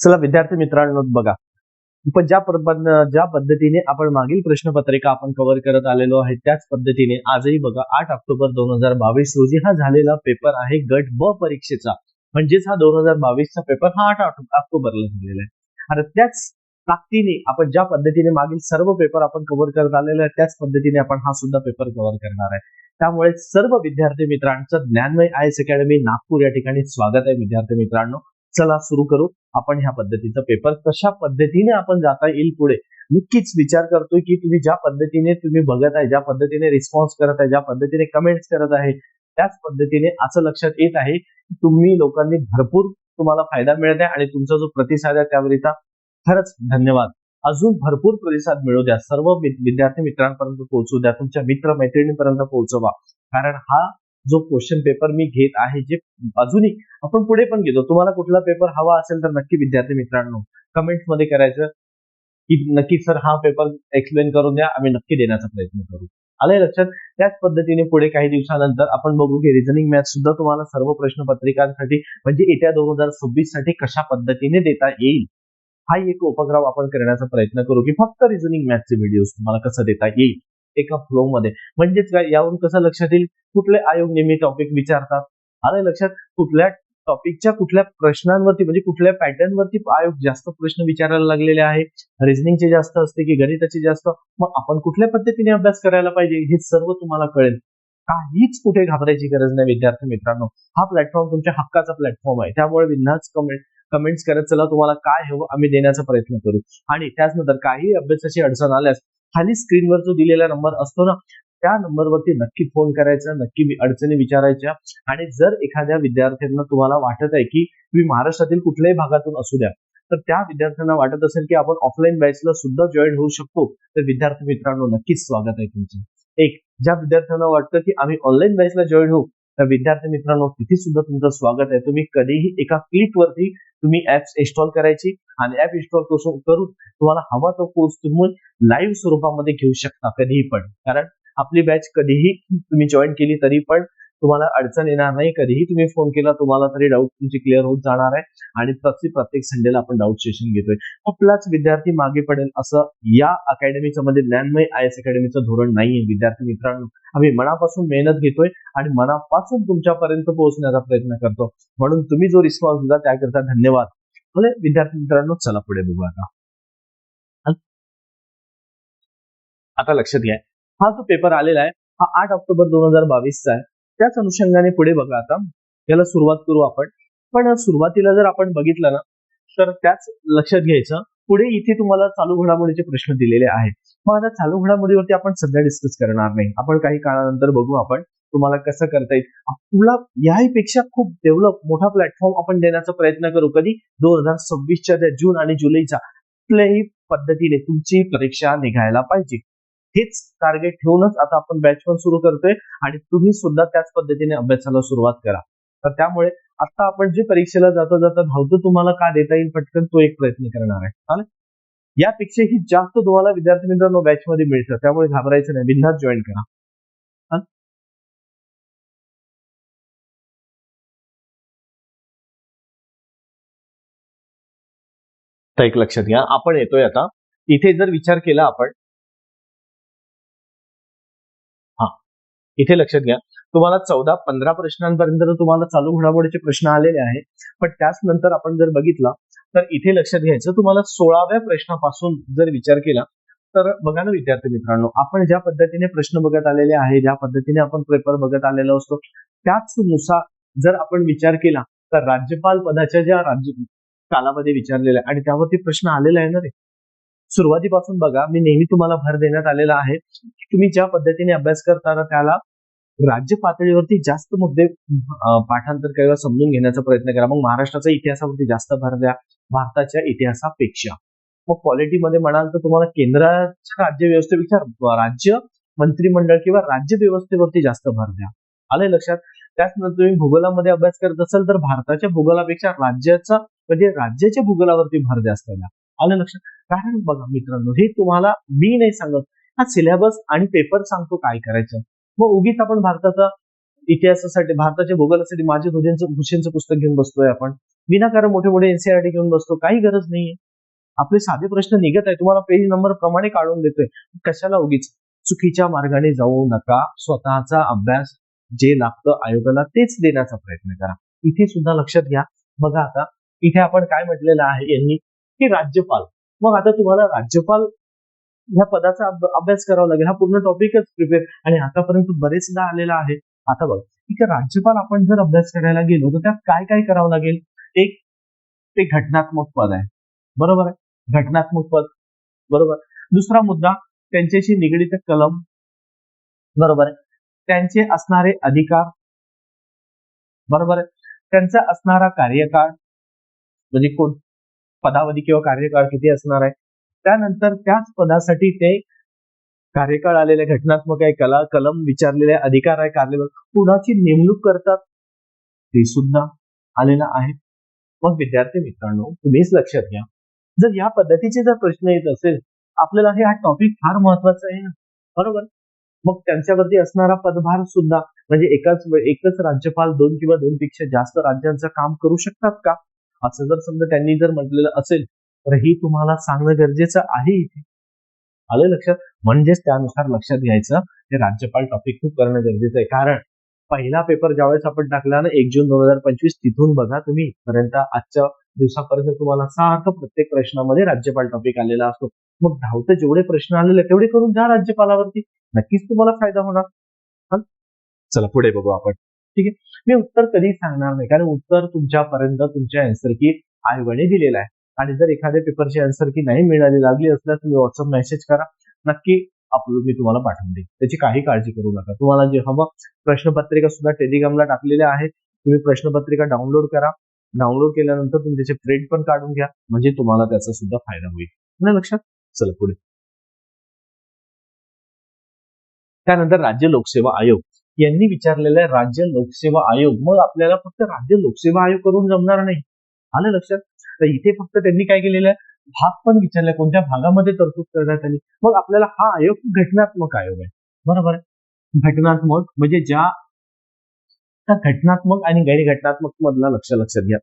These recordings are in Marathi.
चला विद्यार्थी मित्रांनो बघा, पण ज्या पद्धतीने आपण मागील प्रश्नपत्रिका आपण कव्हर करत आलेलो आहे त्याच पद्धतीने आजही बघा 8 ऑक्टोबर 2022 रोजी हा झालेला पेपर आहे गट ब परीक्षेचा. म्हणजेच हा 2022 चा पेपर हा 8 ऑक्टोबरला झालेला आहे. आणि त्याच ताकदीने आपण ज्या पद्धतीने मागील सर्व पेपर आपण कव्हर करत आलेलो आहे त्याच पद्धतीने आपण हा सुद्धा पेपर कव्हर करणार आहे. त्यामुळे सर्व विद्यार्थी मित्रांचं ज्ञानमय आयएस अकॅडमी नागपूर या ठिकाणी स्वागत आहे. विद्यार्थी मित्रांनो, चला सुरू करू आपण ह्या पद्धतीचा पेपर. कशा पद्धतीने आपण जाता येईल पुढे, नक्कीच विचार करतोय की तुम्ही ज्या पद्धतीने तुम्ही बघत आहे, ज्या पद्धतीने रिस्पॉन्स करत आहे, ज्या पद्धतीने कमेंट्स करत आहे, त्याच पद्धतीने असं लक्षात येत आहे की तुम्ही लोकांनी भरपूर तुम्हाला फायदा मिळत आहे आणि तुमचा जो प्रतिसाद आहे त्यावरचा खरंच धन्यवाद. अजून भरपूर प्रतिसाद मिळू द्या, सर्व विद्यार्थी मित्रांपर्यंत पोहोचू द्या, तुमच्या मित्र मैत्रिणींपर्यंत पोहोचवा. कारण हा जो क्वेश्चन पेपर मी घेत आहे, जे अजूनही आपण पुढे पण घेतो. तुम्हाला कुठला पेपर हवा असेल तर नक्की विद्यार्थी मित्रांनो कमेंट्स मध्ये करायचं की नक्की सर हा पेपर एक्सप्लेन करून द्या, आम्ही नक्की देण्याचा प्रयत्न करू. आलंय लक्षात. त्याच पद्धतीने पुढे काही दिवसानंतर आपण बघू की रिझनिंग मॅथ सुद्धा तुम्हाला सर्व प्रश्नपत्रिकांसाठी म्हणजे येत्या 2026 साठी कशा पद्धतीने देता येईल हा एक उपक्रम आपण करण्याचा प्रयत्न करू की फक्त रिझनिंग मॅथचे व्हिडिओ तुम्हाला कसं देता येईल एका फ्लो मध्ये. म्हणजेच काय, यावरून कसं लक्षात येईल कुठले आयोग नेहमी टॉपिक विचारतात. आलंय लक्षात. कुठल्या टॉपिकच्या कुठल्या प्रश्नांवरती म्हणजे कुठल्या पॅटर्नवरती आयोग जास्त प्रश्न विचारायला लागलेले आहे, रिझनिंगचे जास्त असते की गणिताचे जास्त, मग आपण कुठल्या पद्धतीने अभ्यास करायला पाहिजे हे सर्व तुम्हाला कळेल. काहीच कुठे घाबरायची गरज नाही विद्यार्थी मित्रांनो. हा प्लॅटफॉर्म तुमच्या हक्काचा प्लॅटफॉर्म आहे. त्यामुळे बिनधास्त कमेंट्स करत चला, तुम्हाला काय हवं आम्ही देण्याचा प्रयत्न करू. आणि त्याचनंतर काही अभ्यासाची अडचण आल्यास खाली स्क्रीनवर जो दिलेला नंबर असतो ना, त्या नंबरवरती नक्की फोन करायचा, नक्की अडचणी विचारायच्या. आणि जर एखाद्या विद्यार्थ्यांना तुम्हाला वाटत आहे की तुम्ही महाराष्ट्रातील कुठल्याही भागातून असू द्या, तर त्या विद्यार्थ्यांना वाटत असेल की आपण ऑफलाईन बॅचला सुद्धा जॉईन होऊ शकतो, तर विद्यार्थी मित्रांनो नक्कीच स्वागत आहे तुमचं. एक ज्या विद्यार्थ्यांना वाटतं की आम्ही ऑनलाईन बॅचला जॉईन होऊ, तर विद्यार्थी मित्रांनो तिथे सुद्धा तुमचं स्वागत आहे. तुम्ही कधीही एका क्लिकवरती तुम्ही ऍप्स इन्स्टॉल करायची आणि ऍप इन्स्टॉल करून तुम्हाला हवा तो कोर्स तुम्ही लाईव्ह स्वरूपामध्ये घेऊ शकता कधीही पण. कारण आपली बॅच कधीही तुम्ही जॉईन केली तरी पण तुम्हाला अडचण येणार नाही. कधीही तुम्ही फोन केला तुम्हाला तरी डाऊट तुमची क्लिअर होत जाणार आहे. आणि प्रत्येक संडेला आपण डाऊट सेशन घेतोय. आपलाच विद्यार्थी मागे पडेल असं या अकॅडमीचं म्हणजे ज्ञानमय आयएस अकॅडमीचं धोरण नाहीये विद्यार्थी मित्रांनो. आम्ही मनापासून मेहनत घेतोय आणि मनापासून तुमच्यापर्यंत पोहोचण्याचा प्रयत्न करतो. म्हणून तुम्ही जो रिस्पॉन्स दिला त्याकरता धन्यवाद. म्हणजे विद्यार्थी मित्रांनो चला पुढे बघू. आता लक्षात घ्या, हा जो पेपर आलेला आहे हा 8 ऑक्टोबर 2022 चा आहे. त्याच अनुषंगाने पुढे बघा, आता याला सुरुवात करू आपण. पण सुरुवातीला जर आपण बघितलं ना, तर त्याच लक्षात घ्यायचं पुढे इथे तुम्हाला चालू घडामोडीचे प्रश्न दिलेले आहेत. मग आता चालू घडामोडीवरती आपण सध्या डिस्कस करणार नाही, आपण काही काळानंतर बघू आपण तुम्हाला कसं करता येईल. तुला याहीपेक्षा खूप डेव्हलप मोठा प्लॅटफॉर्म आपण देण्याचा प्रयत्न करू. कधी 2026च्या जून आणि जुलैच्या कुठल्याही पद्धतीने तुमची परीक्षा निघायला पाहिजे, हेच टार्गेट ठेवूनच आता आपण बॅच पण सुरू करतोय. आणि तुम्ही सुद्धा त्याच पद्धतीने अभ्यासाला सुरुवात करा. तर त्यामुळे आता आपण जे परीक्षेला जाता धावतो तुम्हाला का देता येईल पटकन तो एक प्रयत्न करणार आहे. चालेल. यापेक्षाही जास्त तुम्हाला विद्यार्थी मित्रांनो बॅच मध्ये मिळतं, त्यामुळे घाबरायचं नाही, बिनधास्त जॉईन करा. तर एक लक्षात घ्या, आपण येतोय आता इथे जर विचार केला आपण, इथे लक्षात घ्या तुम्हाला 14-15 प्रश्नांपर्यंत तुम्हाला चालू घडामोडीचे प्रश्न आलेले आहेत. पण त्याच नंतर आपण जर बघितलं तर इथे लक्षात घ्यायचं तुम्हाला 16व्या प्रश्नापासून जर विचार केला तर बघा ना विद्यार्थी मित्रांनो, आपण ज्या पद्धतीने प्रश्न बघत आलेले आहे, ज्या पद्धतीने आपण पेपर बघत आलेलो असतो त्याच नुसार जर आपण विचार केला तर राज्यपाल पदाच्या ज्या राज्य कालामध्ये विचारलेल्या आणि त्यावरती प्रश्न आलेला आहे ना रे. सुरुवातीपासून बघा, मी नेहमी तुम्हाला भर देण्यात आलेला आहे की तुम्ही ज्या पद्धतीने अभ्यास करताना त्याला राज्य पातळीवरती जास्त मुद्दे पाठांतर किंवा समजून घेण्याचा प्रयत्न करा. मग महाराष्ट्राच्या इतिहासावरती जास्त भर द्या भारताच्या इतिहासापेक्षा. मग क्वालिटीमध्ये म्हणाल तर तुम्हाला केंद्राच्या राज्य व्यवस्थेपेक्षा राज्य मंत्रिमंडळ किंवा राज्य व्यवस्थेवरती जास्त भर द्या. आलंय लक्षात. त्याचनंतर तुम्ही भूगोलामध्ये अभ्यास करत असाल तर भारताच्या भूगोलापेक्षा राज्याचा म्हणजे राज्याच्या भूगोलावरती भर जास्त द्या. आलं लक्षात. कारण बघा मित्रांनो, हे तुम्हाला मी नाही सांगत, हा सिलेबस आणि पेपर सांगतो काय करायचं. मग उगीच आपण भारताचा इतिहासासाठी, भारताच्या भूगोलासाठी माजिद हुसेनचं पुस्तक घेऊन बसतोय आपण. विनाकारण मोठे मोठे एनसीईआरटी घेऊन बसतो. काही गरज नाहीये. आपले साधे प्रश्न निघत आहे, तुम्हाला पेज नंबर प्रमाणे काढून देतोय. कशाला उगीच चुकीच्या मार्गाने जाऊ नका. स्वतःचा अभ्यास जे लागतं आयोगाला तेच देण्याचा प्रयत्न करा. इथे सुद्धा लक्षात घ्या. बघा आता इथे आपण काय म्हटलेलं आहे यांनी की राज्यपाल. मग आता तुम्हाला राज्यपाल ह्या पदाचा अभ्यास करावा लागेल. हा पूर्ण टॉपिकच प्रिपेअर आणि आतापर्यंत बरेचदा आलेला आहे. आता बघ, ठीक आहे, राज्यपाल आपण जर अभ्यास करायला गेलो तर त्यात काय काय करावं लागेल. एक, ते घटनात्मक पद आहे, बरोबर आहे, घटनात्मक पद, बरोबर. दुसरा मुद्दा, त्यांच्याशी निगडीत कलम, बरोबर आहे, त्यांचे असणारे अधिकार, बरोबर आहे, त्यांचा असणारा कार्यकाळ, म्हणजे कोण पदावधी किंवा कार्यकाळ किती असणार आहे. त्यानंतर त्याच पदासाठी ते कार्यकाळ आलेले घटनात्मक आहे, कलम विचारलेले अधिकार आहे, कार्यकाळ, कुणाची नेमणूक करतात ते सुद्धा आलेलं आहे. मग विद्यार्थी मित्रांनो, तुम्हीच लक्षात घ्या, जर या पद्धतीचे जर प्रश्न येत असेल आपल्याला हे हा टॉपिक फार महत्वाचा आहे ना, बरोबर. मग त्यांच्यावरती असणारा पदभार सुद्धा, म्हणजे एकच राज्यपाल 2 किंवा 2 पेक्षा जास्त राज्यांचं काम करू शकतात का, असं जर समजा त्यांनी जर म्हटलेलं असेल तर ही तुम्हाला सांगणं गरजेचं आहे इथे. आलं लक्षात. म्हणजेच त्यानुसार लक्षात घ्यायचं हे राज्यपाल टॉपिक खूप करणं गरजेचं आहे. कारण पहिला पेपर ज्यावेळेस आपण टाकला ना 1 जून 2025, तिथून बघा तुम्ही पर्यंत आजच्या दिवसापर्यंत तुम्हाला सारखं प्रत्येक प्रश्नामध्ये राज्यपाल टॉपिक आलेला असतो. मग धावते जेवढे प्रश्न आलेले तेवढे करून जा राज्यपालावरती, नक्कीच तुम्हाला फायदा होणार. चला पुढे बघू आपण. ठीक आहे, मी उत्तर कधी सांगणार नाही, कारण उत्तर तुमच्यापर्यंत तुमच्या आन्सर की आयोगाने दिलेला आहे. आणि जर एखाद्या पेपरची आन्सर की नाही मिळाली लागली असल्यास तुम्ही व्हॉट्सअप मेसेज करा, नक्की अपलोड मी तुम्हाला पाठवून देईन. त्याची काही काळजी करू नका. तुम्हाला जे हवं प्रश्नपत्रिका सुद्धा टेलिग्रामला टाकलेल्या आहेत. तुम्ही प्रश्नपत्रिका डाउनलोड करा. डाउनलोड केल्यानंतर तुम्ही त्याचे प्रिंट पण काढून घ्या, म्हणजे तुम्हाला त्याचा सुद्धा फायदा होईल. नाही लक्षात. चला पुढे. त्यानंतर राज्य लोकसेवा आयोग यांनी विचारलेलं आहे राज्य लोकसेवा आयोग. मग आपल्याला फक्त राज्य लोकसेवा आयोग करून जमणार नाही. आलं लक्षात. तर इथे फक्त त्यांनी काय केलेलं आहे, भाग पण विचारलाय, कोणत्या भागामध्ये तरतूद करण्यात आली. मग आपल्याला हा आयोग घटनात्मक आयोग आहे, बरोबर आहे. घटनात्मक म्हणजे ज्या घटनात्मक आणि गैर घटनात्मक मधला लक्षात घ्या.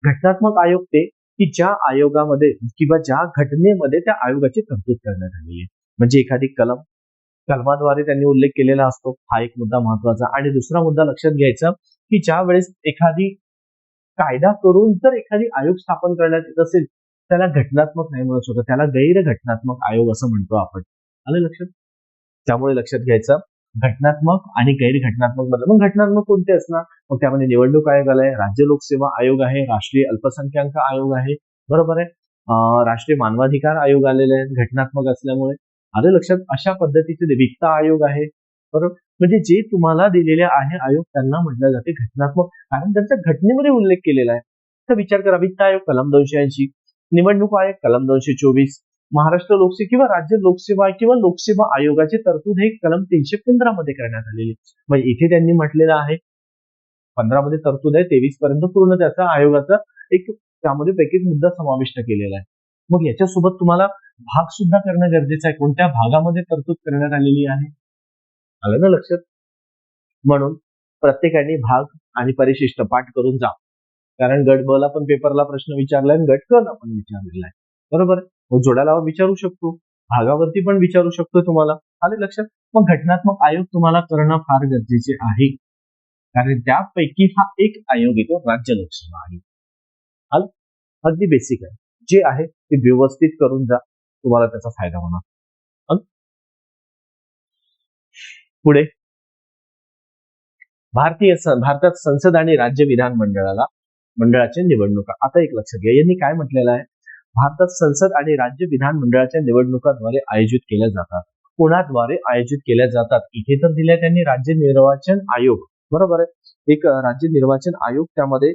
घटनात्मक आयोग ते की ज्या आयोगामध्ये किंवा ज्या घटनेमध्ये त्या आयोगाची तरतूद करण्यात आली आहे. म्हणजे एखादी कलमाद्वारे त्यांनी उल्लेख केलेला असतो, हा एक मुद्दा महत्वाचा. आणि दुसरा मुद्दा लक्षात घ्यायचा की ज्या वेळेस एखादी कायदा करून जर एखादी आयोग स्थापन करण्यात येत असेल त्याला घटनात्मक नाही म्हणू शकत, त्याला गैर घटनात्मक आयोग असं म्हणतो आपण. आलं लक्षात. त्यामुळे लक्षात घ्यायचं घटनात्मक आणि गैर घटनात्मक बद्दल. मग घटनात्मक कोणते असणार, मग त्यामध्ये निवडणूक आयोग आलाय, राज्य लोकसेवा आयोग आहे, राष्ट्रीय अल्पसंख्याक आयोग आहे, बरोबर आहे, राष्ट्रीय मानवाधिकार आयोग आलेले आहेत घटनात्मक असल्यामुळे. आलं लक्षात. अशा पद्धतीचे वित्त आयोग आहे, बरोबर. म्हणजे जे तुम्हाला दिलेले आहे आयोग त्यांना म्हटलं जाते घटनात्मक, कारण त्यांच्या घटनेमध्ये उल्लेख केलेला आहे. तर विचार करा, वित्त आयोग कलम 280, निवडणूक आयोग कलम 224, महाराष्ट्र लोकसेवा किंवा राज्य लोकसेवा किंवा लोकसेवा आयोगाची तरतूद हे कलम 315 मध्ये करण्यात आलेली. मग इथे त्यांनी म्हटलेलं आहे 15 मध्ये तरतूद आहे, 23 पर्यंत पूर्ण त्याचा आयोगाचा एक त्यामध्ये पैकी मुद्दा समाविष्ट केलेला आहे. मग याच्यासोबत तुम्हाला भाग सुद्धा करणं गरजेचं आहे, कोणत्या भागामध्ये तरतूद करण्यात आलेली आहे. आलं ना लक्षात. म्हणून प्रत्येकाने भाग आणि परिशिष्ट पाठ करून जा, कारण गट ब ला पण पेपरला प्रश्न विचारलाय आणि गट क ला पण विचारलेला आहे, बरोबर. मग जोड्याला विचारू शकतो, भागावरती पण विचारू शकतो तुम्हाला. आले लक्षात. मग घटनात्मक आयोग तुम्हाला करणं फार गरजेचे आहे, कारण त्यापैकी हा एक आयोग येतो राज्य लोकसेवा आयोग. आलं. अगदी बेसिक आहे, जे आहे ते व्यवस्थित करून जा, तुम्हाला त्याचा फायदा होणार. पुढे भारतात संसद आणि राज्य विधान मंडळाच्या निवडणुका. आता एक लक्षात घ्या, यांनी काय म्हटलेलं आहे, भारतात संसद आणि राज्य विधान मंडळाच्या निवडणुकाद्वारे आयोजित केल्या जातात. कोणाद्वारे आयोजित केल्या जातात, इथे तर दिल्या त्यांनी राज्य निर्वाचन आयोग, बरोबर आहे. एक राज्य निर्वाचन आयोग त्यामध्ये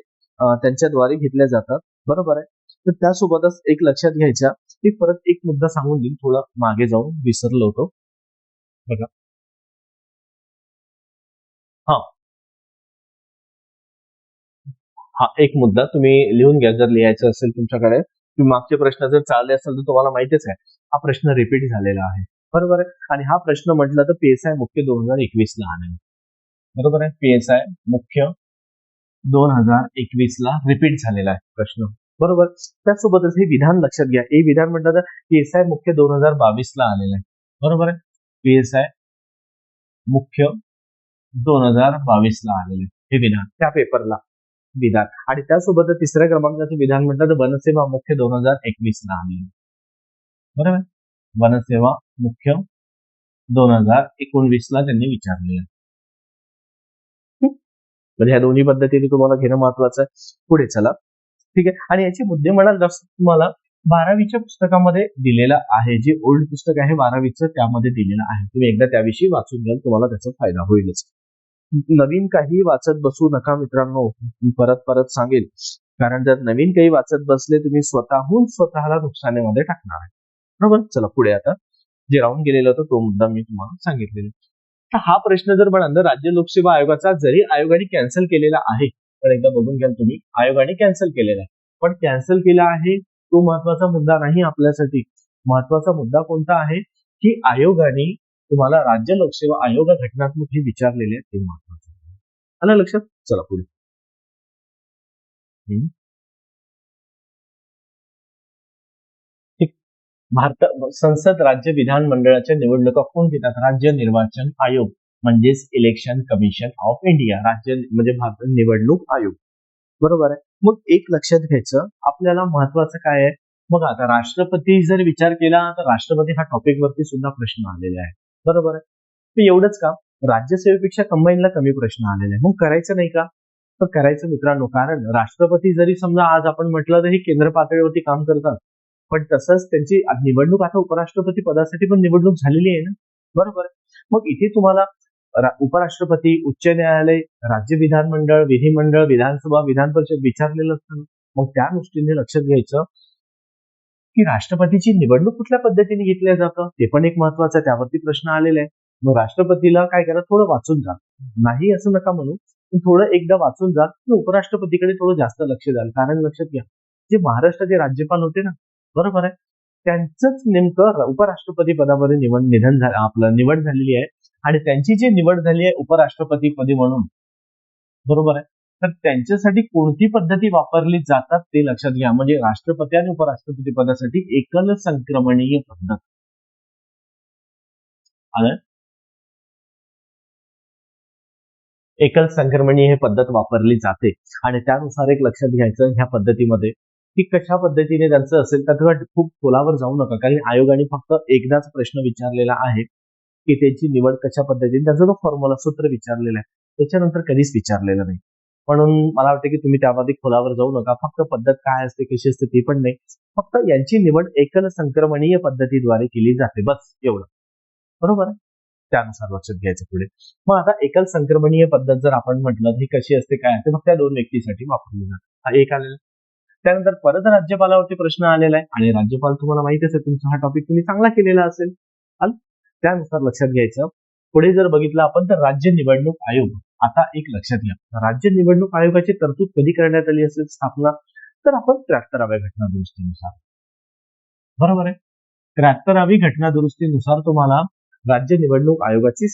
त्यांच्याद्वारे घेतल्या जातात, बरोबर आहे. तर त्यासोबतच एक लक्षात घ्यायचा, एक परत एक मुद्दा सांगून देईल, थोडा मागे जाऊन विसरलो होतो बघा. हा एक मुद्दा तुम्ही लिहून घ्या, जर लिहायचं असेल तुमच्याकडे. तुम्ही मागचे प्रश्न जर चालले असेल तर तुम्हाला माहितीच आहे, हा प्रश्न रिपीट झालेला आहे, बरोबर आहे. आणि हा प्रश्न म्हटलं तर PSI मुख्य 2021 ला आला. बरोबर आहे. PSI मुख्य 2021 ला रिपीट झालेला आहे प्रश्न. बरोबर. त्यासोबतच हे विधान लक्षात घ्या. हे विधान म्हटलं तर PSI मुख्य 2022 ला आलेलं आहे. बरोबर आहे. PSI मुख्य 2022 ला आलेले हे विधान त्या पेपरला विधान. आणि त्यासोबत तिसऱ्या क्रमांकाचं विधान म्हटलं तर वनसेवा मुख्य 2021 ला आलेलं. बरोबर. वनसेवा मुख्य 2019 ला त्यांनी विचारलेलं. म्हणजे ह्या दोन्ही पद्धतीने तुम्हाला घेणं महत्वाचं आहे. पुढे चला. ठीक आहे. आणि याचे मुद्दे म्हणाल जास्त तुम्हाला 12वीच्या पुस्तकामध्ये दिलेलं आहे. जे ओल्ड पुस्तक आहे 12वीचं त्यामध्ये दिलेलं आहे. तुम्ही एकदा त्याविषयी वाचून घ्याल, तुम्हाला त्याचा फायदा होईलच. नवीन काही वाचत बसू नका मित्रांनो. मी परत परत सांगेल, कारण जर नवीन काही वाचत बसले तुम्ही स्वतःहून स्वतःला नुकसानीमध्ये टाकणार आहे. बरोबर. चला पुढे आता जे राहून गेलेलं होतं तो मुद्दा मी तुम्हाला सांगितलेला. तर हा प्रश्न जर म्हणाल तर राज्य लोकसेवा आयोगाचा जरी आयोगाने कॅन्सल केलेला आहे, तर एकदा बघून घ्याल तुम्ही, आयोगाने कॅन्सल केलेला आहे. पण कॅन्सल केला आहे तो महत्वाचा मुद्दा नाही आपल्यासाठी. महत्वाचा मुद्दा कोणता आहे की आयोगाने तुम्हाला राज्य लोकसेवा आयोग घटनात्मक हे विचारलेले आहे, ते महत्वाचं आहे. आलं लक्षात. चला पुढे. भारत संसद राज्य विधानमंडळाच्या निवडणुका कोण घेतात? राज्य निर्वाचन आयोग म्हणजेच इलेक्शन कमिशन ऑफ इंडिया. राज्य म्हणजे भारत निवडणूक आयोग. बरोबर आहे. मग एक लक्षात घ्यायचं आपल्याला महत्वाचं काय आहे. मग आता राष्ट्रपती जर विचार केला तर राष्ट्रपती हा टॉपिक वरती सुद्धा प्रश्न आलेले आहे. बरोबर आहे. तर एवढंच का राज्यसेवेपेक्षा कंबाईनला कमी प्रश्न आलेले आहे. मग करायचं नाही का? तर करायचं मित्रांनो, कारण राष्ट्रपती जरी समजा आज आपण म्हटलं तरी केंद्र पातळीवरती काम करतात, पण तसंच त्यांची निवडणूक आता उपराष्ट्रपती पदासाठी पण निवडणूक झालेली आहे ना. बरोबर. मग इथे तुम्हाला उपराष्ट्रपती, उच्च न्यायालय, राज्य विधानमंडळ, विधिमंडळ, विधानसभा, विधान परिषद विचारलेलं असतं. मग त्या दृष्टीने लक्षात घ्यायचं की राष्ट्रपतीची निवडणूक कुठल्या पद्धतीने घेतल्या जातं ते पण एक महत्वाचं आहे. त्यावरती प्रश्न आलेला आहे. मग राष्ट्रपतीला काय करा, थोडं वाचून जा. नाही असं नका म्हणू, पण थोडं एकदा वाचून जा. उपराष्ट्रपतीकडे थोडं जास्त लक्ष द्याल. कारण लक्षात घ्या, जे महाराष्ट्राचे राज्यपाल होते ना, बरोबर आहे, त्यांचंच नेमकं उपराष्ट्रपती पदामध्ये निवड झालेली आहे. आणि त्यांची जी निवड झाली आहे उपराष्ट्रपती पदी म्हणून, बरोबर आहे, तर त्यांच्यासाठी कोणती पद्धती वापरली जातात ते लक्षात घ्या. म्हणजे राष्ट्रपती आणि उपराष्ट्रपती पदासाठी एकल संक्रमणीय पद्धत आलं. एकल संक्रमणीय हे पद्धत वापरली जाते. आणि त्यानुसार एक लक्षात घ्यायचं ह्या पद्धतीमध्ये की कशा पद्धतीने त्यांचं असेल तर खूप खोलावर जाऊ नका, कारण आयोगाने फक्त एकदाच प्रश्न विचारलेला आहे की त्यांची निवड कशा पद्धतीने, त्याचा जो फॉर्म्युला सूत्र विचारलेला आहे त्याच्यानंतर कधीच विचारलेलं नाही. म्हणून मला वाटतं की तुम्ही त्यामध्ये खोलावर जाऊ नका. फक्त पद्धत काय असते कशी असते ते पण नाही, फक्त यांची निवड एकल संक्रमणीय पद्धतीद्वारे केली जाते, बस एवढं. बरोबर. त्यानुसार लक्षात घ्यायचं पुढे. मग आता एकल संक्रमणीय पद्धत जर आपण म्हटलं ही कशी असते काय असते, फक्त त्या दोन व्यक्तीसाठी वापरली जाते. हा एक आलेला. त्यानंतर परत राज्यपालावरती प्रश्न आलेला आहे. आणि राज्यपाल तुम्हाला माहितीच आहे, तुमचा हा टॉपिक तुम्ही चांगला केलेला असेल. त्यानुसार लक्षात घ्यायचं. पुढे जर बघितलं आपण तर राज्य निवडणूक आयोग. आता एक लक्षात घ्या, राज्य निवडणूक आयोगाची तरतूद कधी करण्यात आली असेल स्थापना, तर आपण 73व्या घटना दुरुस्तीनुसार. बरोबर आहे. 73वी घटना दुरुस्तीनुसार तुम्हाला राज्य निवडणूक आयोगाची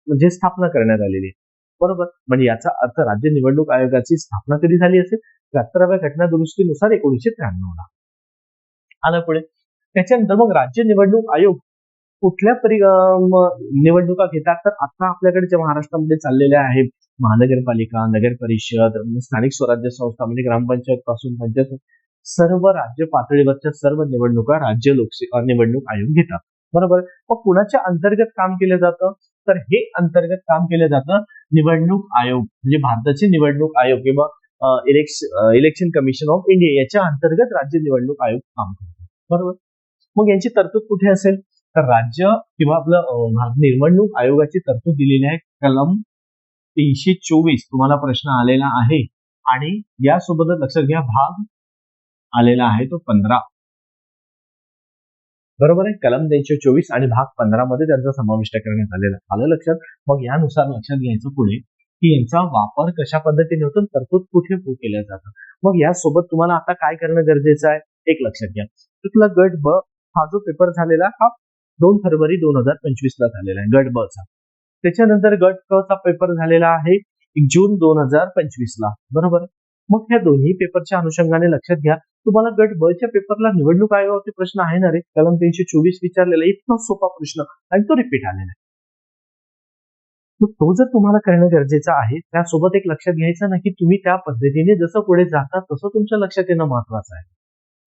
म्हणजे स्थापना करण्यात आलेली आहे. बरोबर. म्हणजे याचा अर्थ राज्य निवडणूक आयोगाची स्थापना कधी झाली असेल? 73व्या घटना दुरुस्तीनुसार 1993 ला. आलं पुढे. त्याच्यानंतर मग राज्य निवडणूक आयोग कुठल्या निवडणुका घेतात, तर आता आपल्याकडे जे महाराष्ट्रामध्ये चाललेल्या आहेत महानगरपालिका, नगर परिषद, स्थानिक स्वराज्य संस्था म्हणजे ग्रामपंचायत पासून पंचायत, सर्व राज्य पातळीवरच्या सर्व निवडणुका राज्य लोकसेवा निवडणूक आयोग घेतात. बरोबर. मग कुणाच्या अंतर्गत काम केलं जातं, तर हे अंतर्गत काम केलं जातं निवडणूक आयोग म्हणजे भारताचे निवडणूक आयोग किंवा इलेक्शन कमिशन ऑफ इंडिया याच्या अंतर्गत राज्य निवडणूक आयोग काम करतो. बरोबर. मग यांची तरतूद कुठे असेल, तर राज्य किंवा आपलं निवडणूक आयोगाची तरतूद दिलेली आहे कलम 324. तुम्हाला प्रश्न आलेला आहे. आणि यासोबतच लक्षात घ्या भाग आलेला आहे तो 15. बरोबर आहे. कलम 324 आणि भाग 15 मध्ये त्यांचा समाविष्ट करण्यात आलेला. आलं लक्षात. मग यानुसार लक्षात घ्यायचं पुढे की यांचा वापर कशा पद्धतीने होतो, तरतूद कुठे केल्या जातं. मग यासोबत तुम्हाला आता काय करणं गरजेचं आहे, एक लक्षात घ्या. तुला गट ब हा जो पेपर झालेला हा 2 फेब्रुवारी 2025 ला झालेला आहे, गट ब चा. त्याच्यानंतर गट क चा पेपर झालेला आहे जून 2025 ला, बरोबर. मग ह्या दोन्ही पेपरच्या अनुषंगाने लक्षात घ्या, तुम्हाला गट ब च्या पेपरला निवडणूक आयोगावरती प्रश्न आहे ना रे, कलम 324 विचारलेला इतका सोपा प्रश्न आणि तो रिपीट आलेला आहे. मग तो जर तुम्हाला करणं गरजेचं आहे, त्यासोबत एक लक्षात घ्यायचं ना की तुम्ही त्या पद्धतीने जसं पुढे जाता तसं तुमच्या लक्षात येणं महत्वाचं आहे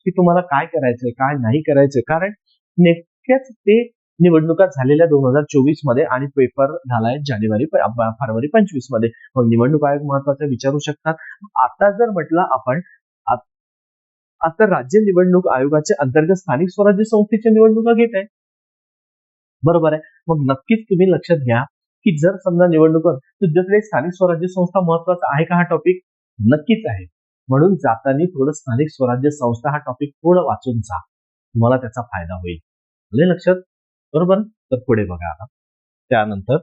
की तुम्हाला काय करायचंय काय नाही करायचंय. कारण नेमक्याच ते निवडणुका झालेल्या 2024 मध्ये आणि पेपर झालाय फरवरी 25 मध्ये. मग निवडणूक आयोग महत्वाचा विचारू शकतात. आता जर म्हटलं आपण आता राज्य निवडणूक आयोगाच्या अंतर्गत स्थानिक स्वराज्य संस्थेच्या निवडणुका घेत आहे, बरोबर आहे. मग नक्कीच तुम्ही लक्षात घ्या की जर समजा निवडणुका तुझ्याकडे स्थानिक स्वराज्य संस्था महत्वाचा आहे का हा टॉपिक? नक्कीच आहे. म्हणून जाताना थोडं स्थानिक स्वराज्य संस्था हा टॉपिक थोडं वाचून जा, तुम्हाला त्याचा फायदा होईल. आले लक्षात? बरोबर. तर पुढे बघा आता. त्यानंतर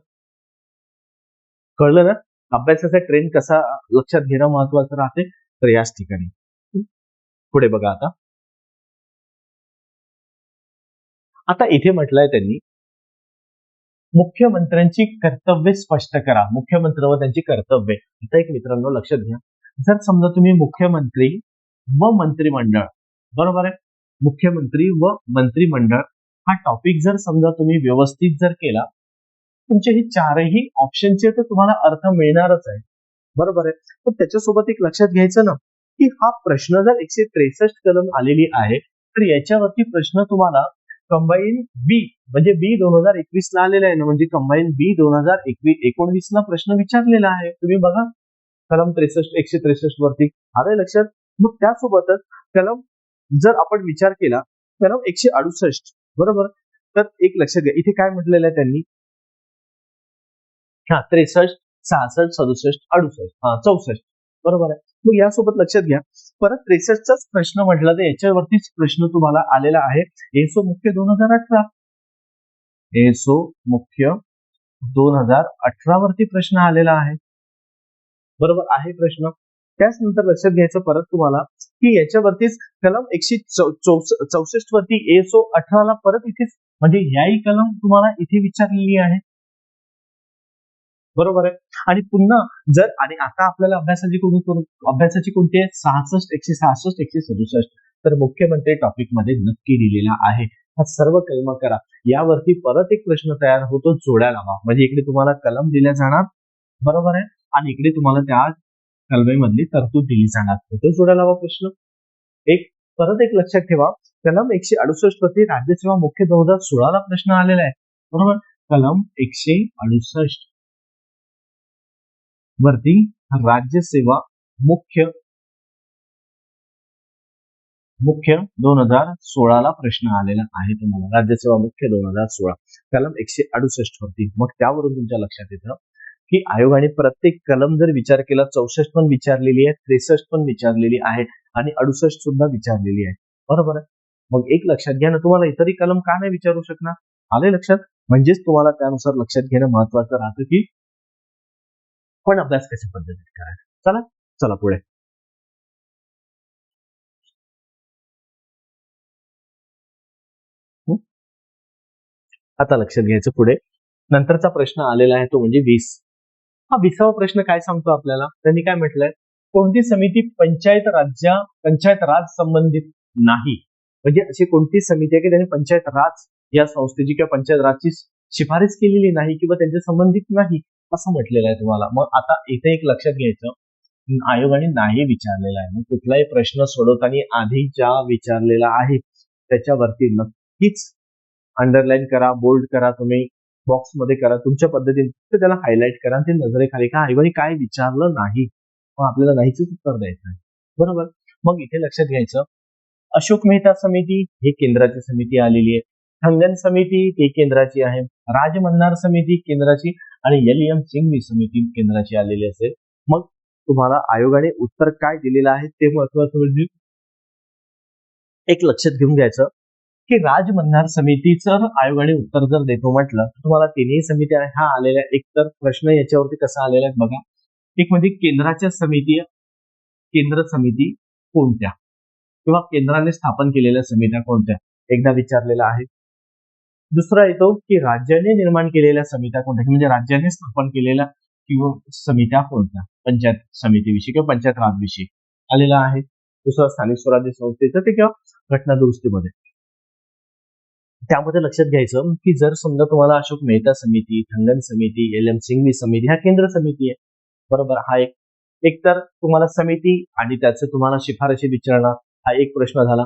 कळलं ना अभ्यासाचा ट्रेंड कसा लक्षात घेणं महत्वाचं राहते. तर याच ठिकाणी पुढे बघा आता. आता इथे म्हटलंय त्यांनी मुख्यमंत्र्यांची कर्तव्ये स्पष्ट करा. मुख्यमंत्री व त्यांची कर्तव्ये. आता एक मित्रांनो लक्षात घ्या, जर समजा तुम्ही मुख्यमंत्री व मंत्रिमंडळ, बरोबर आहे, मुख्यमंत्री व मंत्रिमंडळ हा टॉपिक जर समजा तुम्ही व्यवस्थित जर केला, तुमचे हे चारही ऑप्शनचे तर तुम्हाला अर्थ मिळणारच आहे, बरोबर आहे. पण त्याच्यासोबत एक लक्षात घ्यायचं ना की हा प्रश्न जर 163 कलम आलेली आहे तर याच्यावरती प्रश्न तुम्हाला कंबाईन बी म्हणजे बी 2021 ला आलेला आहे ना, म्हणजे कंबाईन बी 2019 ला प्रश्न विचारलेला आहे. तुम्ही बघा कलम 163 वरती आलंय लक्षात. मग त्यासोबतच कलम जर आपण विचार केला कलम 168, बरोबर. तर एक लक्षात घ्या इथे काय म्हटलेलं आहे त्यांनी, 63, 66, 67, 68, 64, बरोबर आहे. मग यासोबत लक्षात घ्या परत 63चाच प्रश्न म्हटला तर याच्यावरतीच प्रश्न तुम्हाला आलेला आहे एसओ मुख्य 2018. एसओ मुख्य 2018 वरती प्रश्न आलेला आहे, बरोबर आहे प्रश्न. त्याच नंतर लक्षात घ्यायचं परत तुम्हाला की याच्यावरतीच कलम 164 वरती एसओ 18 ला परत इथेच म्हणजे याही कलम तुम्हाला इथे विचारलेली आहे, बरोबर आहे. आणि पुन्हा जर आणि आता आपल्याला अभ्यासाची कोणती आहे 66, 166, 167. तर मुख्यमंत्री टॉपिक मध्ये नक्की दिलेला आहे. हा सर्व कलम करा. यावरती परत एक प्रश्न तयार होतो जोड्या लावा. म्हणजे इकडे तुम्हाला कलम दिल्या जाणार, बरोबर आहे, आणि इकडे तुम्हाला त्या कलमेमधली तरतूद दिली जाणार. तो जोड्या लावा प्रश्न. परत एक लक्षात ठेवा कलम 168 वरती राज्यसेवा मुख्य 2016 ला प्रश्न आलेला आहे, बरोबर. कलम 168 वरती राज्यसेवा मुख्य 2016 ला प्रश्न आलेला आहे तुम्हाला. राज्यसेवा मुख्य 2016 कलम 168 वरती. मग त्यावरून तुमच्या लक्षात येतं की आयोगाने प्रत्येक कलम जर विचार केला 64 पण विचारलेली आहे, 63 पण विचारलेली आहे आणि 68 सुद्धा विचारलेली आहे, बरोबर आहे. मग एक लक्षात घ्या ना तुम्हाला इतरही कलम का नाही विचारू शकणार? आले लक्षात? म्हणजेच तुम्हाला त्यानुसार लक्षात घेणं महत्वाचं राहतं की पण अभ्यास कशा पद्धतीने करायचा. चला पुढे. आता लक्षात घ्यायचं पुढे नंतरचा प्रश्न आलेला आहे तो म्हणजे 20. हा 20वा प्रश्न काय सांगतो आपल्याला, त्यांनी काय म्हटलंय, कोणती समिती पंचायत राज संबंधित नाही. म्हणजे अशी कोणती समिती आहे की त्यांनी पंचायत राज या संस्थेची किंवा पंचायत राजची शिफारस केलेली नाही किंवा त्यांच्या संबंधित नाही असं म्हटलेलं आहे तुम्हाला. मग आता इथे एक लक्षात घ्यायचं आयोगाने नाही विचारलेला आहे. मग कुठलाही प्रश्न सोडवताना आधी ज्या विचारलेला आहे त्याच्यावरती नक्कीच अंडरलाईन करा, बोल्ड करा, तुम्ही बॉक्स मध्ये करा, तुमच्या पद्धतीने त्याला हायलाईट करा. ते नजरेखाली का आयोगाने काय विचारलं नाही मग आपल्याला नाहीच उत्तर द्यायचं आहे, बरोबर. मग इथे लक्षात घ्यायचं अशोक मेहता समिती ही केंद्राची समिती आलेली आहे, ठंगन समिती ही केंद्राची आहे, राजमन्नार समिती केंद्राची आणि एल.एम. सिंघवी समिती केंद्राची आलेली असेल. मग तुम्हाला आयोगाने उत्तर काय दिलेलं आहे ते महत्वाचं. म्हणजे एक लक्षात घेऊन घ्यायचं की राजमन्नार समितीचं आयोगाने उत्तर जर देतो म्हटलं तर तुम्हाला तिन्ही समित्या ह्या आलेल्या. एक तर प्रश्न याच्यावरती कसा आलेला आहे बघा, एक म्हणजे केंद्राच्या समिती, केंद्र समिती कोणत्या किंवा केंद्राने स्थापन केलेल्या समित्या कोणत्या एकदा विचारलेला आहे. दुसरा येतो की राज्याने निर्माण केलेल्या समित्या कोणत्या, म्हणजे राज्याने स्थापन केलेल्या किंवा समित्या कोणत्या, पंचायत समितीविषयी किंवा पंचायत राजविषयी आलेला आहे. दुसरा स्थानिक स्वराज्य संस्थेचं ते किंवा घटना दुरुस्तीमध्ये. त्यामध्ये लक्षात घ्यायचं की जर समजा तुम्हाला अशोक मेहता समिती, टंडन समिती, एल एम सिंघवी समिती ह्या केंद्र समिती आहे, बरोबर, हा एक तर तुम्हाला समिती आणि त्याचे तुम्हाला शिफारशी विचारणं, हा एक प्रश्न झाला.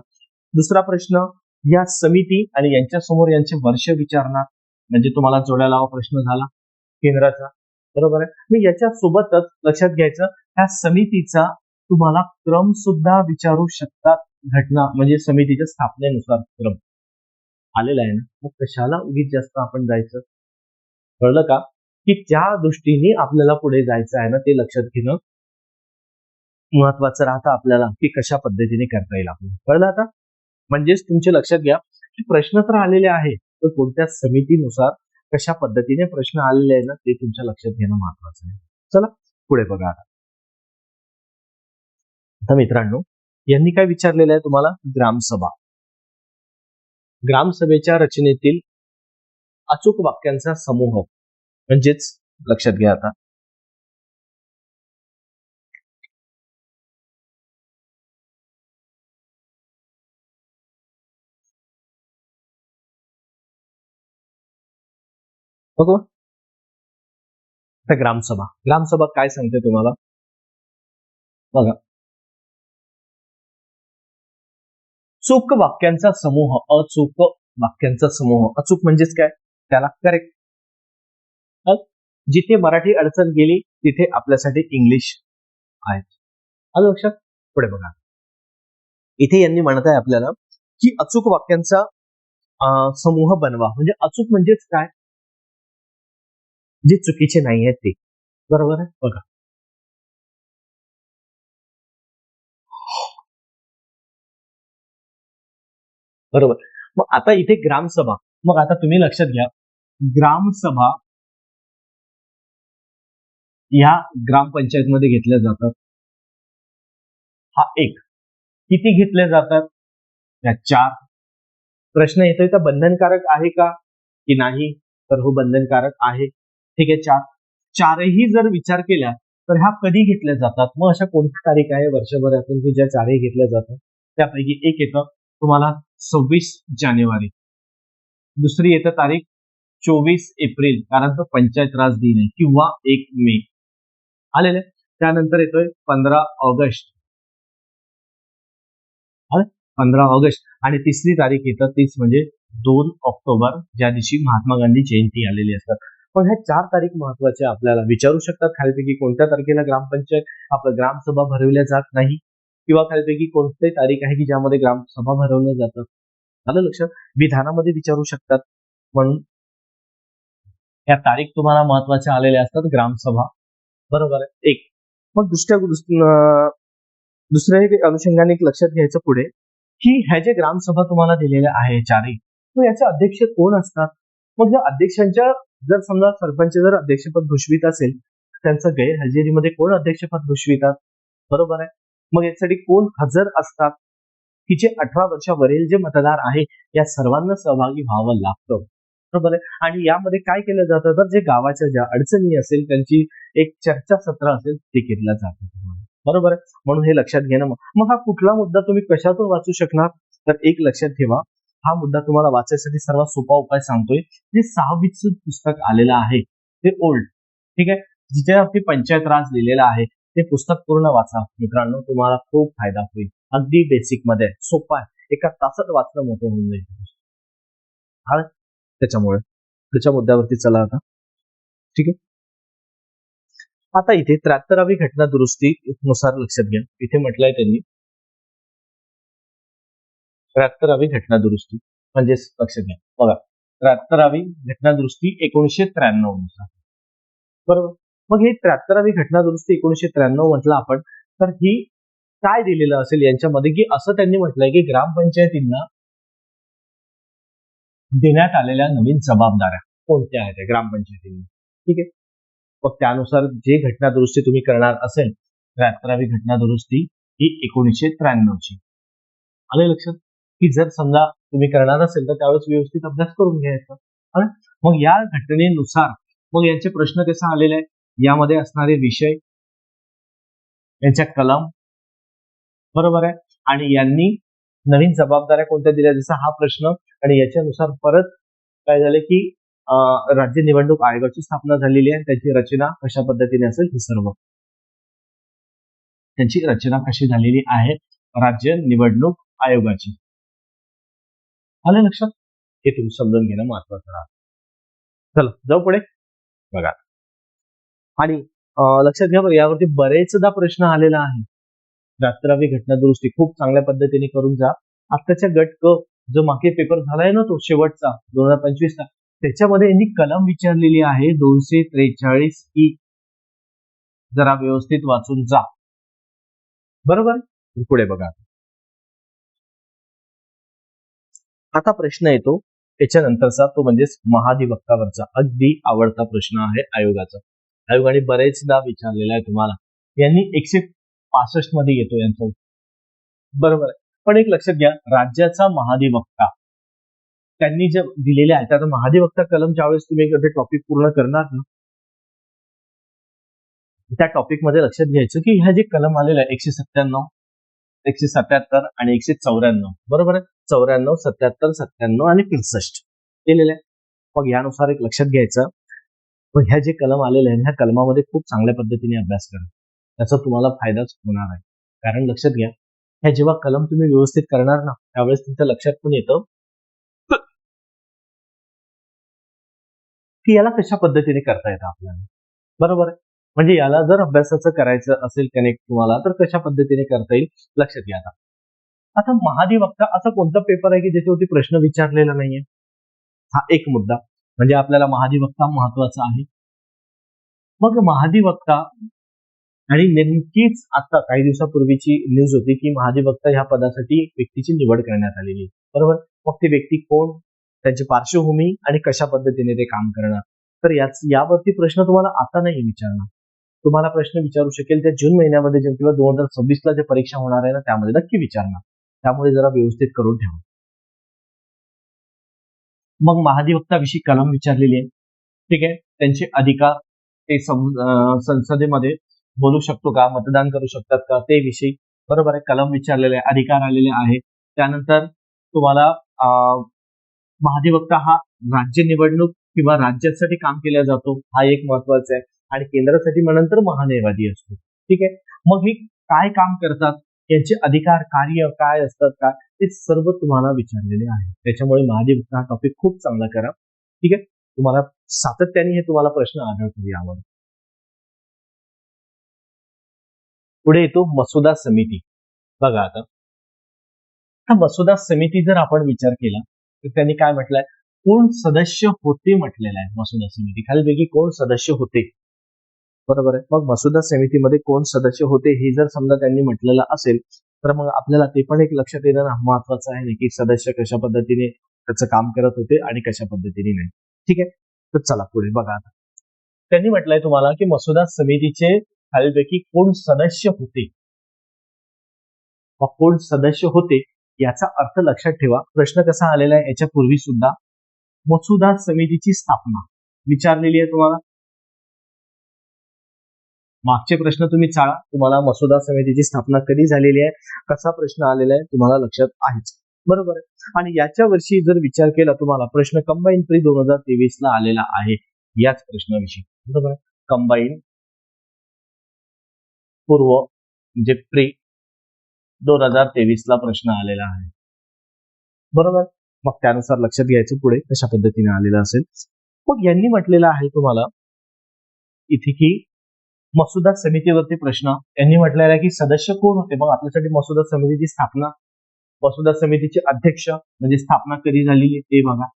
दुसरा प्रश्न, या समिती आणि यांच्या समोर यांचे वर्ष विचारणार, म्हणजे तुम्हाला जोड्या लावा प्रश्न झाला केंद्राचा, बरोबर आहे. मी याच्या सोबतच लक्षात घ्यायचं, ह्या समितीचा तुम्हाला क्रम सुद्धा विचारू शकतात. घटना म्हणजे समितीच्या स्थापनेनुसार क्रम आलेला आहे ना, मग कशाला उगीच जास्त आपण जायचं, कळलं का? की त्या दृष्टीने आपल्याला पुढे जायचं आहे ना, ते लक्षात घेणं महत्वाचं राहतं आपल्याला, की कशा पद्धतीने करता येईल आपल्याला, कळलं आता? म्हणजेच तुमच्या लक्षात घ्या की प्रश्न तर आलेले आहे, तर कोणत्या समितीनुसार कशा पद्धतीने प्रश्न आलेले आहे ना, ते तुमच्या लक्षात घेणं महत्वाचं आहे. चला पुढे बघा आता मित्रांनो, यांनी काय विचारलेलं आहे तुम्हाला, ग्रामसभा. ग्रामसभेच्या रचनेतील अचूक वाक्यांचा समूह, म्हणजेच लक्षात घ्या आता, बघू आता ग्रामसभा काय सांगते तुम्हाला, बघा, चूक वाक्यांचा समूह, अचूक वाक्यांचा समूह. अचूक म्हणजेच काय, त्याला करेक्ट. जिथे मराठी अडचण गेली तिथे आपल्यासाठी इंग्लिश आहे. आलं लक्षात? पुढे बघा, इथे यांनी म्हणत आहे आपल्याला की अचूक वाक्यांचा समूह बनवा. म्हणजे अचूक म्हणजेच काय, जे चुकीचे नाही आहेत ते, बरोबर आहे. बघा, बरोबर. मग आता इथे ग्रामसभा, मग आता तुम्ही लक्षात घ्या, ग्रामसभा ह्या ग्रामपंचायतमध्ये घेतल्या जातात. हा एक. किती घेतल्या जातात, या 4. प्रश्न येतोय का बंधनकारक आहे का की नाही, तर हो बंधनकारक आहे. ठीक आहे, 4. चारही जर विचार केला तर ह्या कधी घेतल्या जातात, मग अशा कोणती तारीख आहे वर्षभरातून की ज्या 4ही घेतल्या जातात, त्यापैकी एक येतं तुम्हाला 26 जानेवारी, दुसरी येतं तारीख 24 एप्रिल, कारण तो पंचायत राज दिन आहे, किंवा 1 मे आलेले. त्यानंतर येतोय 15 ऑगस्ट, 15 ऑगस्ट, आणि तिसरी तारीख येतं तीच म्हणजे 2 ऑक्टोबर, ज्या दिवशी महात्मा गांधी जयंती आलेली असतात. पण ह्या 4 तारीख महत्वाच्या आपल्याला विचारू शकतात खालीपैकी कोणत्या तारखेला ग्रामपंचायत आपलं ग्रामसभा भरवल्या जात नाही, किंवा खालीपैकी कोणती तारीख आहे की ज्यामध्ये ग्रामसभा भरवल्या जातात. आलं लक्षात? विधानामध्ये विचारू शकतात, म्हणून या तारीख तुम्हाला महत्वाच्या आलेल्या असतात ग्रामसभा, बरोबर आहे. एक. मग दुसऱ्या अनुषंगाने लक्षात घ्यायचं पुढे की ह्या जे ग्रामसभा तुम्हाला दिलेल्या आहे 4ही, तर याचे अध्यक्ष कोण असतात. मग या अध्यक्षांच्या, जर समजा सरपंच जर अध्यक्षपद भूषवित असेल, त्यांचं गैरहजेरीमध्ये कोण अध्यक्षपद भूषवितात, बरोबर आहे. मग यासाठी कोण हजर असतात, की जे 18 वर्षावरील जे मतदार आहे या सर्वांना सहभागी व्हावं लागतं, बरोबर आहे. आणि यामध्ये काय केलं जातं, तर जे गावाच्या ज्या अडचणी असेल त्यांची एक चर्चासत्र असेल ते केलं जातं, बरोबर आहे. म्हणून हे लक्षात घेणं. मग हा कुठला मुद्दा तुम्ही कशातून वाचू शकणार, तर एक लक्षात ठेवा, हा मुद्दा तुम्हाला वाचायसाठी सर्वात सोपा उपाय सांगतोय, जे 6वीचं पुस्तक आलेलं आहे ते ओल्ड, ठीक आहे, जिथे आपली पंचायत राज लिहिलेला आहे ते पुस्तक पूर्ण वाचा मित्रांनो, तुम्हाला खूप फायदा होईल. अगदी बेसिक मध्ये सोपा आहे, एका तासात वाचणं मोठं होऊन जाईल. हा, त्याच्यामुळे त्याच्या मुद्द्यावरती चला आता, ठीक आहे. आता इथे 73वी घटना दुरुस्ती नुसार लक्षात घ्या, इथे म्हटलंय त्यांनी 73वी घटना दुरुस्ती, म्हणजेच लक्षात घ्या, बघा, 73वी घटना दुरुस्ती 1993 नुसार, बरोबर. मग ही 73वी घटना दुरुस्ती 1993 म्हटलं आपण, तर ही काय दिलेलं असेल यांच्यामध्ये, की असं त्यांनी म्हटलंय की ग्रामपंचायतींना देण्यात आलेल्या नवीन जबाबदाऱ्या कोणत्या आहेत ग्रामपंचायतींनी, ठीक आहे. मग त्यानुसार जे घटना दुरुस्ती तुम्ही करणार असेल, 73वी घटना दुरुस्ती ही 1993ची, आले लक्षात, की जर समजा तुम्ही करणार असेल तर त्यावेळेस व्यवस्थित अभ्यास करून घ्यायचा. है ना? मग या घटनेनुसार मग यांचे प्रश्न कसे आलेले आहेत, यामध्ये असणारे विषय, यांच्या कलम, बरोबर आहे, आणि यांनी नवीन जबाबदाऱ्या कोणत्या दिल्या, जसा हा प्रश्न, आणि याच्यानुसार परत काय झालं की राज्य निवडणूक आयोगाची स्थापना झालेली आहे. त्याची रचना कशा पद्धतीने असेल हे सर्व, त्यांची रचना कशी झालेली आहे राज्य निवडणूक आयोगाची. आलं लक्षात? हे तुम्ही समजून घेणं महत्वाचं आहे. चला जाऊ पुढे बघा. आणि लक्षात घ्या बरं, यावरती बरेचदा प्रश्न आलेला आहे. 72वी घटना दुरुस्ती खूप चांगल्या पद्धतीने करून जा. आत्ताच्या गट क जो मागे पेपर झालाय ना तो शेवटचा 2025 चा, त्याच्यामध्ये यांनी कलम विचारलेली आहे 243 ई. जरा व्यवस्थित वाचून जा. बरोबर, पुढे बघा. आता प्रश्न येतो त्याच्यानंतरचा, तो म्हणजे महाधिवक्तावरचा. अगदी आवडता प्रश्न आहे आयोगाचा. आयोगाने बरेचदा विचारलेला आहे तुम्हाला. यांनी 165 मध्ये येतो यांचा, बरोबर आहे. पण एक लक्षात घ्या, राज्याचा महाधिवक्ता त्यांनी जे दिलेले आहेत, आता महाधिवक्ता कलम ज्यावेळेस तुम्ही टॉपिक पूर्ण करणार ना, त्या टॉपिक मध्ये लक्षात घ्यायचं की ह्या जे कलम आलेले आहे 197, 177 आणि 194, बरोबर आहे. 94, 77, 97 आणि 65 केलेले आहे. मग यानुसार एक लक्षात घ्यायचं, मग ह्या जे कलम आलेले आहेत ह्या कलमामध्ये खूप चांगल्या पद्धतीने अभ्यास करा, त्याचा तुम्हाला फायदाच होणार आहे. कारण लक्षात घ्या, ह्या जेव्हा कलम तुम्ही व्यवस्थित करणार ना, त्यावेळेस तुमच्या लक्षात पण येतं की याला कशा पद्धतीने करता येतं आपल्याला, बरोबर आहे. म्हणजे याला जर अभ्यासाचं करायचं असेल कनेक्ट तुम्हाला, तर कशा पद्धतीने करता येईल लक्षात घ्या. आता महाधिवक्ता असा कोणता पेपर आहे की ज्याच्यावरती प्रश्न विचारलेला नाहीये, हा एक मुद्दा. म्हणजे आपल्याला महाधिवक्ता महत्वाचा आहे. मग महाधिवक्ता, आणि नेमकीच आता काही दिवसापूर्वीची न्यूज होती की महाधिवक्ता ह्या पदासाठी व्यक्तीची निवड करण्यात आलेली, बरोबर. मग ती व्यक्ती कोण, त्यांची पार्श्वभूमी आणि कशा पद्धतीने ते काम करणार, तर यावरती प्रश्न तुम्हाला आता नाही विचारणार. तुम्हाला प्रश्न विचारू शकेल त्या जून महिन्यामध्ये किंवा 2026 ला जे परीक्षा होणार आहे ना त्यामध्ये नक्की विचारणार. त्यामुळे जरा व्यवस्थित करून ठेवा. मग महाधिवक्ताविषयी कलम विचारलेली आहे, ठीक आहे. त्यांचे अधिकार, ते संसदेमध्ये बोलू शकतो का, मतदान करू शकतात का, ते विषयी, बरोबर आहे. कलम विचारलेले आहे, अधिकार आलेले आहे. त्यानंतर तुम्हाला महाधिवक्ता हा राज्य निवडणूक किंवा राज्यासाठी काम केला जातो, हा एक महत्वाचा आहे. आणि केंद्रासाठी म्हणून महान्यायवादी असतो, ठीक आहे. मग हे काय काम करतात, यांचे अधिकार, कार्य काय असतात, काय, ते सर्व तुम्हाला विचारलेले आहे. त्याच्यामुळे महाधिवक्ता हा टॉपिक खूप चांगला करा, ठीक आहे. तुम्हाला सातत्याने हे तुम्हाला प्रश्न आढळतील यावर. पुढे येतो मसुदा समिती. बघा आता, हा मसुदा समिती जर आपण विचार केला तर त्यांनी काय म्हटलंय, कोण सदस्य होते म्हटलेलं आहे. मसुदा समिती खालीपैकी कोण सदस्य होते, बरोबर आहे. मग मसुदा समितीमध्ये कोण सदस्य होते हे जर समजा त्यांनी म्हटलेलं असेल तर मग आपल्याला ते पण एक लक्षात येणं महत्वाचं आहे की सदस्य कशा पद्धतीने त्याचं काम करत होते आणि कशा पद्धतीने नाही, ठीक आहे. तर चला पुढे बघा. आता त्यांनी म्हटलंय तुम्हाला की मसुदा समितीचे खालीलपैकी कोण सदस्य होते. मग कोण सदस्य होते याचा अर्थ लक्षात ठेवा. प्रश्न कसा आलेला आहे याच्यापूर्वी सुद्धा मसुदा समितीची स्थापना विचारलेली आहे तुम्हाला. मागचे प्रश्न तुम्ही चाळा, तुम्हाला मसुदा समितीची स्थापना कधी झालेली आहे, कसा प्रश्न आलेला आहे तुम्हाला लक्षात आहेच, बरोबर आहे. आणि याच्या वर्षी जर विचार केला तुम्हाला प्रश्न कंबाईन प्री 2023 ला आलेला आहे याच प्रश्नाविषयी, बरोबर. कंबाईन पूर्व म्हणजे प्री 2023 ला प्रश्न आलेला आहे, बरोबर. मग त्यानुसार लक्षात घ्यायचं पुढे कशा पद्धतीने आलेला असेल. मग यांनी म्हटलेलं आहे तुम्हाला इथे की मसुदा समितीवरती प्रश्न, यांनी म्हटलेला आहे की सदस्य कोण होते. मग आपल्यासाठी मसुदा समितीची स्थापना, मसुदा समितीचे अध्यक्ष म्हणजे स्थापना कधी झाली ते बघा,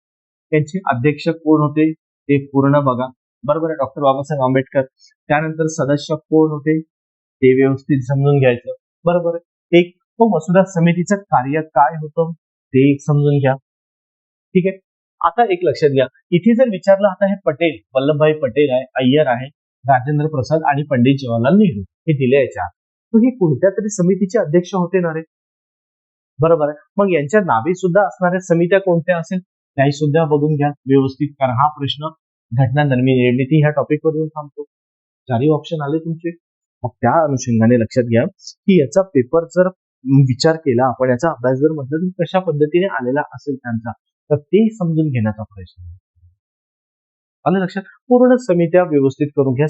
त्यांचे अध्यक्ष कोण होते ते पूर्ण बघा, बरोबर आहे. डॉक्टर बाबासाहेब आंबेडकर. त्यानंतर सदस्य कोण होते ते व्यवस्थित समजून घ्यायचं, बरोबर आहे. एक मसुदा समितीचं कार्य काय होतं ते एक समजून घ्या, ठीक आहे. आता एक लक्षात घ्या, इथे जर विचारलं, आता हे पटेल, वल्लभभाई पटेल आहे, अय्यर आहे, राजेंद्र प्रसाद आणि पंडित जवाहरलाल नेहरू हे दिले याच्या, तर हे कोणत्या तरी समितीचे अध्यक्ष होते ना रे. बरोबर आहे. मग यांच्या नावे सुद्धा असणाऱ्या समित्या कोणत्या असेल त्याही सुद्धा बघून घ्या व्यवस्थित, कारण हा प्रश्न घटना निर्मिती ह्या टॉपिकवर येऊन थांबतो. चारही ऑप्शन आले तुमचे. मग त्या अनुषंगाने लक्षात घ्या की याचा पेपर जर विचार केला आपण, याचा अभ्यास जर म्हटलं तर कशा पद्धतीने आलेला असेल त्यांचा, तर ते समजून घेण्याचा प्रयत्न आलं लक्षात. पूर्ण समित्या व्यवस्थित करून घ्या,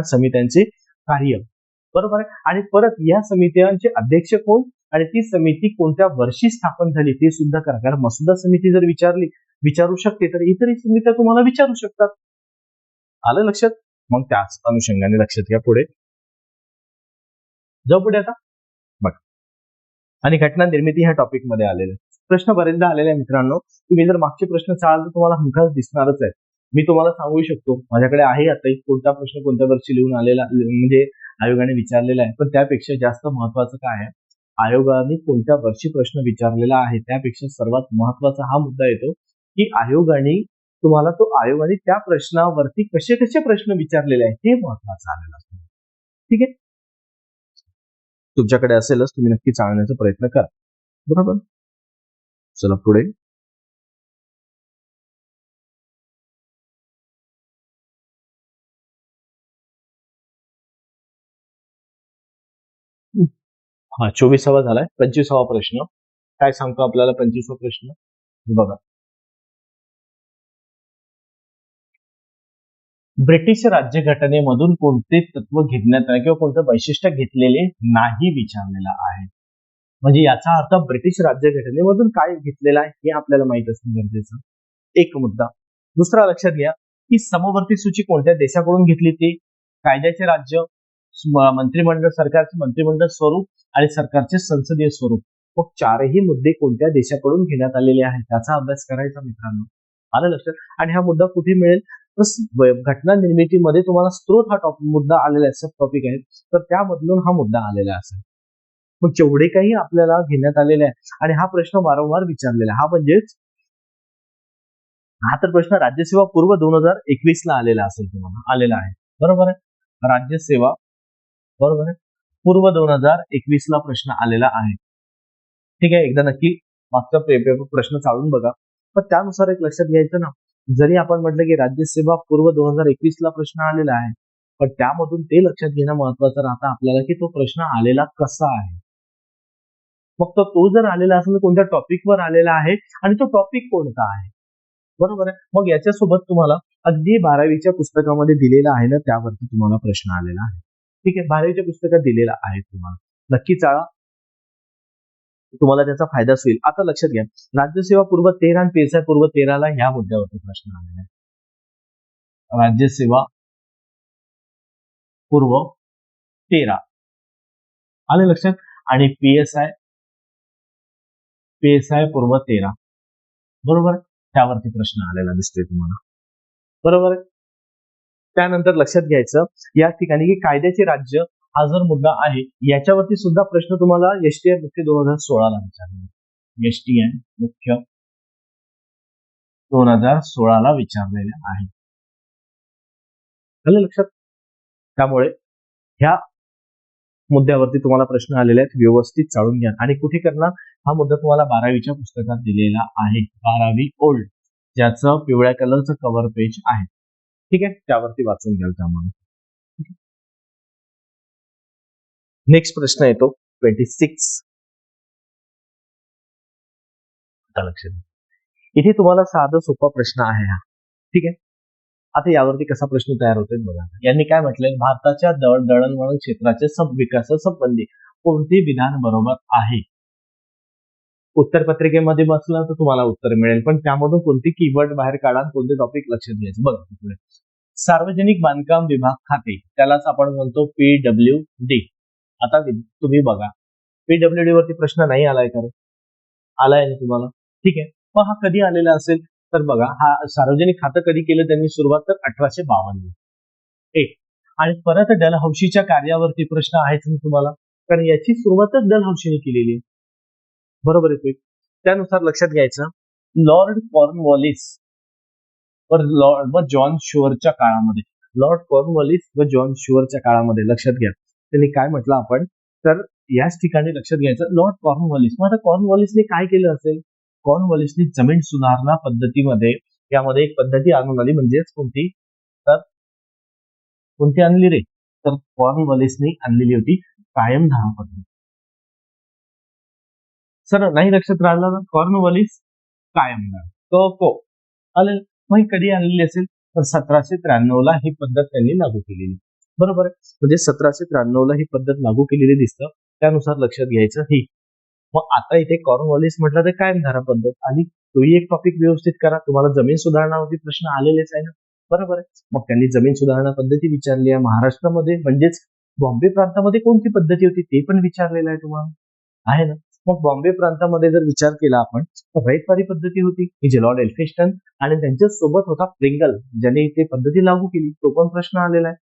समित्यांचे कार्य, बरोबर आहे. आणि परत या समित्यांचे अध्यक्ष कोण आणि ती समिती कोणत्या वर्षी स्थापन झाली ते सुद्धा करा, कारण मसुदा समिती जर विचारू शकते तर इतरही समित्या तुम्हाला विचारू शकतात. आलं लक्षात. मग त्याच अनुषंगाने लक्षात घ्या. पुढे जाऊ पुढे आता बघा. आणि घटना निर्मिती ह्या टॉपिक मध्ये आलेले प्रश्न बरेचदा आलेले आहे मित्रांनो. तुम्ही जर मागचे प्रश्न चाल तर तुम्हाला हमखास दिसणारच आहे. मी तुम्हाला सांगू शकतो माझ्याकडे आहे आता कोणता प्रश्न कोणत्या वर्षी लिहून आलेला, म्हणजे आयोगाने विचारलेला आहे. पण त्यापेक्षा जास्त महत्वाचं काय आहे, आयोगाने कोणत्या वर्षी प्रश्न विचारलेला आहे त्यापेक्षा सर्वात महत्वाचा हा मुद्दा येतो की आयोगाने त्या प्रश्नावरती कसे कसे प्रश्न विचारलेले आहेत हे महत्वाचं आलेलं असतं. ठीक आहे, तुमच्याकडे असेलच तुम्ही नक्की चालण्याचा प्रयत्न करा. बरोबर, चला पुढे. हा 24वा झालाय. 25वा प्रश्न काय सांगतो आपल्याला? 25वा प्रश्न बघा. ब्रिटिश राज्यघटनेमधून कोणते तत्व घेण्यात आले किंवा कोणतं वैशिष्ट्य घेतलेले नाही विचारलेलं आहे. म्हणजे याचा अर्थ ब्रिटिश राज्यघटनेमधून काय घेतलेलं आहे हे आपल्याला माहित असणं गरजेचं. एक मुद्दा. दुसरा लक्षात घ्या की समवर्ती सूची कोणत्या देशाकडून घेतली ती, कायद्याचे राज्य, मंत्रिमंडळ, सरकारचे मंत्रिमंडळ स्वरूप आणि सरकारचे संसदीय स्वरूप. मग चारही मुद्दे कोणत्या देशाकडून घेण्यात आलेले आहेत त्याचा अभ्यास करायचा मित्रांनो. आलं लक्षात. आणि हा मुद्दा कुठे मिळेल तर घटना निर्मितीमध्ये तुम्हाला स्त्रोत हा मुद्दा आलेला आहे, सब टॉपिक आहे, तर त्यामधून हा मुद्दा आलेला असेल. मग जेवढे काही आपल्याला घेण्यात आलेले आहे आणि हा प्रश्न वारंवार विचारलेला हा म्हणजेच हा तर प्रश्न राज्यसेवा पूर्व 2021 ला आलेला असेल, तुम्हाला आलेला आहे. बरोबर आहे. राज्यसेवा बरोबर आहे पूर्व 2021 ला प्रश्न आलेला आहे. ठीक आहे, एकदा नक्की मागचा प्रश्न चालून बघा. पण त्यानुसार एक लक्षात घ्यायचं ना, जरी आपण म्हटलं की राज्यसेवा पूर्व 2021 ला प्रश्न आलेला आहे, पण त्यामधून ते लक्षात घेणं महत्वाचं राहतं आपल्याला की तो प्रश्न आलेला कसा आहे. फक्त तो जर आलेला असेल तर कोणत्या टॉपिकवर आलेला आहे आणि तो टॉपिक कोणता आहे. बरोबर आहे. मग याच्यासोबत तुम्हाला अगदी 12वीच्या पुस्तकामध्ये दिलेला आहे ना, त्यावरती तुम्हाला प्रश्न आलेला आहे. ठीक आहे, 12वीच्या पुस्तकात दिलेला आहे, तुम्हाला नक्की चाळा, तुम्हाला त्याचा फायदाच होईल. आता लक्षात घ्या, राज्यसेवा पूर्व 13 आणि पेसा पूर्व 13 ला ह्या मुद्द्यावरती प्रश्न आलेला आहे. राज्यसेवा पूर्व 13 आले लक्षात. आणि पीएसआय पूर्व 13 बरोबर, त्यावरती प्रश्न आलेला दिसतोय तुम्हाला. बरोबर आहे. त्यानंतर लक्षात घ्यायचं या ठिकाणी की कायद्याचे राज्य हा जर मुद्दा आहे याच्यावरती सुद्धा प्रश्न तुम्हाला एसटीआय मुख्य 2016 ला विचारलेला, एसटीआय मुख्य 2016 ला विचारलेले आहे. आलं लक्षात. त्यामुळे ह्या मुद्द्यावरती तुम्हाला प्रश्न आलेले आहेत, व्यवस्थित चाळून घ्या. आणि कुठे करणार हा मुद्दा तुम्हाला 12वीच्या पुस्तकात दिलेला आहे, 12वी ओल्ड, ज्याचं पिवळ्या कलरचं कव्हर पेज आहे. ठीक आहे, त्यावरती वाचून घ्याल त्यामुळे. नेक्स्ट प्रश्न येतो 26. लक्षात इथे तुम्हाला साधा सोपा प्रश्न आहे हा. ठीक आहे, आता यावरती कसा प्रश्न तयार होतोय बघा. यांनी काय म्हटलंय, भारताच्या दळणवळण क्षेत्राच्या विकासासंबंधी कोणते विधान बरोबर आहे. उत्तर पत्रिकेमध्ये बसलं तर तुम्हाला उत्तर मिळेल, पण त्यामधून कोणते कीवर्ड बाहेर काढा, कोणते टॉपिक लक्षात घ्यायचं बघा. सार्वजनिक बांधकाम विभाग खाते, त्यालाच आपण म्हणतो PWD. आता तुम्ही बघा, PWD वरती प्रश्न नाही आलाय का? आलाय ना तुम्हाला. ठीक आहे, मग हा कधी आलेला असेल तर बघा, हा सार्वजनिक खातं कधी केलं त्यांनी सुरुवात, तर 1852. एक. आणि परत डलहौसीच्या कार्यावरती प्रश्न आहेच तुम्हाला, कारण याची सुरुवातच डलहौसीने केलेली आहे. बरोबर आहे. त्यानुसार लक्षात घ्यायचं, लॉर्ड कॉर्नवॉलिस व जॉन शुअरच्या काळामध्ये, लॉर्ड कॉर्नवॉलिस व जॉन शुअरच्या काळामध्ये लक्षात घ्या त्यांनी काय म्हटलं आपण, तर याच ठिकाणी लक्षात घ्यायचं लॉर्ड कॉर्नवॉलिस. मग आता कॉर्नवॉलिसने काय केलं असेल? कॉर्नवॉलिसने जमीन सुधारणा पद्धतीमध्ये यामध्ये एक पद्धती आणून आली, म्हणजेच कोणती? तर कोणती आणली रे? तर कॉर्नवॉलिसने आणलेली होती कायम धारा पद्धत. सर नाही लक्षात राहिलं ना, कॉर्नवॉलिस कायम धारा को आलं. मग ही कधी आणलेली असेल? तर 1793 ला ही पद्धत त्यांनी लागू केलेली. बरोबर आहे. म्हणजे 1793 ला ही पद्धत लागू केलेली दिसतं. त्यानुसार लक्षात घ्यायचं ही. मग आता इथे कॉर्नवॉलिस म्हटलं तर कायम धारा पद्धत आणि तोही एक टॉपिक व्यवस्थित करा. तुम्हाला जमीन सुधारणावरती प्रश्न आलेलेच आहे ना, बरोबर आहे. मग त्यांनी जमीन सुधारणा पद्धती विचारली आहे. महाराष्ट्रामध्ये म्हणजेच बॉम्बे प्रांतामध्ये कोणती पद्धती होती ते पण विचारलेलं आहे तुम्हाला, आहे ना. मग बॉम्बे प्रांतामध्ये जर विचार केला आपण तर रयतवारी पद्धती होती, की जे लॉर्ड एल्फिन्स्टन आणि त्यांच्या सोबत होता प्रिंगल, ज्यांनी ते पद्धती लागू केली. तो पण प्रश्न आलेला आहे.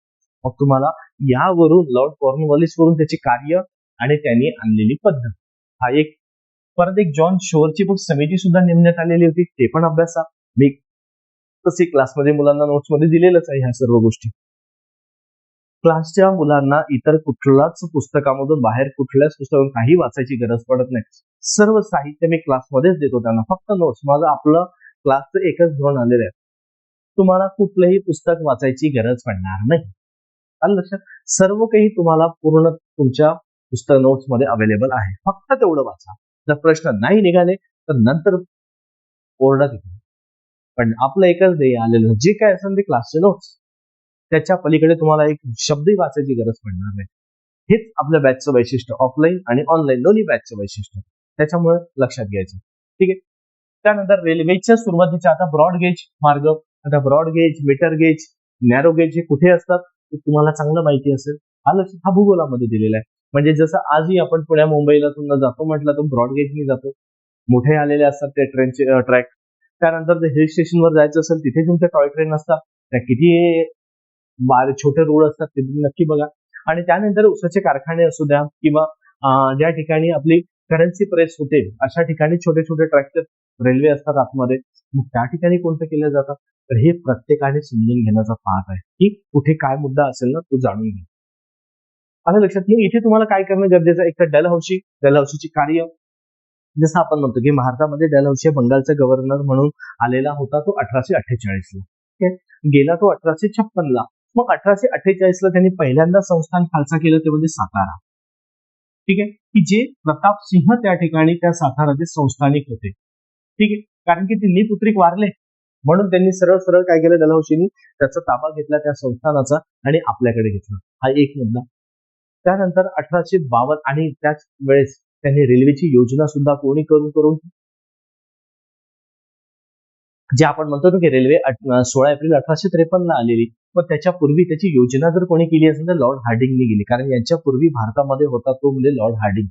मग तुम्हाला यावरून लॉर्ड कॉर्नवॉलिस वरून त्याचे कार्य आणि त्यांनी आणलेली पद्धत हा एक. परत एक जॉन शोरची बुक समिती सुद्धा नेमण्यात आलेली होती, ते पण अभ्यासा. मी तसे क्लासमध्ये मुलांना नोट्समध्ये दिलेलंच आहे ह्या सर्व गोष्टी. क्लासच्या मुलांना इतर कुठल्याच पुस्तकामधून बाहेर कुठल्याच पुस्तकातून काही वाचायची गरज पडत नाही. सर्व साहित्य मी क्लासमध्येच देतो त्यांना, फक्त नोट्स. माझं आपलं क्लासचं एकच धोरण आलेलं आहे, तुम्हाला कुठलंही पुस्तक वाचायची गरज पडणार नाही. आलं लक्षात? सर्व काही तुम्हाला पूर्ण तुमच्या पुस्तक नोट्स मध्ये अवेलेबल आहे, फक्त तेवढं वाचा. जर प्रश्न नाही निघाले तर नंतर ओरडा तिथे. पण आपलं एकच ध्येय आलेलं, जे काय असेल ते क्लासचे नोट्स, त्याच्या पलीकडे तुम्हाला एक शब्दही वाचायची गरज पडणार नाही. हेच आपल्या बॅचचं वैशिष्ट्य, ऑफलाईन आणि ऑनलाईन दोन्ही बॅचचं वैशिष्ट्य. त्याच्यामुळे लक्षात घ्यायचं, ठीक आहे. त्यानंतर रेल्वेच्या सुरुवातीच्या आता ब्रॉड गेज मार्ग, आता broad gauge, metre gauge, narrow gauge हे कुठे असतात ते तुम्हाला चांगलं माहिती असेल. हा भूगोलामध्ये दिलेला आहे. म्हणजे जसं आजही आपण पुण्या मुंबईला तुम्हाला जातो म्हटलं तर ब्रॉड गेजनी जातो. मोठे आलेले असतात ते ट्रेनचे ट्रॅक. त्यानंतर ते हिल स्टेशनवर जायचं असेल तिथे तुमच्या टॉय ट्रेन असतात, त्या किती छोटे रोड असतात ते तुम्ही नक्की बघा. आणि त्यानंतर उसाचे कारखाने असू द्या किंवा ज्या ठिकाणी आपली करन्सी प्रेस होते अशा ठिकाणी छोटे छोटे ट्रॅक्टर रेल्वे असतात आतमध्ये. मग त्या ठिकाणी कोणतं केलं जातं? तर हे प्रत्येकाने समजून घेण्याचा पाठ आहे, की कुठे काय मुद्दा असेल ना तो जाणून घे. आता लक्षात घ्या, इथे तुम्हाला काय करणं गरजेचं आहे? एक तर डलहौसीची कार्य. जसं आपण म्हणतो की भारतामध्ये डलहौसी बंगालचा गव्हर्नर म्हणून आलेला होता तो 1848 ला. ठीक आहे. गेला तो 1856 ला. मग 1848 ला त्यांनी पहिल्यांदा संस्थान खालसा केलं ते म्हणजे सातारा. ठीक आहे, की जे प्रताप सिंह त्या ठिकाणी त्या साताराचे संस्थानिक होते. ठीक आहे, कारण की ते नीपुत्रिक वारले म्हणून त्यांनी सरळ सरळ काय केलं, डलहौसीनी त्याचा ताबा घेतला त्या संस्थानाचा आणि आपल्याकडे घेतला. हा एक मुद्दा. त्यानंतर 1852 आणि त्याच वेळेस त्यांनी रेल्वेची योजना सुद्धा कोणी करून करून जे आपण म्हणतो ना की रेल्वे 16 एप्रिल 1853 ला आलेली, पण त्याच्यापूर्वी त्याची योजना जर कोणी केली असेल तर लॉर्ड हार्डिंगने केली, कारण यांच्यापूर्वी भारतामध्ये होता तो म्हणजे लॉर्ड हार्डिंग,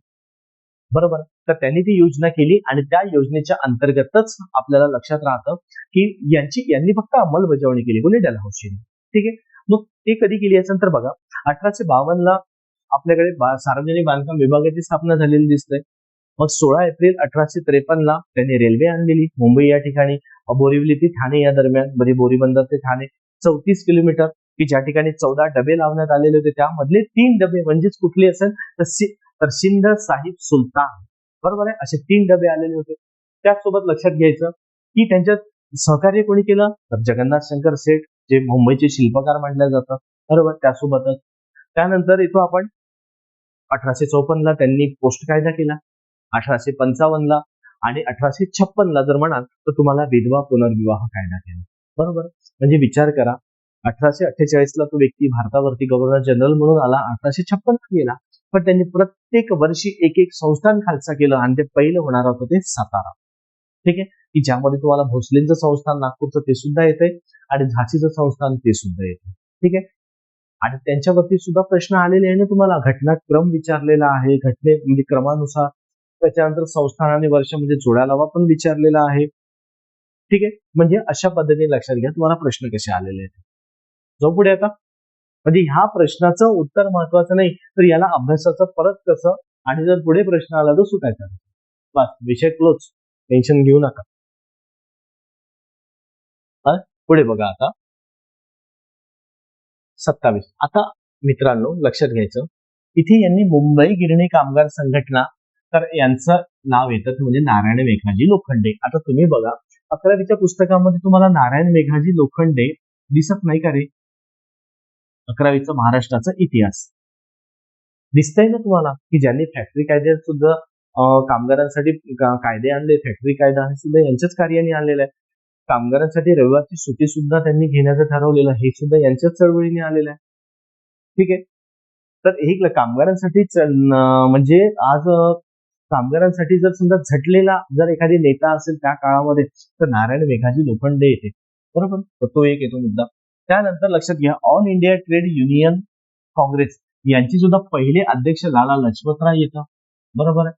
बरोबर. तर त्यांनी ती योजना केली आणि त्या योजनेच्या अंतर्गतच आपल्याला लक्षात राहतं की यांनी फक्त अंमलबजावणी केली, कोणी डलहौसीने. ठीक आहे. मग ते कधी केली असेल तर बघा, 1852 ला आपल्याकडे सार्वजनिक बांधकाम विभागाची स्थापना झालेली दिसते. मग 16 एप्रिल 1853 ला त्यांनी रेल्वे आणलेली मुंबई या ठिकाणी, बोरिवली ते ठाणे या दरम्यान, बोरीबंदर ते ठाणे 34 किलोमीटर, की ज्या ठिकाणी 14 डबे लावण्यात आलेले होते. त्यामधले 3 डबे म्हणजेच कुठले असेल तर सिंध साहिब सुलतान, बरोबर आहे, असे 3 डबे आलेले होते. त्याचसोबत लक्षात घ्यायचं की त्यांच्यात सहकार्य कोणी केलं तर जगन्नाथ शंकर सेठ, जे मुंबईचे शिल्पकार मानले जातात, बरोबर. त्यासोबतच त्यानंतर येतो आपण 1854 ला त्यांनी पोस्ट कायदा केला, 1855 ला आणि 1856 ला जर म्हणाल तर तुम्हाला विधवा पुनर्विवाह कायदा केला, बरोबर. म्हणजे विचार करा, 1848 ला तो व्यक्ती भारतावरती गव्हर्नर जनरल म्हणून आला, 1856 ला गेला, पण त्यांनी प्रत्येक वर्षी एक एक संस्थान खालसा केलं आणि ते पहिलं होणार होतं ते सातारा. ठीक आहे, की ज्यामध्ये तुम्हाला भोसलेंचं संस्थान नागपूरचं ते सुद्धा येतंय आणि झाशीचं संस्थान ते सुद्धा येतं. ठीक आहे. आणि त्यांच्यावरती सुद्धा प्रश्न आलेले आहे ना, तुम्हाला घटनाक्रम विचारलेला आहे, घटने म्हणजे क्रमानुसार. त्याच्यानंतर संस्थान आणि वर्ष म्हणजे जोड्यालावा पण विचारलेला आहे. ठीक आहे, म्हणजे अशा पद्धतीने लक्षात घ्या तुम्हाला प्रश्न कसे आलेले आहेत. जाऊ पुढे आता. म्हणजे ह्या प्रश्नाचं उत्तर महत्वाचं नाही तर याला अभ्यासाचं परत कसं, आणि जर पुढे प्रश्न आला तर सुटायचा, बस विषय क्लोज, टेन्शन घेऊ नका. पुढे बघा आता 27. आता मित्रांनो लक्षात घ्यायचं, इथे यांनी मुंबई गिरणी कामगार संघटना, तर यांचं नाव येतं ते म्हणजे नारायण मेघाजी लोखंडे. आता तुम्ही बघा 11वीच्या पुस्तकामध्ये तुम्हाला नारायण मेघाजी लोखंडे दिसत नाही का रे? 11वीचा महाराष्ट्राचा इतिहास दिसतंय ना तुम्हाला, की ज्यांनी फॅक्टरी कायद्यात सुद्धा कामगारांसाठी कायदे आणले, फॅक्टरी कायदा हे सुद्धा यांच्याच कार्याने आणलेलं आहे. कामगारांसाठी रविवारची सुट्टी सुद्धा त्यांनी घेण्याचं ठरवलेलं, हे सुद्धा यांच्याच चळवळीने आलेलं आहे. ठीक आहे. तर हे कामगारांसाठीच म्हणजे आज कामगारांसाठी जर समजा झटलेला जर एखादी नेता असेल त्या काळामध्ये तर नारायण मेघाजी लोखंडे येते, बरोबर. तर तो एक येतो मुद्दा. त्यानंतर लक्षात घ्या all India trade union Congress यांची सुद्धा पहिले अध्यक्ष लाला लजपतराय येतात, बरोबर आहे.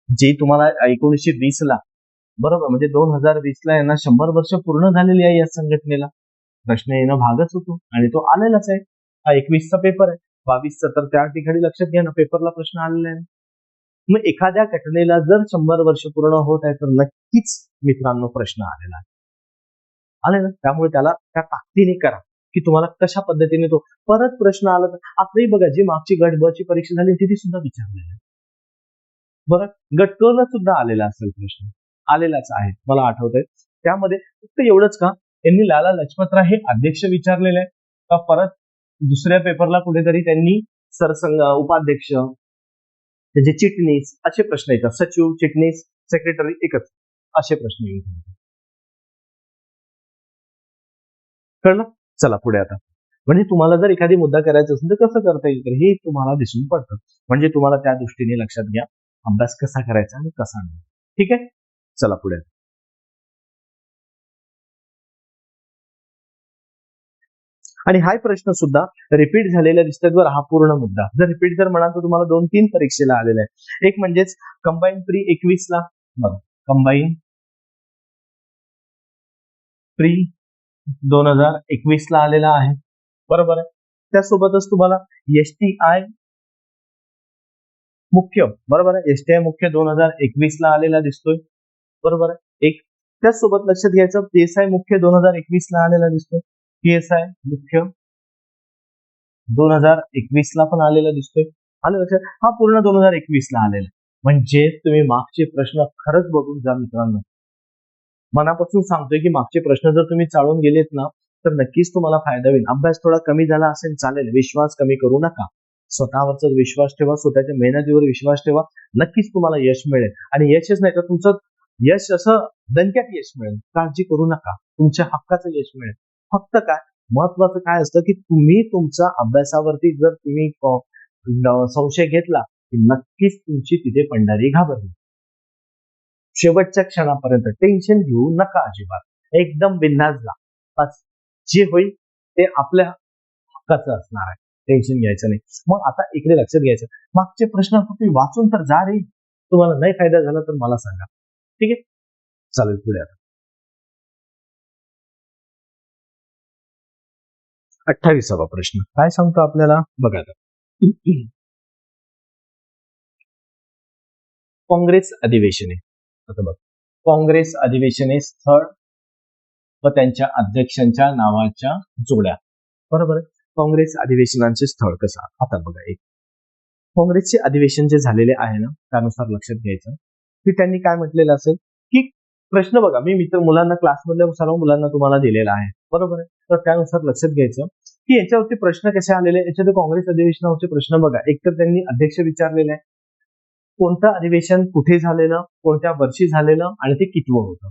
जे तुम्हाला 1920 ला, बरोबर, म्हणजे 2020 ला यांना 100 वर्ष पूर्ण झालेली आहे या संघटनेला. प्रश्न येणं भागच होतो आणि तो आलेलाच आहे. हा 21चा पेपर आहे, 22चा तर त्या ठिकाणी लक्षात घ्या ना पेपरला प्रश्न आलेला आहे. मग एखाद्या घटनेला जर 100 वर्ष पूर्ण होत आहे तर नक्कीच मित्रांनो प्रश्न आलेला आहे, आले ना. त्यामुळे त्याला त्या ताकदीने करा की तुम्हाला कशा पद्धतीने तो परत प्रश्न आला तर आताही बघा जी मागची गट ब ची परीक्षा झाली तिथे सुद्धा विचारलेलं आहे, बरं. गट क ला सुद्धा आलेला असेल प्रश्न, आलेलाच आहे मला आठवतंय. त्यामध्ये फक्त एवढंच का यांनी लाला लजपतराय हे अध्यक्ष विचारलेले आहे का परत दुसऱ्या पेपरला कुठेतरी त्यांनी सरसंघ उपाध्यक्ष, त्याचे चिटणीस असे प्रश्न येतात. सचिव, चिटणीस, सेक्रेटरी एकच असे प्रश्न येतात. कळलं? चला पुढे आता. म्हणजे तुम्हाला जर एखादी मुद्दा करायचा असेल तर कसं करता येईल तर हे तुम्हाला दिसून पडतं. म्हणजे तुम्हाला त्या दृष्टीने लक्षात घ्या अभ्यास कसा करायचा आणि कसा नाही. ठीक आहे. चला पुढे. आणि हा प्रश्न सुद्धा रिपीट झालेला दिसतोय बरं. हा पूर्ण मुद्दा जर रिपीट जर म्हणाल तर तुम्हाला 2-3 परीक्षेला आलेला आहे. एक म्हणजेच कंबाईन प्री 21 ला, बघा कंबाईन प्री 2021 ला आलेला आहे, बरोबर आहे. त्यासोबतच तुम्हाला एसटीआय मुख्य, बरोबर आहे, एसटीआय मुख्य 2021 ला आलेला दिसतोय, बरोबर आहे. एक त्याचसोबत लक्षात घ्यायचं पीएसआय मुख्य 2021 ला आलेला दिसतोय, पीएसआय मुख्य 2021 ला पण आलेला दिसतोय. आलं लक्षात. हा पूर्ण 2021 ला आलेला. म्हणजे तुम्ही मागचे प्रश्न खरंच बघून जा मित्रांनो. मनापासून सांगतोय की मागचे प्रश्न जर तुम्ही चाळून गेलेत ना तर नक्कीच तुम्हाला फायदा होईल. अभ्यास थोडा कमी झाला असेल चालेल, विश्वास कमी करू नका. स्वतःवरचा विश्वास ठेवा, स्वतःच्या मेहनतीवर विश्वास ठेवा. नक्कीच तुम्हाला यश मिळेल आणि यशच नाही तर तुमचं यश असं दणक्यात यश मिळेल. काळजी करू नका, तुमच्या हक्काचं यश मिळेल. फक्त काय महत्वाचं काय असतं की तुम्ही तुमच्या अभ्यासावरती जर तुम्ही संशय घेतला की नक्कीच तुमची तिथे पंढरी घाबरली. शेवटच्या क्षणापर्यंत टेन्शन घेऊ नका अजिबात, एकदम बिंदास जा. बस जे होईल ते आपल्या हक्काचं असणार आहे, टेन्शन घ्यायचं नाही. मग आता इकडे लक्षात घ्यायचं मागचे प्रश्न तुम्ही वाचून तर जा रे. तुम्हाला नाही फायदा झाला तर मला सांगा. ठीक आहे. चालेल पुढे आता 28वा प्रश्न काय सांगतो आपल्याला बघा आता. काँग्रेस अधिवेशने, आता बघ काँग्रेस अधिवेशने स्थळ व त्यांच्या अध्यक्षांच्या नावाच्या जोड्या, बरोबर. काँग्रेस अधिवेशनांचे स्थळ कसं आता बघा. एक काँग्रेसचे अधिवेशन जे झालेले आहे ना त्यानुसार लक्षात घ्यायचं की त्यांनी काय म्हटलेलं असेल की प्रश्न बघा मी मित्र मुलांना क्लासमधल्या सर्व मुलांना तुम्हाला दिलेला आहे, बरोबर आहे. तर त्यानुसार लक्षात घ्यायचं की याच्यावरती प्रश्न कसे आलेले, याच्यात काँग्रेस अधिवेशनावरचे प्रश्न बघा. एक तर त्यांनी अध्यक्ष विचारलेले आहे, कोणतं अधिवेशन कुठे झालेलं, कोणत्या वर्षी झालेलं आणि ते कितवं होतं.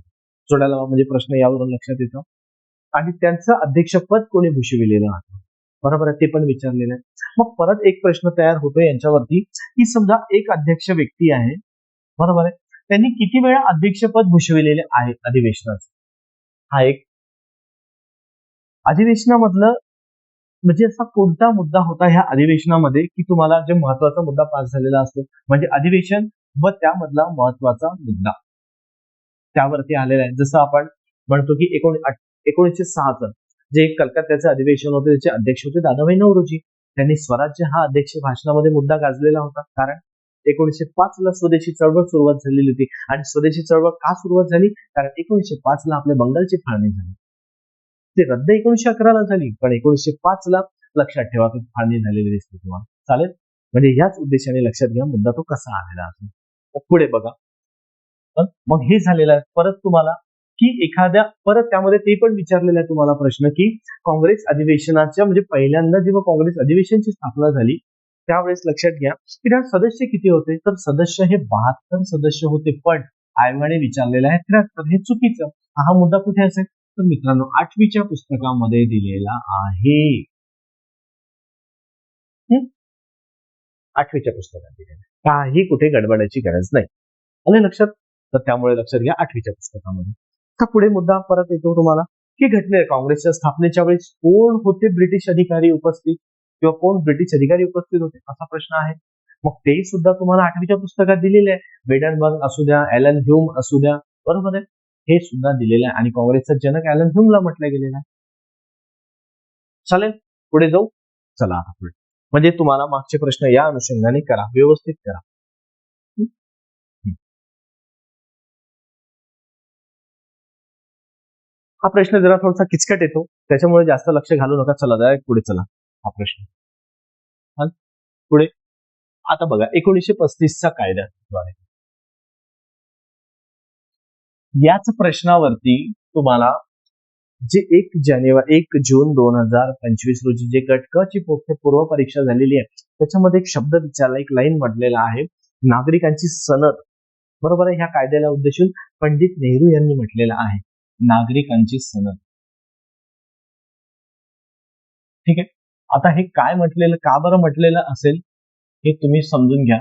जोडायला म्हणजे प्रश्न यावरून लक्षात येतं. आणि त्यांचं अध्यक्षपद कोणी भूषविलेलं आहे, बरोबर आहे, ते पण विचारलेलं आहे. मग परत एक प्रश्न तयार होतो यांच्यावरती की समजा एक अध्यक्ष व्यक्ती आहे, बरोबर आहे, त्यांनी किती वेळा अध्यक्षपद भूषविलेले आहे अधिवेशनाचं. हा एक अधिवेशनामधलं म्हणजे असा कोणता मुद्दा होता ह्या अधिवेशनामध्ये की तुम्हाला जे महत्वाचा मुद्दा पास झालेला असतो म्हणजे अधिवेशन व त्यामधला महत्वाचा मुद्दा त्यावरती आलेला आहे. जसं आपण म्हणतो की 1906 जे कलकत्त्याचं अधिवेशन होते त्याचे अध्यक्ष होते दादाभाई नौरोजी. त्यांनी स्वराज्य हा अध्यक्ष भाषणामध्ये मुद्दा गाजलेला होता. कारण 1905 ला स्वदेशी चळवळ सुरुवात झालेली होती आणि स्वदेशी चळवळ का सुरुवात झाली कारण 1905 ला आपल्या बंगालची फाळणी झाली. ते रद्द 1911 ला झाली पण 1905 ला लक्षात ठेवा फाळणी झालेली दिसते तुम्हाला. चालेल. म्हणजे याच उद्देशाने लक्षात घ्या मुद्दा तो कसा आलेला असेल. मग पुढे बघा. मग हे झालेलं आहे. परत तुम्हाला की एखाद्या परत त्यामध्ये ते पण विचारलेलं आहे तुम्हाला प्रश्न की काँग्रेस अधिवेशनाच्या म्हणजे पहिल्यांदा जेव्हा काँग्रेस अधिवेशनाची स्थापना झाली त्यावेळेस लक्षात घ्या की त्यात सदस्य किती होते, तर सदस्य हे 72 सदस्य होते. पण आयोगाने विचारलेलं आहे 73. हे चुकीचं. हा मुद्दा कुठे असेल तर मित्रांनो 8वीच्या पुस्तकामध्ये दिलेला आहे. 8वीच्या पुस्तकात दिलेला काही कुठे गडबडायची गरज नाही. आलं लक्षात? तर त्यामुळे लक्षात घ्या 8वीच्या पुस्तकामध्ये. का पुढे मुद्दा परत येतो तुम्हाला की काँग्रेसच्या स्थापनेच्या वेळेस कोण होते ब्रिटिश अधिकारी उपस्थित किंवा कोण ब्रिटिश अधिकारी उपस्थित होते असा प्रश्न आहे. मग ते सुद्धा तुम्हाला 8वीच्या पुस्तकात दिलेले आहे. बेडनबर्ग असू द्या, ॲलन ह्यूम असू द्या, बरोबर आहे. हे सुद्धा दिलेलं आहे आणि काँग्रेसचा जनक ॲलन ह्यूमला म्हटलं गेलेलं आहे. चालेल पुढे जाऊ. चला आता पुढे म्हणजे तुम्हाला मागचे प्रश्न या अनुषंगाने करा, व्यवस्थित करा. हा प्रश्न जरा थोडासा किचकट येतो त्याच्यामुळे जास्त लक्ष घालू नका. चला डायरेक्ट पुढे चला. हा प्रश्न पुढे आता बघा 1935चा कायद्याद्वारे याच प्रश्नावरती तुम्हाला जे 1 जून 2025 रोजी जे गट क ची पूर्व परीक्षा झालेली आहे त्याच्यामध्ये एक शब्द विचारला, एक लाईन म्हटलेला आहे नागरिकांची सनद. बरोबर आहे. ह्या कायद्याला उद्देशून पंडित नेहरू यांनी म्हटलेलं आहे नागरिकांची सनद. ठीक आहे. आता हे काय म्हटलेलं, का बरं म्हटलेलं असेल हे तुम्ही समजून घ्या.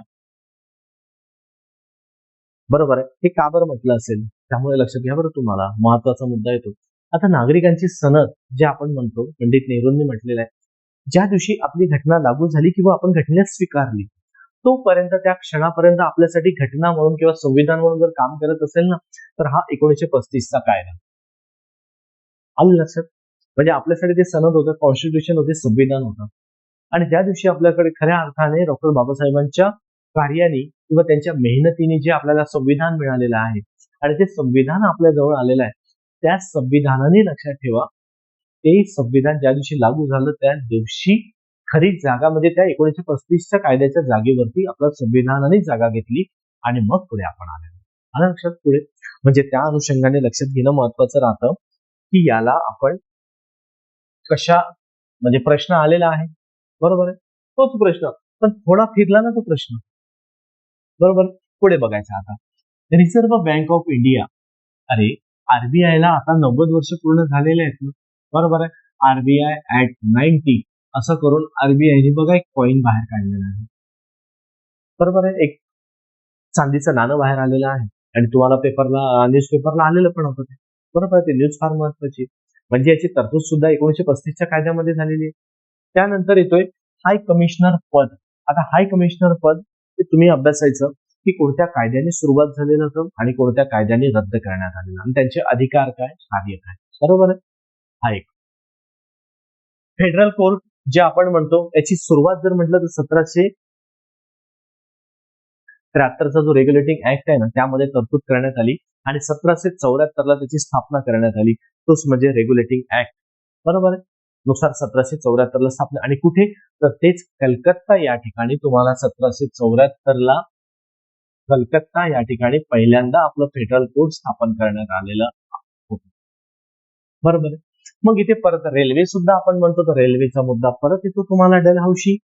बरोबर आहे. हे का बरं म्हटलं असेल त्यामुळे लक्षात घ्या बरं, तुम्हाला महत्वाचा मुद्दा येतो. आता नागरिकांची सनद जे आपण म्हणतो पंडित नेहरूंनी म्हटलेलं आहे, ज्या दिवशी आपली घटना लागू झाली किंवा आपण घटना स्वीकारली तोपर्यंत त्या क्षणापर्यंत आपल्यासाठी घटना म्हणून किंवा संविधान म्हणून जर काम करत असेल ना तर हा 1935चा कायदा. आलं लक्षात? म्हणजे आपल्यासाठी ते सनद होतं, कॉन्स्टिट्यूशन होते, संविधान होतं. आणि त्या दिवशी आपल्याकडे खऱ्या अर्थाने डॉक्टर बाबासाहेबांच्या कार्याने किंवा त्यांच्या मेहनतीने जे आपल्याला संविधान मिळालेलं आहे आणि ते संविधान आपल्या जवळ आलेलं आहे त्या संविधानाने लक्षात ठेवा ते संविधान ज्या दिवशी लागू झालं त्या दिवशी खरी जागा म्हणजे त्या 1935च्या कायद्याच्या जागेवरती आपल्या संविधानाने जागा घेतली आणि मग पुढे आपण आलेलो. आलं लक्षात? पुढे म्हणजे त्या अनुषंगाने लक्षात घेणं महत्वाचं राहतं की याला आपण कशा म्हणजे प्रश्न आलेला आहे. बरोबर आहे. तोच प्रश्न पण थोडा फिरला ना तो प्रश्न. बरोबर. पुढे बघायचा आता रिझर्व्ह बँक ऑफ इंडिया. अरे आरबीआयला आता 90 वर्ष पूर्ण झालेले आहेत ना. बरोबर आहे. आरबीआय ऍट 90 असं करून आरबीआयने बघा एक कॉइन बाहेर काढलेला आहे. बरोबर आहे. एक चांदीचं नाणं बाहेर आलेलं आहे आणि तुम्हाला न्यूजपेपरला आलेलं पण होतं ते. बरोबर आहे. ते न्यूज फार महत्वाची म्हणजे याची तरतूद सुद्धा 1935च्या कायद्यामध्ये झालेली आहे. त्यानंतर येतोय हाय कमिशनर पद. आता हाय कमिशनर पद ते तुम्ही अभ्यासायचं की कोणत्या कायद्याने सुरुवात झालेलं होतं आणि कोणत्या कायद्याने रद्द करण्यात आलेलं आणि त्यांचे अधिकार काय, कार्य काय. बरोबर आहे. हा एक फेडरल कोर्ट जे आपण म्हणतो याची सुरुवात जर म्हटलं तर 1773चा जो रेग्युलेटिंग ऍक्ट आहे ना त्यामध्ये तरतूद करण्यात आली आणि 1774ला त्याची स्थापना करण्यात आली. तोच म्हणजे रेग्युलेटिंग ऍक्ट. बरोबर आहे. नुसार 1774ला स्थापना आणि कुठे तर तेच कलकत्ता या ठिकाणी तुम्हाला 1774ला कलकत्ता या ठिकाणी पहिल्यांदा आपलं फेडरल कोर्ट स्थापन करण्यात आलेलं होतं. बरोबर आहे. मग इथे परत रेल्वे सुद्धा आपण म्हणतो तर रेल्वेचा मुद्दा परत येतो तुम्हाला डलहौसी.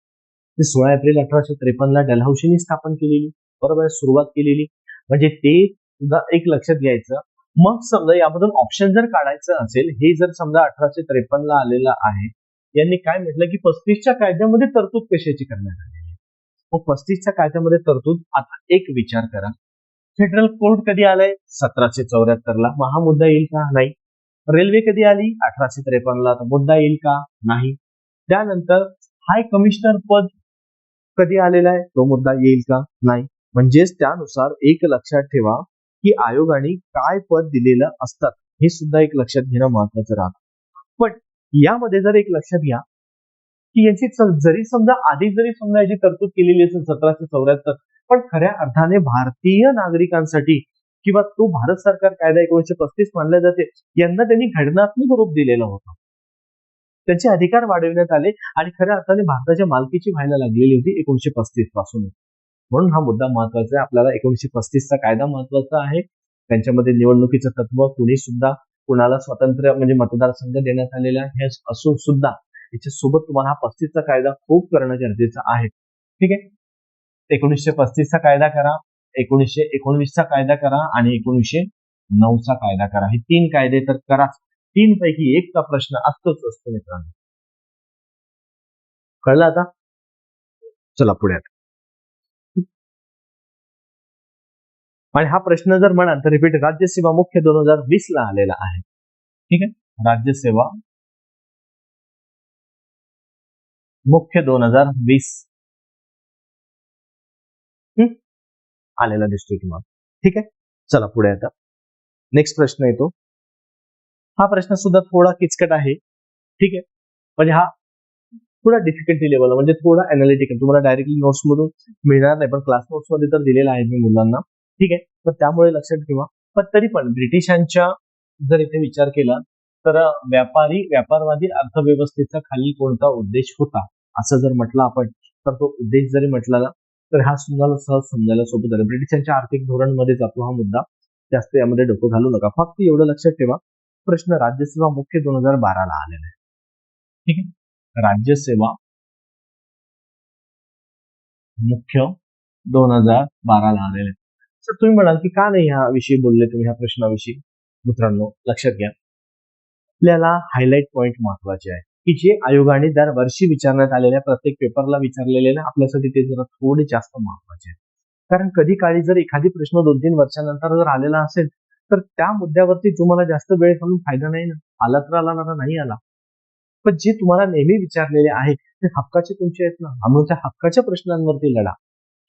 16 एप्रिल 1853ला डलहौसीने स्थापन केलेली. बरोबर आहे. सुरुवात केलेली म्हणजे ते सुद्धा एक लक्षात घ्यायचं. मग समजा यामधून ऑप्शन जर काढायचं असेल हे जर समजा 1853ला आलेलं आहे यांनी काय म्हटलं की 35च्या कायद्यामध्ये तरतूद कशाची करण्यात आलेली. मग 35च्या कायद्यामध्ये तरतूद आता एक विचार करा फेडरल कोर्ट कधी आलंय 1774ला. मग हा मुद्दा येईल का? नाही. रेल्वे कधी आली 1853ला. तर मुद्दा येईल का? नाही. त्यानंतर हाय कमिशनर पद कधी आलेला आहे तो मुद्दा येईल का? नाही. म्हणजेच त्यानुसार एक लक्षात ठेवा की आयोगाने काय पद दिलेलं असतात हे सुद्धा एक लक्षात घेणं महत्वाचं राहतं. पण यामध्ये जर एक लक्षात घ्या की याची जरी समजा आधी जरी समजा याची तरतूद केलेली असेल 1774 पण खऱ्या अर्थाने भारतीय नागरिकांसाठी किंवा तो भारत सरकार कायदा 1935 मानला जाते यांना त्यांनी घटनात्मक रूप दिलेलं होतं. त्यांचे अधिकार वाढविण्यात आले आणि खऱ्या अर्थाने भारताच्या मालकीची व्हायला लागलेली होती 1935 पासून. म्हणून हा मुद्दा महत्वाचा आहे. आपल्याला 1935चा कायदा महत्वाचा आहे. त्यांच्यामध्ये निवडणुकीचं तत्व, कुणी सुद्धा कुणाला स्वातंत्र्य म्हणजे मतदारसंघ देण्यात आलेला हे असून सुद्धा याच्यासोबत तुम्हाला हा 35चा कायदा खूप करणं गरजेचं आहे. ठीक आहे. 1935चा कायदा करा, 1919चा कायदा करा आणि 1909चा कायदा करा. हे 3 कायदे तर करा. 3 पैकी एकचा प्रश्न असतोच असतो मित्रांनो. कळलं आता? चला पुढे. आणि हा प्रश्न जर म्हणाल तर रिपीट, राज्यसेवा मुख्य 2020 ला आलेला आहे. ठीक आहे. राज्यसेवा मुख्य 2020 आलेला दिसतोय तुम्हाला. ठीक आहे. चला पुढे आता नेक्स्ट प्रश्न येतो. हा प्रश्न सुद्धा थोडा किचकट आहे. ठीक आहे. म्हणजे हा थोडा डिफिकल्टी लेवल म्हणजे थोडा अनालिटिकल, तुम्हाला डायरेक्टली नोट्स मधून मिळणार नाही, पण क्लास नोट्स मध्ये तर दिलेला आहे मी मुलांना. ठीक आहे. तर त्यामुळे लक्षात ठेवा. पण तरी पण ब्रिटिशांच्या जर इथे विचार केला तर व्यापारवादी अर्थव्यवस्थेचा खाली कोणता उद्देश होता असं जर म्हटलं आपण, तर तो उद्देश जरी म्हटला ना तर हा तुम्हाला सहज समजायला सोपं झालं. ब्रिटिशांच्या आर्थिक धोरणमध्ये जातो हा मुद्दा, जास्त यामध्ये डोकं घालू नका. फक्त एवढं लक्षात ठेवा, प्रश्न राज्यसेवा मुख्य 2012 ला आलेला आहे. ठीक आहे. राज्यसेवा मुख्य 2012 ला आलेले. तर तुम्ही म्हणाल की का नाही ह्या विषयी बोलले तुम्ही, ह्या प्रश्नाविषयी. मित्रांनो लक्षात घ्या, आपल्याला हायलाइट पॉइंट महत्वाचे आहे की जे आयोगाने दरवर्षी विचारण्यात आलेल्या प्रत्येक पेपरला विचारलेले ना, आपल्यासाठी ते जरा थोडे जास्त महत्वाचे आहे. कारण कधी काळी जर एखादी प्रश्न 2-3 वर्षानंतर जर आलेला असेल तर त्या मुद्द्यावरती तुम्हाला जास्त वेळ घालून फायदा नाही ना. आला तर आला ना, नाही आला. पण जे तुम्हाला नेहमी विचारलेले आहे ते हक्काचे तुमचे आहेत ना, म्हणून त्या हक्काच्या प्रश्नांवरती लढा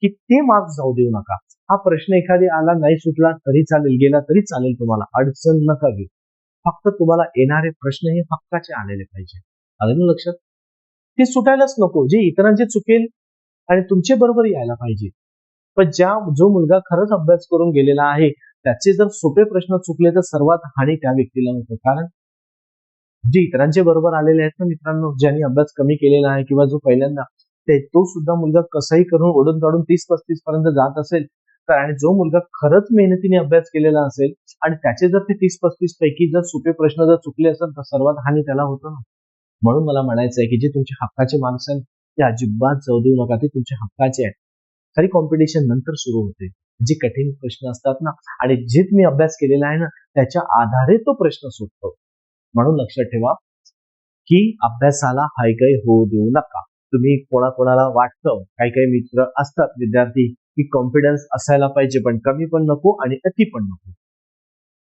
की ते मार्क्स जाऊ देऊ नका. हा प्रश्न एखादी आला नाही सुटला तरी चालेल, गेला तरी चालेल, तुम्हाला अडचण नका घेऊ. फक्त तुम्हाला येणारे प्रश्न हे हक्काचे आलेले पाहिजे. आलं ना लक्षात? ते सुटायलाच नको. जे इतरांचे चुकेल आणि तुमचे बरोबर यायला पाहिजे. पण जो मुलगा खरंच अभ्यास करून गेलेला आहे त्याचे जर सोपे प्रश्न चुकले तर सर्वात हानी त्या व्यक्तीला होतं. कारण जे इतरांचे बरोबर आलेले आहेत ना मित्रांनो, ज्यांनी अभ्यास कमी केलेला आहे किंवा जो पहिल्यांदा, तो सुद्धा मुलगा कसाही करून ओढून काढून 30-35 पर्यंत जात असेल तर, आणि जो मुलगा खरंच मेहनतीने अभ्यास केलेला असेल आणि त्याचे जर ते 30-35 पैकी जर सोपे प्रश्न जर चुकले असेल तर सर्वात हानी त्याला होतं ना. म्हणून मला म्हणायचं आहे की जे तुमचे हक्काचे मार्क्स आहेत ते अजिबात जाऊ देऊ नका. ते तुमचे हक्काचे आहेत. खरी कॉम्पिटिशन नंतर सुरू होते. जे कठीण प्रश्न असतात ना आणि जे तुम्ही अभ्यास केलेला आहे ना त्याच्या आधारे तो प्रश्न सुटतो. म्हणून लक्षात ठेवा की अभ्यासाला हायगय होऊ देऊ नका. तुम्ही कोणाकोणाला वाटतं, काही काही मित्र असतात विद्यार्थी की कॉन्फिडन्स असायला पाहिजे पण कमी पण नको आणि अति पण नको.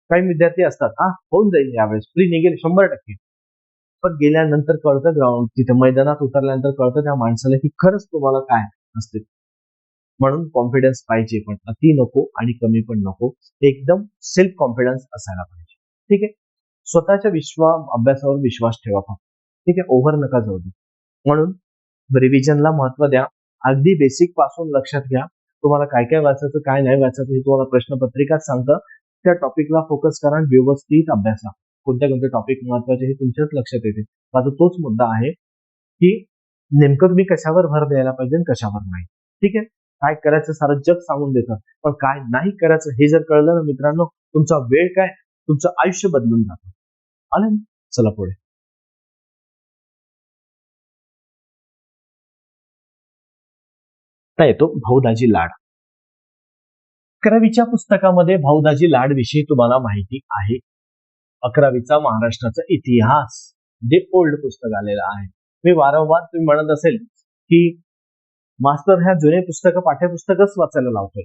काही विद्यार्थी असतात होऊन जाईल यावेळेस, फ्री निघेल 100%. पण गेल्यानंतर कळतं, ग्राउंड तिथे मैदानात उतरल्यानंतर कळतं त्या माणसाला की खरंच तुम्हाला काय असते. म्हणून कॉन्फिडन्स पाहिजे पण अति नको आणि कमी पण नको. एकदम सेल्फ कॉन्फिडन्स असायला पाहिजे. ठीक आहे. स्वतःच्या अभ्यासावर विश्वास ठेवा फक्त. ठीक आहे. ओव्हर नका जाऊ दे. म्हणून रिव्हिजनला महत्व द्या. अगदी बेसिक पासून लक्षात घ्या. तुम्हाला काय काय वाचायचं काय नाही वाचायचं हे तुम्हाला प्रश्नपत्रिकाच सांगतं. त्या टॉपिकला फोकस करा, व्यवस्थित अभ्यासा. कोणत्या कोणते टॉपिक महत्वाचे हे तुमच्याच लक्षात येते. माझा तोच मुद्दा आहे की नेमकं तुम्ही कशावर भर द्यायला पाहिजे आणि कशावर नाही. ठीक आहे. काय करायचं सारं जग सांगून देतं, पण काय नाही करायचं हे जर कळलं ना मित्रांनो, तुमचा वेळ काय, तुमचं आयुष्य बदलून जातं. आलं. चला पुढे. येतो भाऊदाजी लाड. 11वीच्या पुस्तकामध्ये भाऊदाजी लाड विषयी तुम्हाला माहिती आहे. 11वीचा महाराष्ट्राचा इतिहास जे ओल्ड पुस्तक आलेलं आहे. मी वारंवार तुम्ही म्हणत असेल की मास्तर ह्या जुने पुस्तकं पाठ्यपुस्तकच वाचायला लावतोय,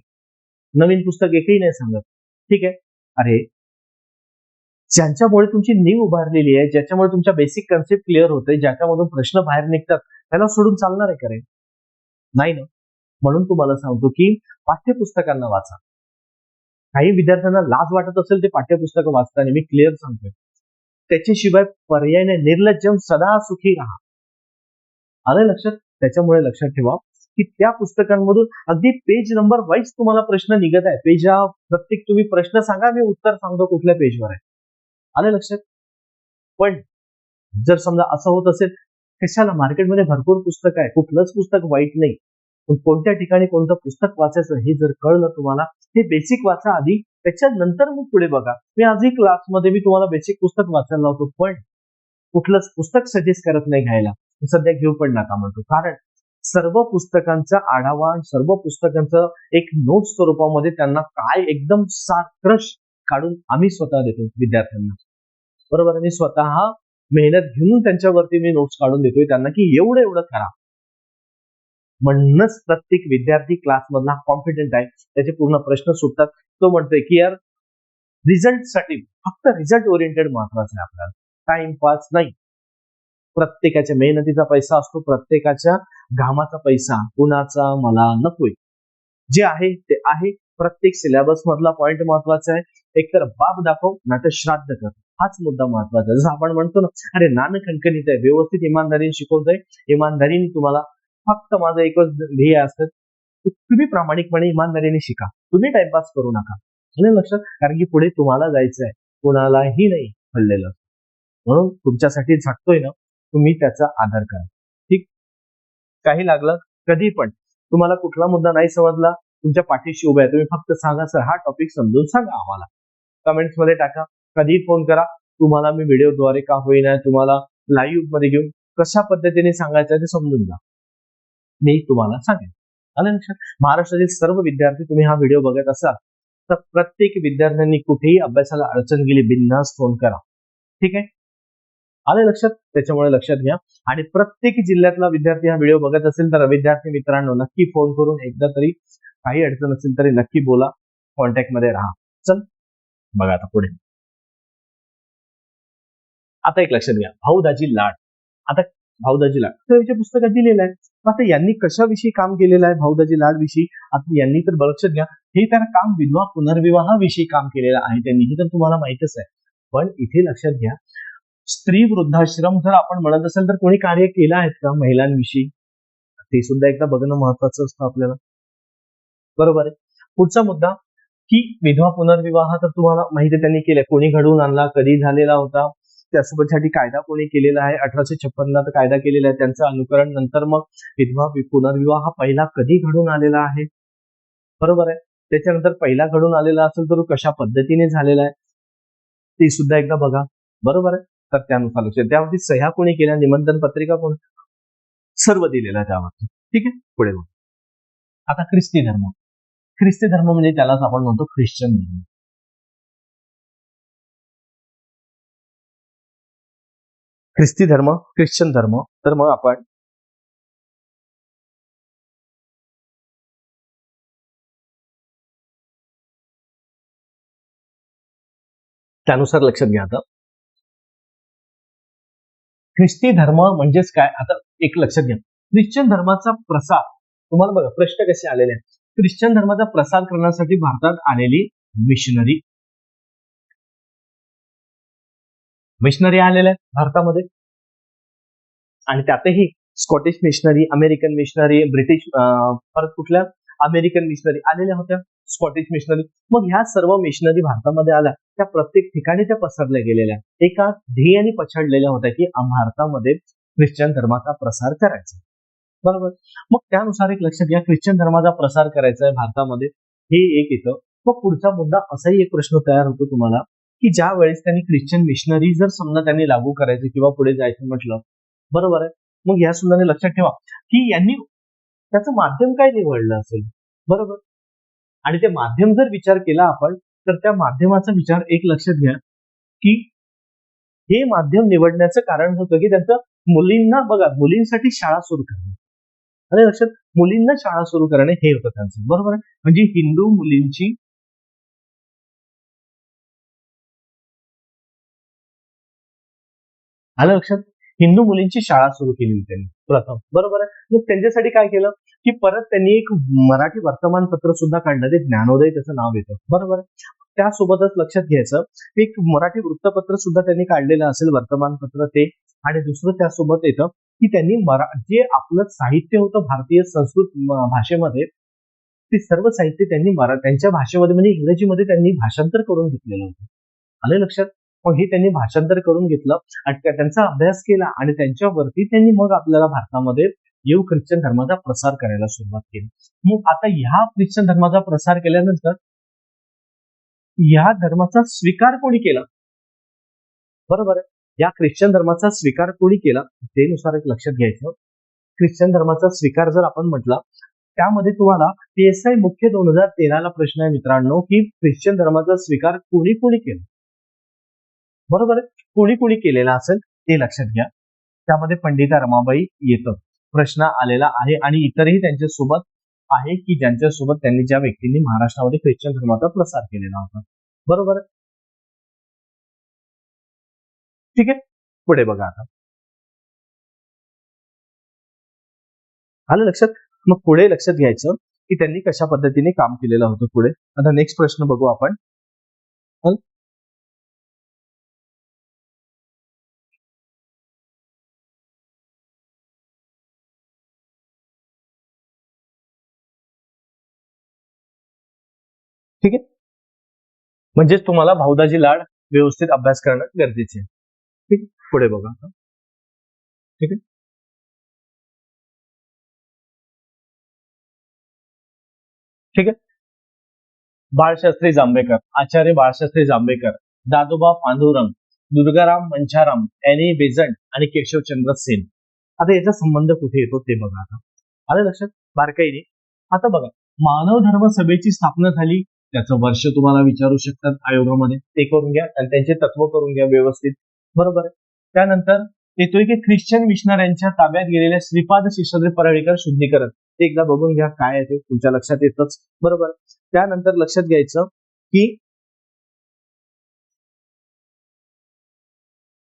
नवीन पुस्तक एकही नाही सांगत. ठीक आहे. अरे ज्यांच्यामुळे तुमची नीव उभारलेली आहे, ज्याच्यामुळे तुमच्या बेसिक कन्सेप्ट क्लिअर होते, ज्याच्यामधून प्रश्न बाहेर निघतात, त्याला सोडून चालणार आहे करे? नाही ना. म्हणून तुम्हाला सांगतो की पाठ्यपुस्तकांना वाचा. काही विद्यार्थ्यांना लाज वाटत असेल ते पाठ्यपुस्तकं वाचताना, मी क्लिअर सांगतोय, त्याच्याशिवाय पर्याय नाही. निर्लज्जम सदा सुखी राहा. आलं लक्षात? त्याच्यामुळे लक्षात ठेवा की त्या पुस्तकांमधून अगदी पेज नंबर वाईज तुम्हाला प्रश्न निघत आहे. पेजा प्रत्येक तुम्ही प्रश्न सांगा, मी उत्तर सांगतो कुठल्या पेजवर आहे. आलं लक्षात? पण जर समजा असं होत असेल, कशाला मार्केटमध्ये भरपूर पुस्तक आहे, कुठलंच पुस्तक वाईट नाही, पण कोणत्या ठिकाणी कोणतं पुस्तक वाचायचं हे जर कळलं तुम्हाला, हे बेसिक वाचा आधी, त्याच्यानंतर मग पुढे बघा. मी आजही क्लासमध्ये मी तुम्हाला बेसिक पुस्तक वाचायला लावतो, पण कुठलंच पुस्तक सजेस्ट करत नाही घ्यायला, सध्या घेऊ पण नका म्हणतो. कारण सर्व पुस्तकांचा आढावा, सर्व पुस्तकांचं एक नोट स्वरूपामध्ये त्यांना काय एकदम साकृश काढून आम्ही स्वतः देतो विद्यार्थ्यांना, बरोबर. मी स्वतः मेहनत घेऊन त्यांच्यावरती मी नोट्स काढून देतोय त्यांना की एवढं एवढं करा. म्हणूनच प्रत्येक विद्यार्थी क्लासमधला कॉन्फिडंट आहे, त्याचे पूर्ण प्रश्न सुटतात. तो म्हणतोय की यार रिझल्टसाठी फक्त रिझल्ट ओरिएंटेड महत्वाचं आहे आपल्याला, टाइमपास नाही. प्रत्येकाच्या मेहनतीचा पैसा असतो, प्रत्येकाच्या घामाचा पैसा कुणाचा मला नकोय. जे आहे ते आहे. प्रत्येक सिलेबस मधला पॉइंट महत्वाचा आहे. एकतर बाप दाखव नाहीतर श्राद्ध कर, हाच मुद्दा महत्वाचा आहे. जसं आपण म्हणतो ना, अरे नाणं खणखणीत आहे, व्यवस्थित इमानदारीने शिकवतोय, इमानदारीने तुम्हाला फक्त माझं एकच ध्येय असतं, तुम्ही प्रामाणिकपणे इमानदारीने शिका, तुम्ही टाइमपास करू नका. लक्षात, कारण की पुढे तुम्हाला जायचं आहे, कोणालाही नाही हल्लेलं. म्हणून तुमच्यासाठी झटतोय ना, तुम्ही त्याचा आदर करा. ठीक, काही लागलं कधी पण तुम्हाला कुठला मुद्दा नाही समजला, तुमच्या पाठीशी उभा आहे, तुम्ही फक्त सांगा सर हा टॉपिक समजून सांगा आम्हाला, कमेंट्स मध्ये टाका, कधी फोन करा. तुम्हाला मी व्हिडिओद्वारे का होईना तुम्हाला लाईव्ह मध्ये घेऊन कशा पद्धतीने सांगायचं ते समजून जा, मी तुम्हाला सांगेन. आलं लक्षात. महाराष्ट्रातील सर्व विद्यार्थी तुम्ही हा व्हिडिओ बघत असाल तर प्रत्येक विद्यार्थ्यांनी कुठेही अभ्यासाला अडचण गेली बिनधास्त फोन करा. ठीक आहे, आले लक्षात. त्याच्यामुळे लक्षात घ्या. आणि प्रत्येक जिल्ह्यातला विद्यार्थी हा व्हिडिओ बघत असेल तर विद्यार्थी मित्रांनो नक्की फोन करून एकदा तरी काही अडचण असेल तरी नक्की बोला, कॉन्टॅक्ट मध्ये राहा. चल बघा आता पुढे. आता एक लक्षात घ्या, भाऊ दाजी लाड. आता भाऊ दाजी लाड तर पुस्तकात दिलेलं आहे. आता यांनी कशाविषयी काम केलेलं आहे भाऊ दाजी लाड विषयी? आता यांनी तर लक्षात घ्या, हे तर काम विधवा पुनर्विवाहाविषयी काम केलेलं आहे त्यांनी, हे तर तुम्हाला माहितच आहे. पण इथे लक्षात घ्या, स्त्री वृद्धाश्रम जर आपण म्हणत असेल तर कोणी कार्य केलं आहेत का महिलांविषयी, ते सुद्धा एकदा बघणं महत्वाचं असतं आपल्याला, बरोबर आहे. पुढचा मुद्दा की विधवा पुनर्विवाह तर तुम्हाला माहिती त्यांनी केलं, कोणी घडवून आणला, कधी झालेला होता, त्यासोबतसाठी कायदा कोणी केलेला आहे, 1856 तर कायदा केलेला आहे, त्यांचं अनुकरण नंतर मग विधवा पुनर्विवाह पहिला कधी घडून आलेला आहे, बरोबर आहे. त्याच्यानंतर पहिला घडून आलेला असेल तर कशा पद्धतीने झालेला आहे ते सुद्धा एकदा बघा, बरोबर आहे. तर त्यानुसार लक्ष, त्यावरती सह्या कोणी केल्या, निमंत्रण पत्रिका कोण, सर्व दिलेलं आहे त्यावरती. ठीक आहे, पुढे बघू. आता ख्रिस्ती धर्म. ख्रिस्ती धर्म म्हणजे त्यालाच आपण म्हणतो ख्रिश्चन धर्म. ख्रिस्ती धर्म, ख्रिश्चन धर्म. तर मग आपण त्यानुसार लक्षात घ्या. आता ख्रिस्ती धर्म म्हणजेच काय, आता एक लक्षात घ्या, ख्रिश्चन धर्माचा प्रसार, तुम्हाला बघा प्रश्न कसे आलेले आहेत. ख्रिश्चन धर्माचा प्रसार करण्यासाठी भारतात आलेली मिशनरी आलेल्या आहेत भारतामध्ये, आणि त्यातही Scottish missionary, American missionary, British, परत कुठल्या अमेरिकन मिशनरी आलेल्या होत्या, स्कॉटिश मिशनरी. मग ह्या सर्व मिशनरी भारतामध्ये आल्या, त्या प्रत्येक ठिकाणी त्या पसरल्या गेलेल्या, एका ध्येयाने पछाडलेल्या होत्या की भारतामध्ये ख्रिश्चन धर्माचा प्रसार करायचा, बरोबर. मग त्यानुसार एक लक्षात घ्या, ख्रिश्चन धर्माचा प्रसार करायचा आहे भारतामध्ये, हे एक येतं. मग पुढचा मुद्दा असाही एक प्रश्न तयार होतो तुम्हाला की ज्या वेळेस त्यांनी ख्रिश्चन मिशनरी जर समजा त्यांनी लागू करायचं किंवा पुढे जायचं म्हटलं, बरोबर आहे, मग या सुद्धा लक्षात ठेवा की यांनी त्याचं माध्यम काय निवडलं असेल, बरोबर. आणि ते माध्यम जर विचार केला आपण तर त्या माध्यमाचा विचार एक लक्षात घ्या की हे माध्यम निवडण्याचं कारण होतं की त्यांचं मुलींना, बघा मुलींसाठी शाळा सुरू करणे, आणि लक्षात, मुलींना शाळा सुरू करणे हे होतं त्यांचं, बरोबर आहे. म्हणजे हिंदू मुलींची आलं लक्षात, हिंदू मुलींची शाळा सुरू केली त्यांनी प्रथम, बरोबर आहे. मग त्यांच्यासाठी काय केलं की परत त्यांनी एक मराठी वर्तमानपत्र सुद्धा काढलं, ते ज्ञानोदय त्याचं नाव येतं, बरोबर आहे. त्यासोबतच लक्षात घ्यायचं, एक मराठी वृत्तपत्र सुद्धा त्यांनी काढलेलं असेल, वर्तमानपत्र ते. आणि दुसरं त्यासोबत येतं की त्यांनी जे आपलं साहित्य होतं भारतीय संस्कृत भाषेमध्ये, ते सर्व साहित्य त्यांनी त्यांच्या भाषेमध्ये म्हणजे इंग्रजीमध्ये त्यांनी भाषांतर करून घेतलेलं होतं, आलं लक्षात. मग हे त्यांनी भाषांतर करून घेतलं आणि त्यांचा अभ्यास केला आणि त्यांच्यावरती त्यांनी मग आपल्याला भारतामध्ये येऊ ख्रिश्चन धर्माचा प्रसार करायला सुरुवात केली. मग आता ह्या ख्रिश्चन धर्माचा प्रसार केल्यानंतर ह्या धर्माचा स्वीकार कोणी केला? बरोबर आहे. या ख्रिश्चन धर्माचा स्वीकार कोणी केला ते नुसार एक लक्षात घ्यायचं. ख्रिश्चन धर्माचा स्वीकार जर आपण म्हटला त्यामध्ये तुम्हाला PSI मुख्य 2013 ला प्रश्न आहे मित्रांनो, की ख्रिश्चन धर्माचा स्वीकार कोणी कोणी केला? बरोबर आहे. कोणी कोणी केलेला असेल ते लक्षात घ्या. त्यामध्ये पंडिता रमाबाई येतं प्रश्न आलेला आहे आणि इतरही त्यांच्या सोबत आहे की ज्यांच्या सोबत त्यांनी ज्या व्यक्तींनी महाराष्ट्रामध्ये ख्रिश्चन धर्माचा प्रसार केलेला होता. बरोबर आहे. ठीक आहे. पुढे बघा आता. आलं लक्षात? मग पुढे लक्षात घ्यायचं की त्यांनी कशा पद्धतीने काम केलेलं होतं पुढे. आता नेक्स्ट प्रश्न बघू आपण. ठीक आहे. म्हणजेच तुम्हाला भाऊदाजी लाड व्यवस्थित अभ्यास करणं गरजेचे आहे. ठीक आहे. पुढे बघा. ठीक आहे. ठीक आहे. बाळशास्त्री जांभेकर, आचार्य बाळशास्त्री जांभेकर, दादोबा पांडुरंग, दुर्गाराम मंचाराम, एनी बेझंट आणि केशवचंद्र सेन. आता याचा संबंध कुठे येतो ते बघा. आता आलं लक्षात बारकाईने. आता बघा, मानव धर्म सभेची स्थापना झाली त्याचं वर्ष तुम्हाला विचारू शकतात आयोगामध्ये, ते करून घ्या आणि त्यांचे तत्व करून घ्या व्यवस्थित. बरोबर आहे. त्यानंतर येतोय की ख्रिश्चन मिशनऱ्यांच्या ताब्यात गेलेल्या श्रीपाद शेषाद्री परळीकर शुद्धीकरण. ते एकदा बघून घ्या काय आहे ते तुमच्या लक्षात येतच. बरोबर. त्यानंतर लक्षात घ्यायचं की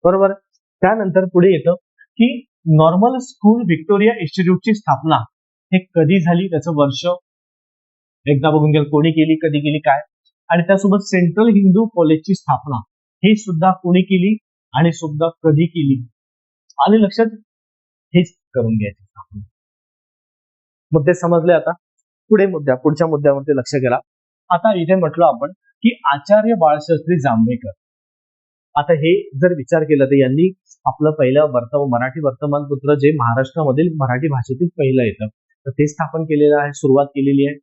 बरोबर त्यानंतर पुढे येतं की नॉर्मल स्कूल व्हिक्टोरिया इन्स्टिट्यूटची स्थापना हे कधी झाली त्याचं वर्ष एकदा बघून घ्या, कोणी केली, कधी केली, काय. आणि त्यासोबत सेंट्रल हिंदू कॉलेजची स्थापना हे सुद्धा कोणी केली आणि सुद्धा कधी केली. आले लक्षात? हेच करून घ्यायचे स्थापना. मुद्दे समजले. आता पुढच्या मुद्द्यावरती लक्ष करा. आता इथे म्हटलं आपण की आचार्य बाळशास्त्री जांभेकर. आता हे जर विचार केला तर यांनी आपलं पहिलं मराठी वर्तमानपत्र जे महाराष्ट्रामधील मराठी भाषेतील पहिलं येतं तर ते स्थापन केलेलं आहे, सुरुवात केलेली आहे.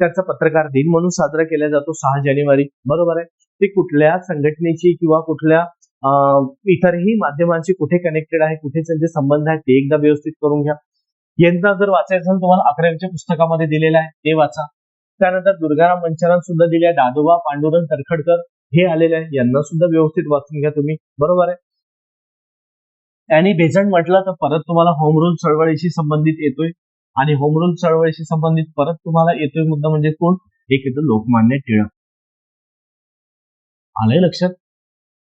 त्याचा पत्रकार दिन म्हणून साजरा केला जातो 6 जानेवारी. बरोबर आहे. ते कुठल्या संघटनेची किंवा कुठल्या इतरही माध्यमांशी कुठे कनेक्टेड आहे, कुठे त्यांचे संबंध आहेत ते एकदा व्यवस्थित करून घ्या. यंदा जर वाचायचं असेल तुम्हाला 11वीच्या पुस्तकामध्ये दिलेलं आहे ते वाचा. त्यानंतर दुर्गाराम मंचाराम सुद्धा दिले आहे, दादोबा पांडुरंग तरखडकर हे आलेले आहे, यांना सुद्धा व्यवस्थित वाचून घ्या तुम्ही. बरोबर आहे. आणि बेझंट म्हटलं तर परत तुम्हाला होम रूल चळवळीशी संबंधित येतोय आणि होम रूल चळवळीशी संबंधित परत तुम्हाला येतोय मुद्दा म्हणजे कोण? एक येतं लोकमान्य टिळक. आलंय लक्षात?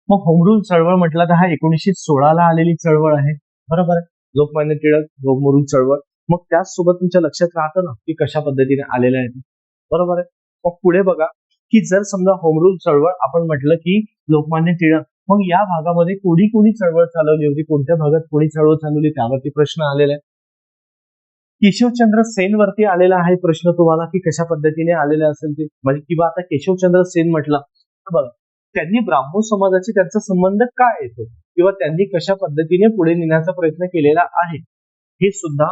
मग होम रूल चळवळ म्हटलं तर हा 1916 ला आलेली चळवळ आहे. बरोबर आहे. लोकमान्य टिळक, होम रूल चळवळ. मग त्याचसोबत तुमच्या लक्षात राहतं ना की कशा पद्धतीने आलेलं आहे. बरोबर आहे. मग पुढे बघा की जर समजा होम रूल चळवळ आपण म्हटलं की लोकमान्य टिळक, मग या भागामध्ये कोणी कोणी चळवळ चालवली होती, कोणत्या भागात कोणी चळवळ चालवली त्यावरती प्रश्न आलेला आहे. केशवचंद्र सेन वरती आलेला आहे प्रश्न तुम्हाला की कशा पद्धतीने आलेला असेल ते, म्हणजे किंवा आता केशवचंद्र सेन म्हटलं तर बघा त्यांनी ब्राह्मण समाजाशी त्यांचा संबंध काय येतो किंवा त्यांनी कशा पद्धतीने पुढे नेण्याचा प्रयत्न केलेला आहे हे सुद्धा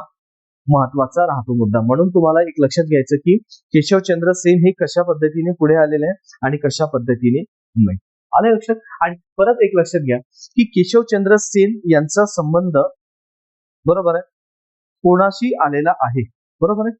महत्वाचा राहतो मुद्दा. म्हणून तुम्हाला एक लक्षात घ्यायचं की केशवचंद्र सेन हे कशा पद्धतीने पुढे आलेले आहे आणि कशा पद्धतीने नाही. आलं लक्षात? आणि परत एक लक्षात घ्या की केशवचंद्र सेन यांचा संबंध बरोबर आहे कोणाशी आलेला आहे. बरोबर आहे.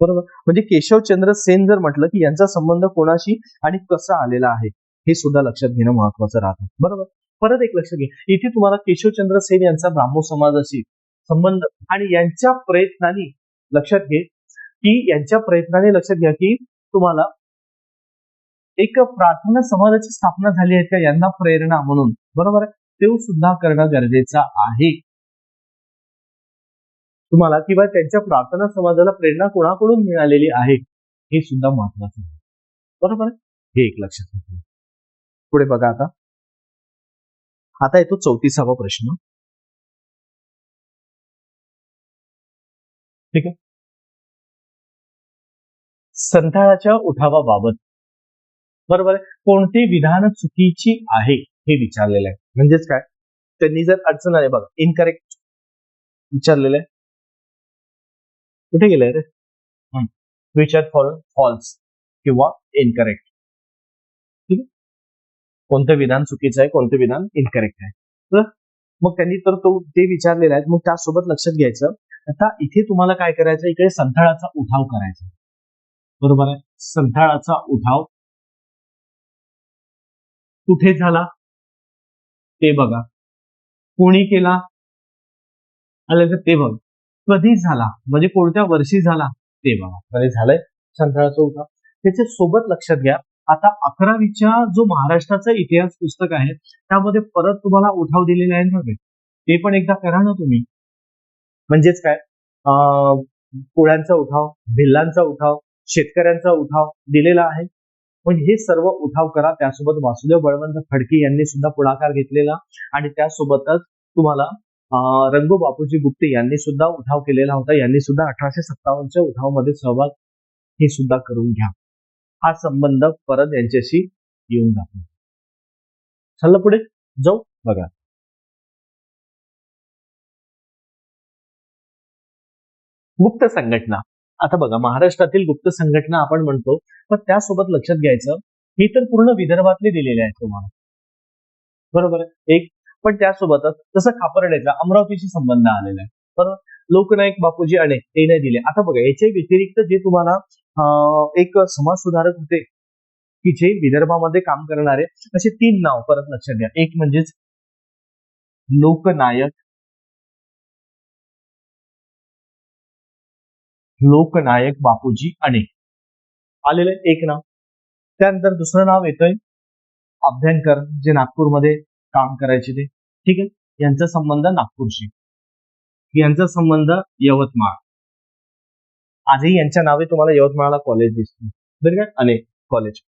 बरोबर. म्हणजे केशवचंद्र सेन जर म्हटलं की यांचा संबंध कोणाशी आणि कसा आलेला आहे हे सुद्धा लक्षात घेणं महत्वाचं राहतं. बरोबर. परत एक लक्षात घ्या इथे तुम्हाला केशवचंद्र सेन यांचा ब्राह्मो समाजाशी संबंध आणि यांच्या प्रयत्नांनी लक्षात घे की यांच्या प्रयत्नाने लक्षात घ्या की तुम्हाला एक प्रार्थना समाजाची स्थापना झाली आहे का यांना प्रेरणा म्हणून. बरोबर आहे. ते सुद्धा करणं गरजेचं आहे तुम्हाला किंवा त्यांच्या प्रार्थना समाजाला प्रेरणा कोणाकडून मिळालेली आहे हे सुद्धा महत्वाचं आहे. बरोबर आहे. हे एक लक्षात घ्या. पुढे बघा आता येतो 34वा प्रश्न. ठीक आहे. संथाळाच्या उठावाबाबत बरोबर आहे. कोणती विधान चुकीची आहे हे विचारलेलं आहे. म्हणजेच काय, त्यांनी जर अडचण आली बघा, इनकरेक्ट विचारलेलं आहे. कुठे गेलंय रे? विच आर फॉर फॉल्स किंवा इनकरेक्ट. ठीक आहे. कोणतं विधान चुकीचं आहे, कोणतं विधान इनकरेक्ट आहे. तर मग त्यांनी तर तो ते विचारलेलं आहे. मग त्यासोबत लक्षात घ्यायचं, आता इथे तुम्हाला काय करायचं, इकडे संथाळाचा उठाव करायचा. बरोबर आहे. संथाळाचा उठाव कुठे झाला ते बघा, कोणी केला आलं तर ते बघा, कधी झाला म्हणजे कोणत्या वर्षी झाला ते बघा. कधी झालंय संथाळाचा उठाव. त्याच्या सोबत लक्षात घ्या, आता 11वीच्या जो महाराष्ट्राचा इतिहास पुस्तक आहे त्यामध्ये परत तुम्हाला उठाव दिलेले आहेत बघा, ते पण एकदा करा ना तुम्ही. म्हणजेच काय, कोळ्यांचा उठाव, भिल्लांचा उठाव, शेतकऱ्यांचा उठाव दिलेला आहे. पण हे सर्व उठाव करा. त्यासोबत वासुदेव बळवंत फडके यांनी सुद्धा पुढाकार घेतलेला आणि त्यासोबतच तुम्हाला रंगो बापूजी गुप्ते यांनी सुद्धा उठाव केलेला होता. यांनी सुद्धा 1857च्या उठावामध्ये सहभाग हे सुद्धा करून घ्या. हा संबंध परत यांच्याशी येऊन जातो. चला पुढे जाऊ बघा. गुप्त संघटना. आता बघा, महाराष्ट्रातील गुप्त संघटना आपण म्हणतो, पण त्यासोबत लक्षात घ्यायचं, ही तर पूर्ण विदर्भातले दिलेले आहेत तुम्हाला. बरोबर आहे. एक पण त्यासोबतच जसं खापर्डेचा अमरावतीशी संबंध आलेला आहे. बरोबर. लोकनायक बापूजी अणे ते नाही दिले. आता बघा, याच्या व्यतिरिक्त जे तुम्हाला एक समाज सुधारक होते की जे विदर्भामध्ये काम करणारे, असे 3 नाव परत लक्षात घ्या. एक म्हणजेच लोकनायक बापूजी अणे आलेलं एक नाव. त्यानंतर दुसरं नाव येतंय अभ्यंकर, जे नागपूरमध्ये काम करायचे ते. ठीक आहे. यांचा संबंध नागपूरशी, यांचा संबंध यवतमाळ. आजही यांच्या नावे तुम्हाला यवतमाळला कॉलेज दिसते, बरं का, अनेक कॉलेज.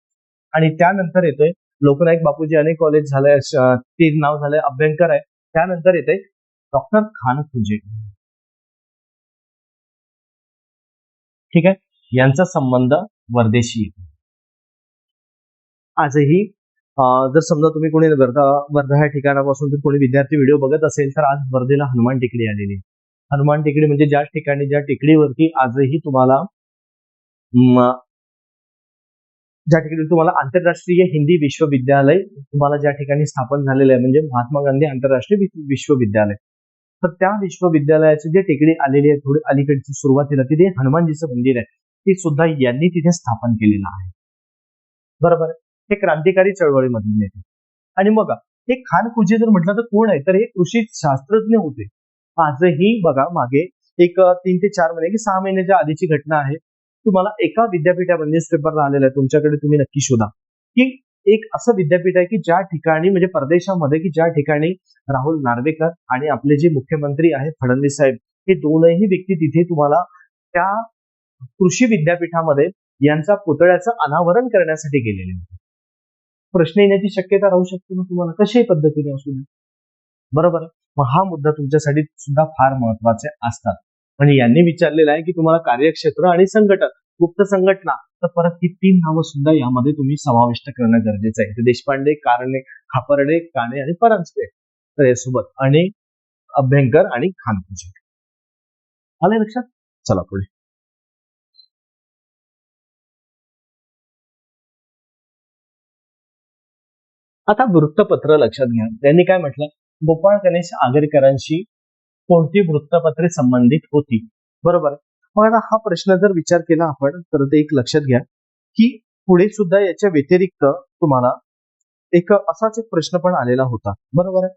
आणि त्यानंतर येतोय लोकनायक बापूजी अनेक कॉलेज झालंय, ते नाव झालंय अभ्यंकर आहे. त्यानंतर येते डॉक्टर खानखुजे. ठीक आहे. यांचा संबंध वर्धेशी येतो. आजही जर समजा तुम्ही कोणी वर्धा या ठिकाणापासून जर कोणी विद्यार्थी व्हिडिओ बघत असेल तर आज वर्धेला हनुमान टेकडी आलेली. हनुमान टेकडी म्हणजे ज्या टेकडीवरती आजही तुम्हाला आंतरराष्ट्रीय हिंदी विश्वविद्यालय तुम्हाला ज्या ठिकाणी स्थापन झालेलं आहे, म्हणजे महात्मा गांधी आंतरराष्ट्रीय विश्वविद्यालय. तर त्या विश्वविद्यालयाची जे टेकडी आलेली आहे, थोडी अलीकडची सुरुवातीला तिथे हनुमानजीचं मंदिर आहे, ते सुद्धा यांनी तिथे स्थापन केलेलं आहे. बरोबर. हे क्रांतिकारी चळवळीमधून येते. आणि मग हे खानखुजे जर म्हटलं तर कोण आहे, तर हे कृषी शास्त्रज्ञ होते. आजही बघा, मागे एक 3 ते 4 महिने की 6 महिन्याच्या आधीची घटना आहे. तुम्हाला एका विद्यापीठामध्ये न्यूजपेपरला आलेलं आहे, तुमच्याकडे तुम्ही नक्की शोधा, की एक असं विद्यापीठ आहे की ज्या ठिकाणी म्हणजे परदेशामध्ये की ज्या ठिकाणी राहुल नार्वेकर आणि आपले जे मुख्यमंत्री आहेत फडणवीस साहेब, हे दोनही व्यक्ती तिथे तुम्हाला त्या कृषी विद्यापीठामध्ये यांचा पुतळ्याचं अनावरण करण्यासाठी गेलेले होते. प्रश्न येण्याची शक्यता राहू शकते ना तुम्हाला, कशाही पद्धतीने असू दे. बरोबर आहे. मग हा मुद्दा तुमच्यासाठी सुद्धा फार महत्वाचे असतात. म्हणजे यांनी विचारलेलं आहे की तुम्हाला कार्यक्षेत्र आणि संघटन, गुप्त संघटना, तर परत ही 3 नावं सुद्धा यामध्ये तुम्ही समाविष्ट करणं गरजेचं आहे. देशपांडे, कारणे, खापर्डे, काणे आणि परांजपे. तर यासोबत आणि अभ्यंकर आणि खानखुजे. आलं लक्षात? चला पुढे. आता वृत्तपत्र लक्षात घ्या. त्यांनी काय म्हटलं, गोपाळ गणेश आगरकरांशी कोणती वृत्तपत्रे संबंधित होती. बरोबर. मग आता हा प्रश्न जर विचार केला आपण तर ते एक लक्षात घ्या की पुढे सुद्धा याच्या व्यतिरिक्त तुम्हाला एक असाच एक प्रश्न पण आलेला होता. बरोबर आहे.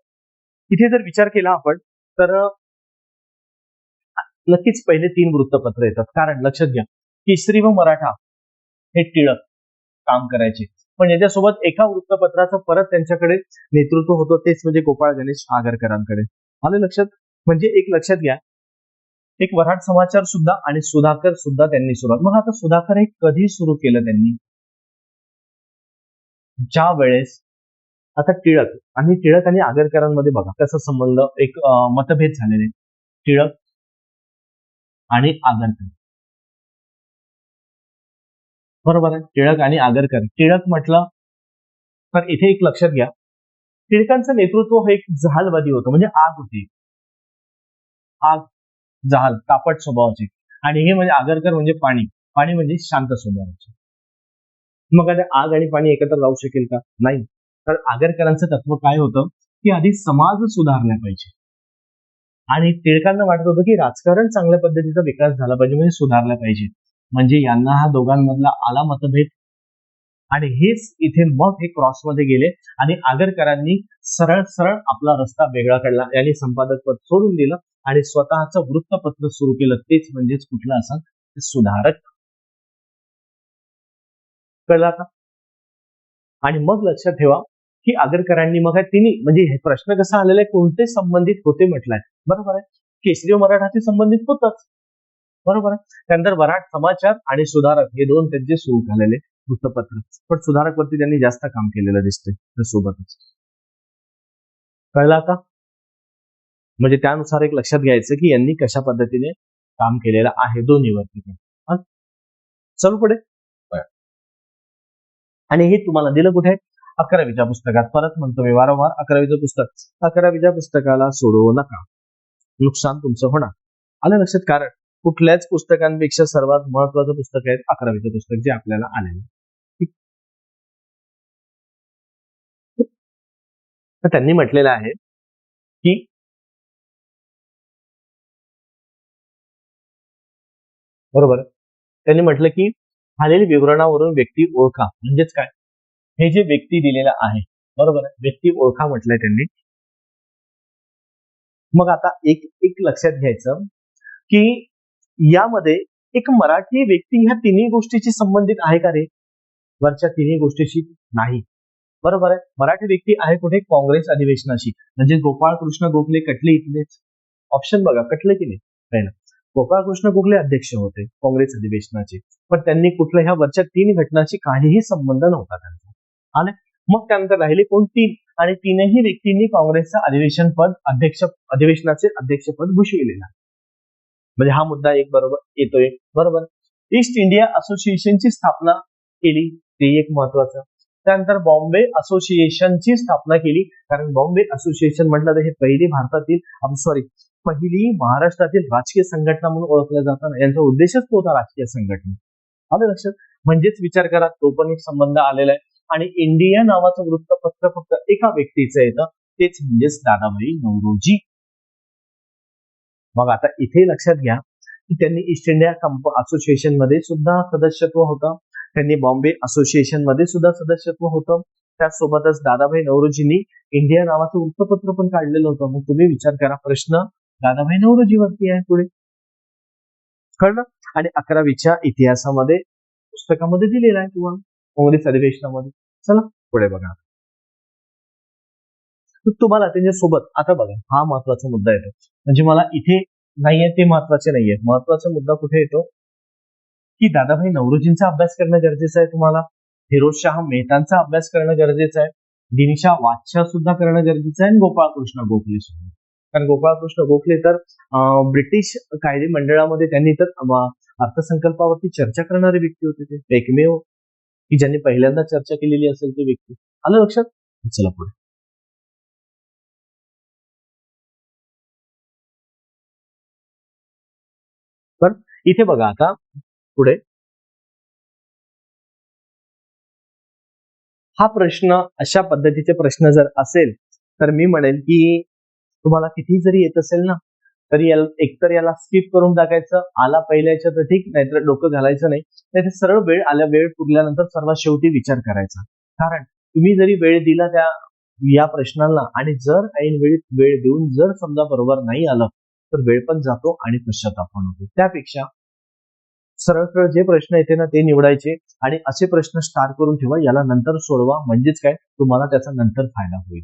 इथे जर विचार केला आपण तर नक्कीच पहिले 3 वृत्तपत्र येतात. कारण लक्षात घ्या, केसरी व मराठा हे टिळक काम करायचे, पण याच्यासोबत एका वृत्तपत्राचं परत त्यांच्याकडे नेतृत्व होतं, तेच म्हणजे गोपाळ गणेश आगरकरांकडे. आले लक्षात? म्हणजे एक लक्षात घ्या, एक वऱ्हाड समाचार सुद्धा आणि सुधाकर सुद्धा त्यांनी सुरुवात. मग आता सुधाकर हे कधी सुरू केलं त्यांनी? ज्या वेळेस आता टिळक आणि आगरकरांमध्ये बघा कसा संबंध, एक मतभेद झालेले. टिळक आणि आगरकर. बरोबर आहे. टिळक आणि आगरकर. टिळक म्हटलं तर इथे एक लक्षात घ्या, टिळकांचं नेतृत्व हे एक जहालवादी होतं, म्हणजे आग होती, आग, जहाल, तापट स्वभावाचे. आणि हे म्हणजे आगरकर म्हणजे पाणी, पाणी म्हणजे शांत स्वभावाचे. मग आता आग आणि पाणी एकत्र राहू शकेल का? नाही. तर आगरकरांचं तत्व काय होतं, की आधी समाज सुधारला पाहिजे. आणि टिळकांना वाटत होतं की राजकारण चांगल्या पद्धतीचा विकास झाला पाहिजे, म्हणजे सुधारला पाहिजे. म्हणजे यांना हा दोघांमधला आला मतभेद, आणि हेच इथे मग हे क्रॉसमध्ये गेले आणि आगरकरांनी सरळ सरळ आपला रस्ता वेगळा काढला. यांनी संपादक पद सोडून दिलं आणि स्वतःचं वृत्तपत्र सुरू केलं. तेच म्हणजेच कुठलं असं सुधारक. कळला का? आणि मग लक्षात ठेवा की आगरकरांनी मग तिन्ही, म्हणजे हे प्रश्न कसा आलेला आहे, कोणते संबंधित होते म्हटलंय, बरोबर आहे. केसरी व मराठाचे संबंधित होतच, बरोबर आहे. त्यानंतर मराठ समाचार आणि सुधारक हे दोन त्यांचे सुरू झालेले वृत्तपत्र. पण सुधारक वरती त्यांनी जास्त काम केलेलं दिसतंय सोबतच. कळला का? म्हणजे त्यानुसार एक लक्षात घ्यायचं की यांनी कशा पद्धतीने काम केलेलं आहे दोन्हीवरती. चल पुढे. आणि हे तुम्हाला दिलं कुठे? 11वीच्या पुस्तकात. परत म्हणतो मी वारंवार, 11वीचं पुस्तक. 11वीच्या पुस्तकाला सोडवू नका, नुकसान तुमचं होणार. आलं लक्षात? कारण कुठल्याच पुस्तकांपेक्षा सर्वात महत्वाचं पुस्तक आहे 11वीचं पुस्तक, जे आपल्याला आलेलं. तर त्यांनी म्हटलेलं आहे की बरोबर, त्यांनी म्हटलं की खालील विवरणावरून व्यक्ती ओळखा. म्हणजेच काय, हे जे व्यक्ती दिलेलं आहे, बरोबर आहे, व्यक्ती ओळखा म्हटलंय त्यांनी. मग आता एक एक लक्षात घ्यायचं की यामध्ये एक मराठी व्यक्ती ह्या तिन्ही गोष्टीशी संबंधित आहे का रे? वरच्या तिन्ही गोष्टीशी नाही, बरोबर आहे. मराठी व्यक्ती आहे कुठे? काँग्रेस अधिवेशनाशी, म्हणजे गोपाळकृष्ण गोखले कटले इथलेच. ऑप्शन बघा, कटले की नाही? पहिलं गोपाळकृष्ण गोखले अध्यक्ष होते काँग्रेस अधिवेशनाचे, पण त्यांनी कुठल्या ह्या वरच्या तीन घटनांशी काहीही संबंध नव्हता त्यांचा. आणि मग त्यानंतर राहिले कोण? तीन. आणि तीनही व्यक्तींनी काँग्रेसचं अधिवेशनाचे अध्यक्षपद भूषविलेलं आहे. म्हणजे हा मुद्दा एक बरोबर येतोय, बरोबर. ईस्ट इंडिया असोसिएशनची स्थापना केली, ते एक महत्वाचं. त्यानंतर बॉम्बे असोसिएशनची स्थापना केली, कारण बॉम्बे असोसिएशन म्हटलं तर हे पहिली महाराष्ट्रातील राजकीय संघटना म्हणून ओळखलं जातं ना. यांचा उद्देशच तो होता राजकीय संघटना. आलं लक्षात? म्हणजेच विचार करा, तो पण एक संबंध आलेला आहे. आणि इंडिया नावाचं वृत्तपत्र फक्त एका व्यक्तीचं येतं, तेच म्हणजेच दादाभाई नौरोजी. मग आता इथे लक्षात घ्या की त्यांनी ईस्ट इंडिया असोसिएशन मध्ये सुद्धा सदस्यत्व होतं, त्यांनी बॉम्बे असोसिएशन मध्ये सुद्धा सदस्यत्व होतं. त्याचसोबतच दादाभाई नौरोजींनी इंडिया नावाचं वृत्तपत्र पण काढलेलं होतं. मग तुम्ही विचार करा, प्रश्न दादाभाई नौरोजीवरती आहे पुढे. कळलं? आणि 11वीच्या इतिहासामध्ये पुस्तकामध्ये दिलेला आहे तुम्हाला, काँग्रेस अधिवेशनामध्ये. चला पुढे बघा. तुम्हाला त्यांच्यासोबत आता बघा, हा महत्वाचा मुद्दा येतो. म्हणजे मला इथे नाहीये ते महत्वाचे नाहीये, महत्वाचा मुद्दा कुठे येतो की दादाभाई नौरोजींचा अभ्यास करणं गरजेचं आहे तुम्हाला, फिरोजशाह मेहतांचा अभ्यास करणं गरजेचं आहे, दिनशा वाच्छा सुद्धा करणं गरजेचं आहे, आणि गोपाळकृष्ण गोखले सुद्धा. कारण गोपाळकृष्ण गोखले तर ब्रिटिश कायदे मंडळामध्ये त्यांनी तर अर्थसंकल्पावरती चर्चा करणारे व्यक्ती होते. ते एकमेव की ज्यांनी पहिल्यांदा चर्चा केलेली असेल ते व्यक्ती. आलं लक्षात? चला पुढे. पण इथे बघा आता पुढे, हा प्रश्न, अशा पद्धतीचे प्रश्न जर असेल तर मी म्हणेन की तुम्हाला किती जरी येत असेल ना, तरी एकतर याला स्किप करून टाकायचं. आला पहिल्याच्या तर ठीक, नाहीतर डोकं घालायचं नाही. नाहीतर सरळ वेळ पुरल्यानंतर सर्वात शेवटी विचार करायचा. कारण तुम्ही जरी वेळ दिला या प्रश्नाला, आणि जर ऐन वेळी वेळ देऊन जर समजा बरोबर नाही आलं, तर वेळ पण जातो आणि पश्चाताप पण होतो. त्यापेक्षा सरळ सरळ जे प्रश्न येते ना ते निवडायचे, आणि असे प्रश्न स्टार करून ठेवा, याला नंतर सोडवा. म्हणजेच काय, तुम्हाला त्याचा नंतर फायदा होईल.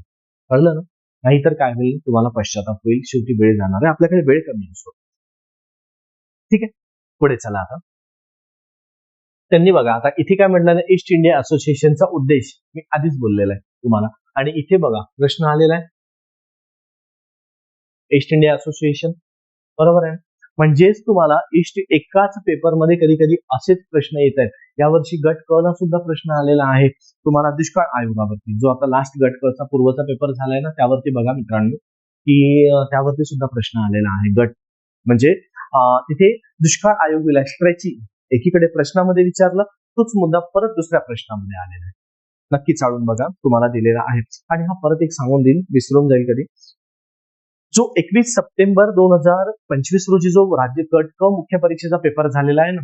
कळलं ना? नाहीतर काय होईल, तुम्हाला पश्चाताप होईल. शेवटी वेळ जाणार आहे, आपल्याकडे वेळ कमी असतो. ठीक आहे, पुढे चला. आता त्यांनी बघा, आता इथे काय म्हटलं, ईस्ट इंडिया असोसिएशनचा उद्देश मी आधीच बोललेला आहे तुम्हाला. आणि इथे बघा प्रश्न आलेला आहे, ईस्ट इंडिया असोसिएशन, बरोबर आहे. म्हणजेच तुम्हाला एकाच पेपरमध्ये कधी कधी असेच प्रश्न येत आहेत. यावर्षी गट क ला सुद्धा प्रश्न आलेला आहे तुम्हाला दुष्काळ आयोगावरती, जो आता लास्ट गट क चा पूर्वचा पेपर झालाय ना, त्यावरती बघा मित्रांनो, की त्यावरती सुद्धा प्रश्न आलेला आहे. गट म्हणजे तिथे दुष्काळ आयोग दिलाय, स्ट्रेचिंग एकीकडे प्रश्नामध्ये विचारलं, तोच मुद्दा परत दुसऱ्या प्रश्नामध्ये आलेला आहे. नक्की चाळून बघा, तुम्हाला दिलेला आहे. आणि हा परत एक सांगून देईल, विसरून जाईल कधी, जो 21 सप्टेंबर 2025 रोजी जो राज्य गट क मुख्य परीक्षेचा पेपर झालेला आहे ना,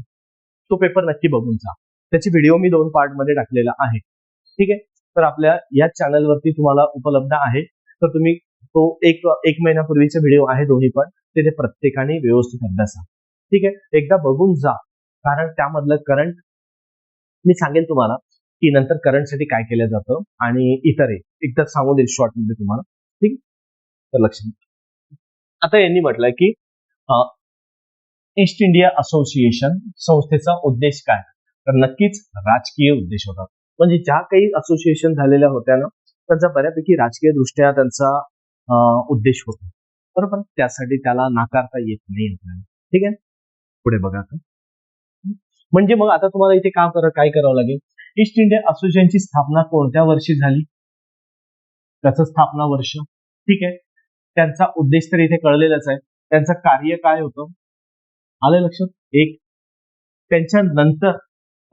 तो पेपर नक्की बघून जा. त्याची व्हिडिओ मी 2 पार्ट मध्ये टाकलेला आहे. ठीक आहे, तर आपल्या या चॅनलवरती तुम्हाला उपलब्ध आहे. तर तुम्ही तो एक महिन्यापूर्वीचा व्हिडिओ आहे दोन्ही पण, ते प्रत्येकाने व्यवस्थित अभ्यासा. ठीक आहे, एकदा बघून जा, कारण त्यामधलं करंट मी सांगेल तुम्हाला की नंतर करंटसाठी काय केलं जातं आणि इतर एकदा सांगून देईल शॉर्ट मध्ये तुम्हाला. ठीक, तर लक्ष द्या. आता यांनी म्हटलंय की ईस्ट इंडिया असोसिएशन संस्थेचा उद्देश काय, तर नक्कीच राजकीय उद्देश होता. म्हणजे ज्या काही असोसिएशन झालेल्या होत्या ना, त्यांचा बऱ्यापैकी राजकीय दृष्ट्या त्यांचा उद्देश होता. बरोबर, त्यासाठी त्याला नाकारता येत नाही आपल्याला. ठीक आहे, पुढे बघा आता. म्हणजे मग आता तुम्हाला इथे काय करावं लागेल, ईस्ट इंडिया असोसिएशनची स्थापना कोणत्या वर्षी झाली, त्याचं स्थापना वर्ष. ठीक आहे, त्यांचा उद्देश तर इथे कळलेलाच आहे. त्यांचं कार्य काय होतं, आलं लक्षात. एक, त्यांच्या नंतर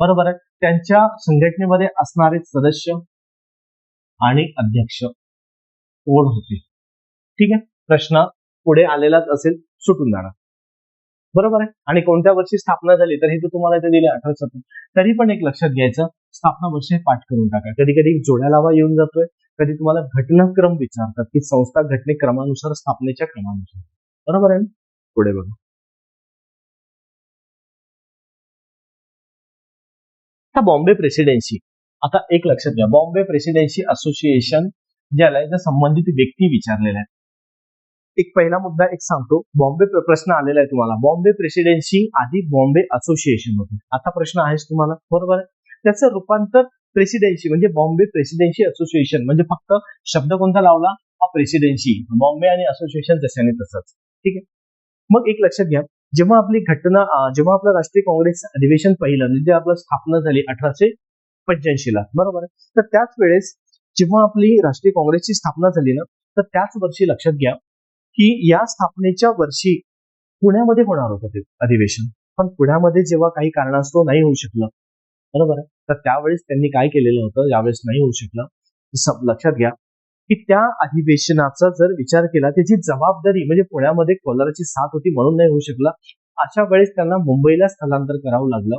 बरोबर आहे, त्यांच्या संघटनेमध्ये असणारे सदस्य आणि अध्यक्ष कोण होते. ठीक आहे, प्रश्न पुढे आलेलाच असेल, सुटून जाणार. बरोबर आहे, आणि कोणत्या वर्षी स्थापना झाली, तर हे तर तुम्हाला इथे दिले 1870. तरी पण एक लक्षात घ्यायचं, स्थापना वर्ष पाठ करून टाका. कधी कधी जोड्या लावा येऊन जातोय, कधी तुम्हाला घटनाक्रम विचारतात की संस्था घटनेक्रमानुसार, स्थापनेच्या क्रमानुसार. बरोबर आहे, पुढे बघा. आता बॉम्बे प्रेसिडेन्सी, आता एक लक्षात घ्या, बॉम्बे प्रेसिडेन्सी असोसिएशन ज्याला संबंधित व्यक्ती विचारलेल्या आहेत. एक पहिला मुद्दा एक सांगतो, बॉम्बे प्रश्न आलेला आहे तुम्हाला. बॉम्बे प्रेसिडेन्सी आधी बॉम्बे असोसिएशन होती. आता प्रश्न आहेच तुम्हाला, बरोबर आहे. त्याचं रूपांतर प्रेसिडेन्सी म्हणजे बॉम्बे प्रेसिडेन्सी असोसिएशन, म्हणजे फक्त शब्द कोणता लावला, हा प्रेसिडेन्सी. बॉम्बे आणि असोसिएशन जशाने तसंच. ठीक आहे, मग एक लक्षात घ्या, जेव्हा आपलं राष्ट्रीय काँग्रेस अधिवेशन पहिलं म्हणजे आपलं स्थापना झाली 1885 ला, बरोबर आहे. तर त्याच वेळेस जेव्हा आपली राष्ट्रीय काँग्रेसची स्थापना झाली ना, तर त्याच वर्षी लक्षात घ्या की या स्थापनेच्या वर्षी पुण्यामध्ये होणार होतं ते अधिवेशन. पण पुण्यामध्ये जेव्हा काही कारणास्तव नाही होऊ शकलं, बरोबर आहे, तर त्यावेळेस त्यांनी काय केलेलं होतं, यावेळेस नाही होऊ शकलं, लक्षात घ्या की त्या अधिवेशनाचा जर विचार केला, त्याची जबाबदारी म्हणजे पुण्यामध्ये कोलाराची साथ होती म्हणून नाही होऊ शकला, अशा वेळेस त्यांना मुंबईला स्थलांतर करावं लागलं.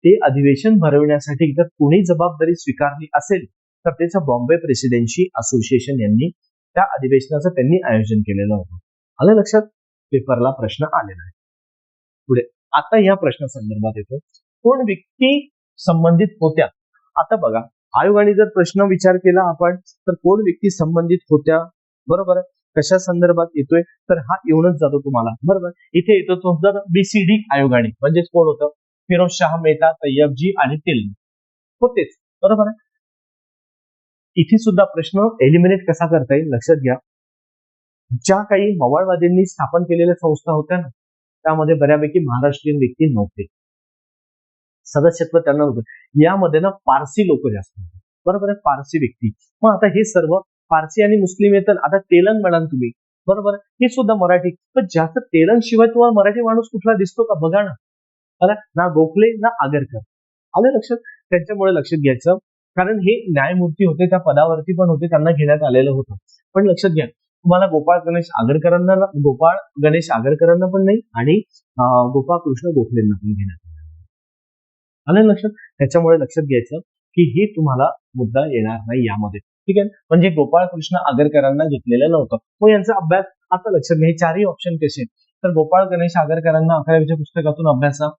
ते अधिवेशन भरवण्यासाठी जर कोणी जबाबदारी स्वीकारली असेल, तर त्याचं बॉम्बे प्रेसिडेन्सी असोसिएशन यांनी त्या अधिवेशनाचं त्यांनी आयोजन केलेलं होतं. आलं लक्षात, पेपरला प्रश्न आलेला आहे. पुढे आता या प्रश्ना संदर्भात येतो, कोण व्यक्ती संबंधित होत्या. आता बघा, आयोगाने जर प्रश्न विचार केला आपण, तर कोण व्यक्ती संबंधित होत्या, बरोबर, कशा संदर्भात येतोय, तर हा येऊनच जातो तुम्हाला. बरोबर, इथे येतो तो जर बीसीडी आयोगाने, म्हणजेच कोण होतं, फिरोजशाह मेहता, तय्यबजी आणि तिलमी होतेच. बरोबर आहे, इथे सुद्धा प्रश्न एलिमिनेट कसा करता येईल लक्षात घ्या. ज्या काही मवाळवादींनी स्थापन केलेल्या संस्था होत्या ना, त्यामध्ये बऱ्यापैकी महाराष्ट्रीयन व्यक्ती नव्हते, सदस्यत्व त्यांना होतं. यामध्ये ना पारसी लोक जास्त होते, बरोबर आहे, पारसी व्यक्ती. मग आता हे सर्व पारसी आणि मुस्लिम येतात. आता तेलंग म्हणाल तुम्ही, बरोबर, हे सुद्धा मराठी. पण जास्त तेलंग शिवाय तुम्हाला मराठी माणूस कुठला दिसतो का, बघा ना, ना गोखले ना आगरकर. आलं लक्षात, त्यांच्यामुळे लक्षात घ्यायचं, कारण हे न्यायमूर्ती होते, त्या पदावरती पण होते, त्यांना घेण्यात आलेलं होतं. पण लक्षात घ्या, तुम्हाला गोपाळ गणेश आगरकरांना पण नाही आणि गोपाळ कृष्ण गोखलेंना पण घेण्यात आलं लक्षात. त्याच्यामुळे लक्षात घ्यायचं की हे तुम्हाला मुद्दा येणार नाही यामध्ये. ठीक आहे, म्हणजे गोपाळ कृष्ण आगरकरांना घेतलेलं नव्हतं. मग यांचा अभ्यास आता लक्षात घ्या, चारही ऑप्शन कसे, तर गोपाळ गणेश आगरकरांना 11वीच्या पुस्तकातून अभ्यासा.